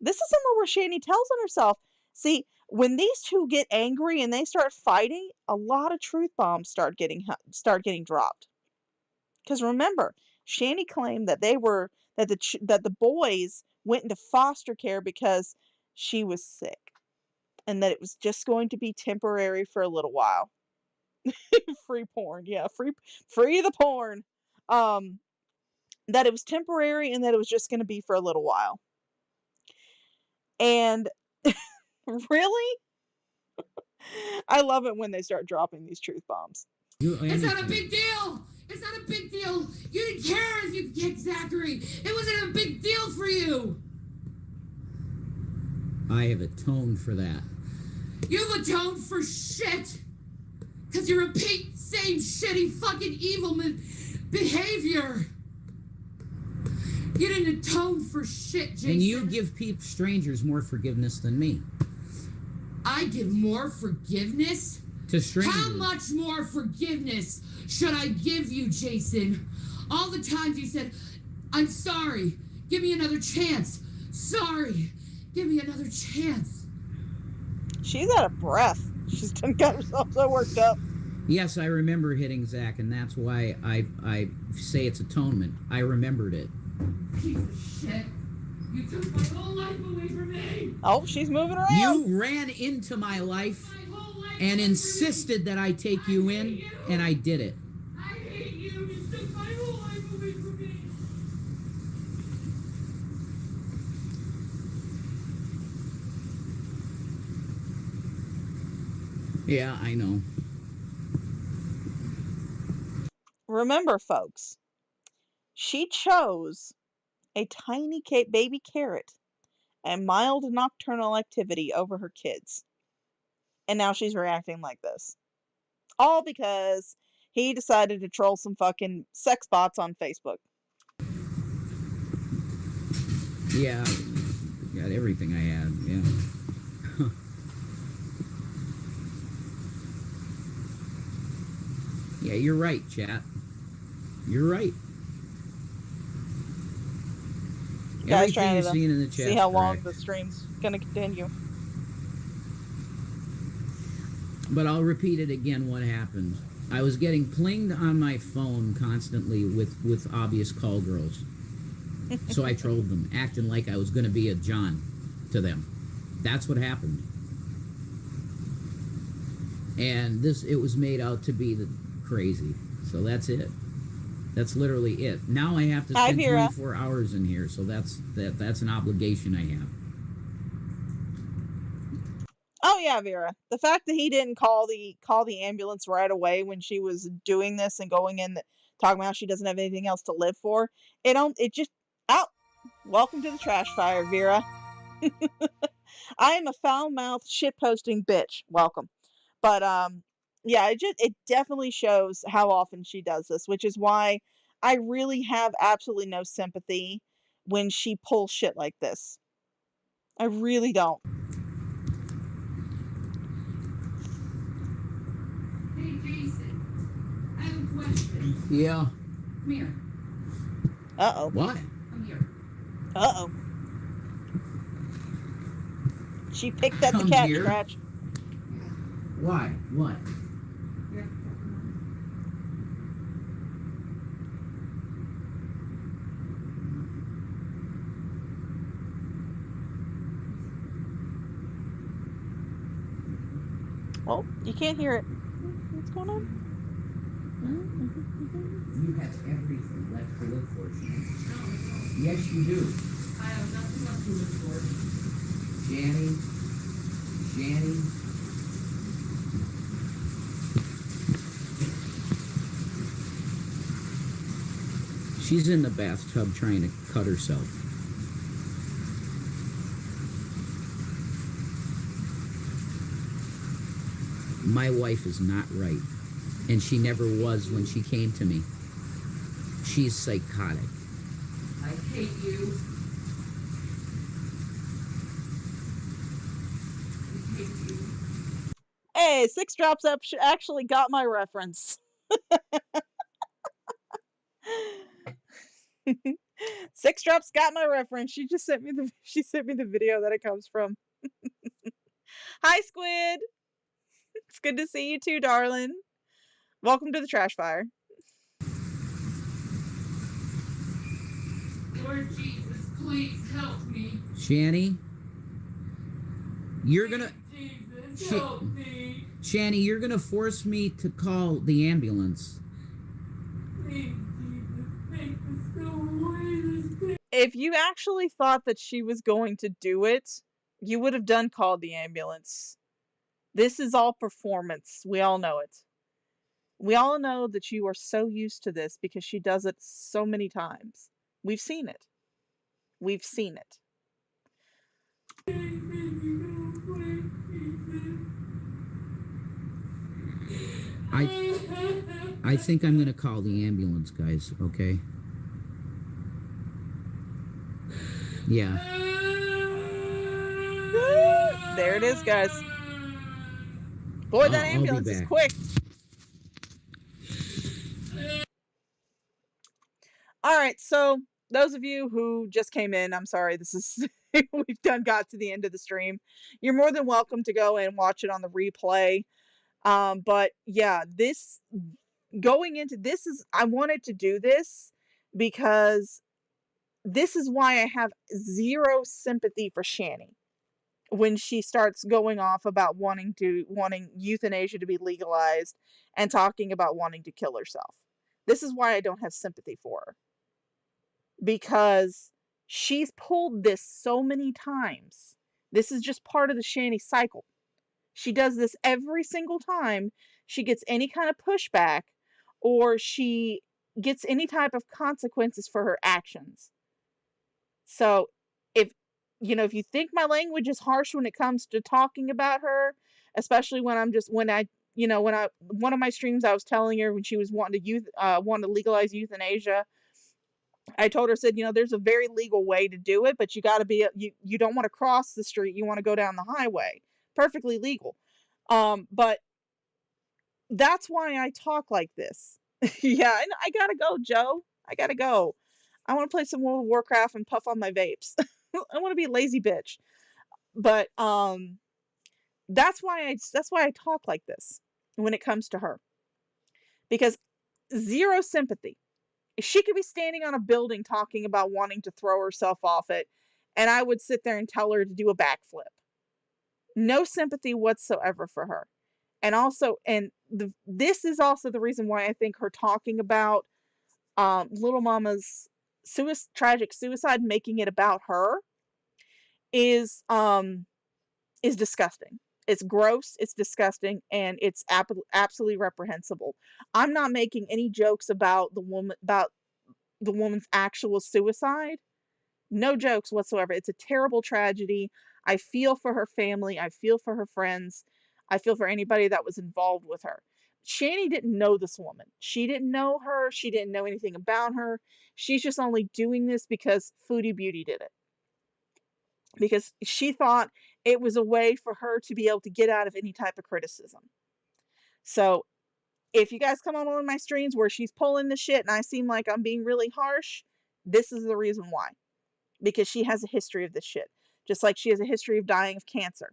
This is somewhere where Shanny tells on herself. See, when these two get angry and they start fighting, a lot of truth bombs start getting dropped. Because remember, Shanny claimed that the boys went into foster care because she was sick, and that it was just going to be temporary for a little while. Free porn, yeah, free the porn. That it was temporary and that it was just going to be for a little while. And really, I love it when they start dropping these truth bombs. It's not a big deal. It's not a big deal. You didn't care if you kicked Zachary. It wasn't a big deal for you. I have atoned for that. You've atoned for shit. Because you repeat same shitty fucking evil behavior. You didn't atone for shit, Jason. And you give strangers more forgiveness than me. I give more forgiveness? To strangers. How much more forgiveness should I give you, Jason? All the times you said, I'm sorry, give me another chance. Sorry, give me another chance. She's out of breath. She's got herself so worked up. Yes, I remember hitting Zach, and that's why I say it's atonement. I remembered it. Piece of shit. You took my whole life away from me. Oh, she's moving around. You ran into my life and insisted that I take you in, and I did it. I hate you. You took my whole life away from me. Yeah, I know. Remember, folks, she chose a tiny baby carrot and mild nocturnal activity over her kids. And now she's reacting like this. All because he decided to troll some fucking sex bots on Facebook. Yeah, got everything I had, yeah. Yeah, you're right, chat. You're right. Guys Everything trying you're to seeing in the chat. see how long the stream's gonna continue. But I'll repeat it again what happened. I was getting plinged on my phone constantly with obvious call girls. So I trolled them, acting like I was going to be a John to them. That's what happened. And it was made out to be crazy. So that's it. That's literally it. Now I have to spend 24 hours in here, so that's an obligation I have. Oh yeah, Vera. The fact that he didn't call the ambulance right away when she was doing this and going in talking about how she doesn't have anything else to live for. Welcome to the trash fire, Vera. I am a foul-mouthed shit-posting bitch. Welcome. But yeah, it definitely shows how often she does this, which is why I really have absolutely no sympathy when she pulls shit like this. I really don't. Hey, Jason. I have a question. Yeah. Come here. Uh-oh. What? Come here. Uh-oh. She picked at the Come cat here? scratch. Why? What? Here. Oh, you can't hear it. What's going on? You have everything left to live for, Shanny. Yes, you do. I have nothing left to live for. Shanny. Shanny. She's in the bathtub trying to cut herself. My wife is not right, and she never was when she came to me. She's psychotic. I hate you. I hate you. Hey, Six Drops up actually got my reference. Six Drops got my reference. She just sent me the video that it comes from. Hi, Squid. It's good to see you too, darling. Welcome to the trash fire. Lord Jesus, please help me. Shanny, you're gonna... Jesus, help me. Shanny, you're gonna force me to call the ambulance. Please, Jesus, make this go away. If you actually thought that she was going to do it, you would have done called the ambulance. This is all performance. We all know it. We all know that you are so used to this because she does it so many times. We've seen it. We've seen it. I think I'm gonna call the ambulance, guys, okay? Yeah. There it is, guys. Boy, that I'll be ambulance is back. quick. All right, so those of you who just came in, I'm sorry, this is we've got to the end of the stream. You're more than welcome to go and watch it on the replay. But yeah, this going into this is I wanted to do this because this is why I have zero sympathy for Shanny when she starts going off about wanting euthanasia to be legalized and talking about wanting to kill herself. This is why I don't have sympathy for her. Because she's pulled this so many times. This is just part of the Shanny cycle. She does this every single time she gets any kind of pushback or she gets any type of consequences for her actions. So if you think my language is harsh when it comes to talking about her, especially when one of my streams I was telling her when she was wanting to legalize euthanasia, I told her, said, there's a very legal way to do it, but you got to be, you don't want to cross the street. You want to go down the highway. Perfectly legal. But that's why I talk like this. Yeah, and I gotta go, Joe. I gotta go. I want to play some World of Warcraft and puff on my vapes. I want to be a lazy bitch. But that's why I talk like this when it comes to her. Because zero sympathy. She could be standing on a building talking about wanting to throw herself off it, and I would sit there and tell her to do a backflip. No sympathy whatsoever for her. And also, this is also the reason why I think her talking about little mama's tragic suicide, making it about her, is disgusting. It's gross, it's disgusting, and it's absolutely reprehensible. I'm not making any jokes about the woman's actual suicide. No jokes whatsoever. It's a terrible tragedy. I feel for her family. I feel for her friends. I feel for anybody that was involved with her. Shanny didn't know this woman. She didn't know her. She didn't know anything about her. She's just only doing this because Foodie Beauty did it. Because she thought it was a way for her to be able to get out of any type of criticism. So if you guys come on one of my streams where she's pulling the shit and I seem like I'm being really harsh, this is the reason why. Because she has a history of this shit. Just like she has a history of dying of cancer.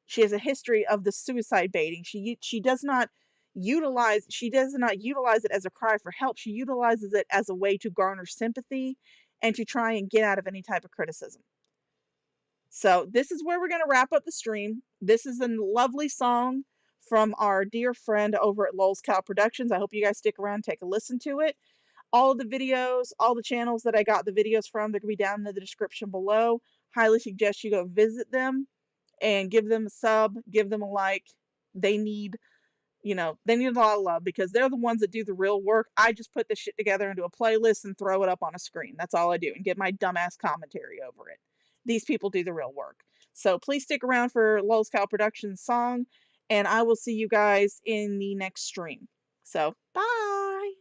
She has a history of the suicide baiting. She does not utilize it as a cry for help. She utilizes it as a way to garner sympathy and to try and get out of any type of criticism. So this is where we're going to wrap up the stream. This is a lovely song from our dear friend over at Lowell's Cow Productions. I hope you guys stick around and take a listen to it. All of the videos, all the channels that I got the videos from, they're going to be down in the description below. Highly suggest you go visit them and give them a sub, give them a like. They need a lot of love because they're the ones that do the real work. I just put this shit together into a playlist and throw it up on a screen. That's all I do, and get my dumbass commentary over it. These people do the real work. So please stick around for Lowell's Cow Productions song, and I will see you guys in the next stream. So, bye!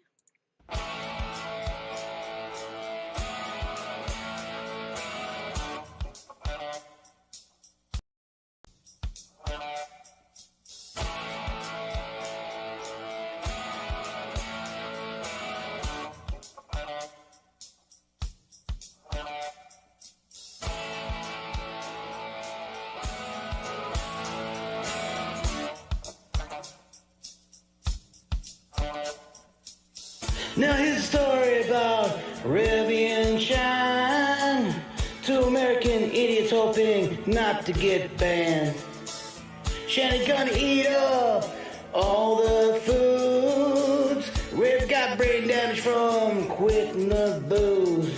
Now here's a story about Revy and Shine. Two American idiots hoping not to get banned. Shanny gonna eat up all the foods. Rev got brain damage from quitting the booze.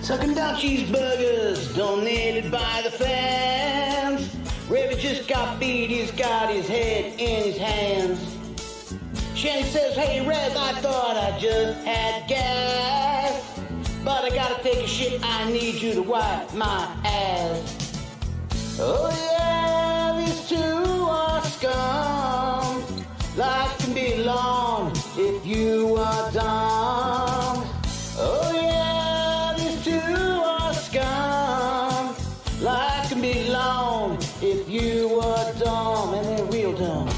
Sucking down cheeseburgers donated by the fans. Revy just got beat, he's got his head in his hands. Shanny says, hey Rev, I thought I just had gas, but I gotta take a shit, I need you to wipe my ass. Oh yeah, these two are scum. Life can be long if you are dumb. Oh yeah, these two are scum. Life can be long if you are dumb, and they're real dumb.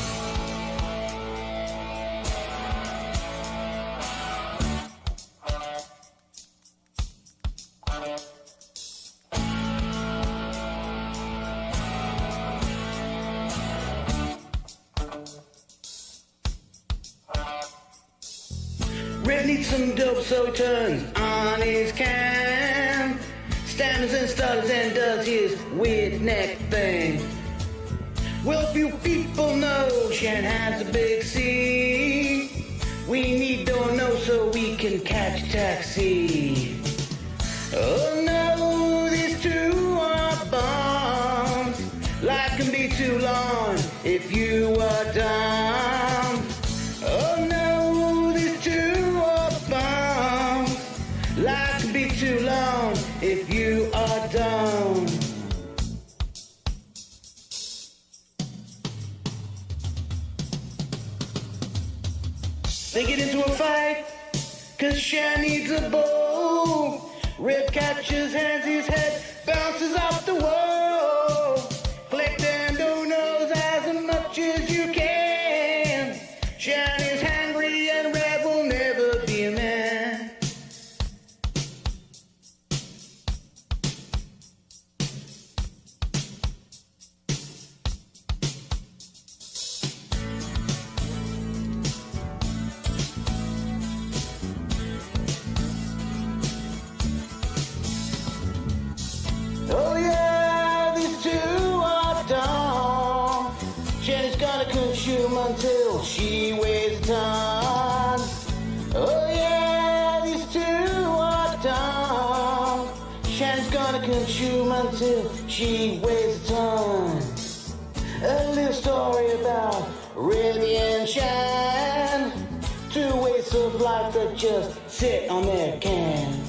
Red needs some dope, so he turns on his cam. Stammers and stutters and does his weird neck thing. Well, few people know Shan has a big C. We need don't know so we can catch a taxi. Oh no, these two are bombs. Life can be too long if you are dumb. Oh no, these two are bombs. Life can be too long if you are dumb. They get into a fight, cause Shan needs a bow. Red catches hands, his head bounces off the wall. Collect and donos as much as you can. Shan is hungry and Red will never be a man. Oh yeah, these two are dumb. Shanny's gonna consume until she weighs a ton. Oh yeah, these two are dumb. Shanny's gonna consume until she weighs a ton. A little story about Revy and Shan. Two wastes of life that just sit on their can.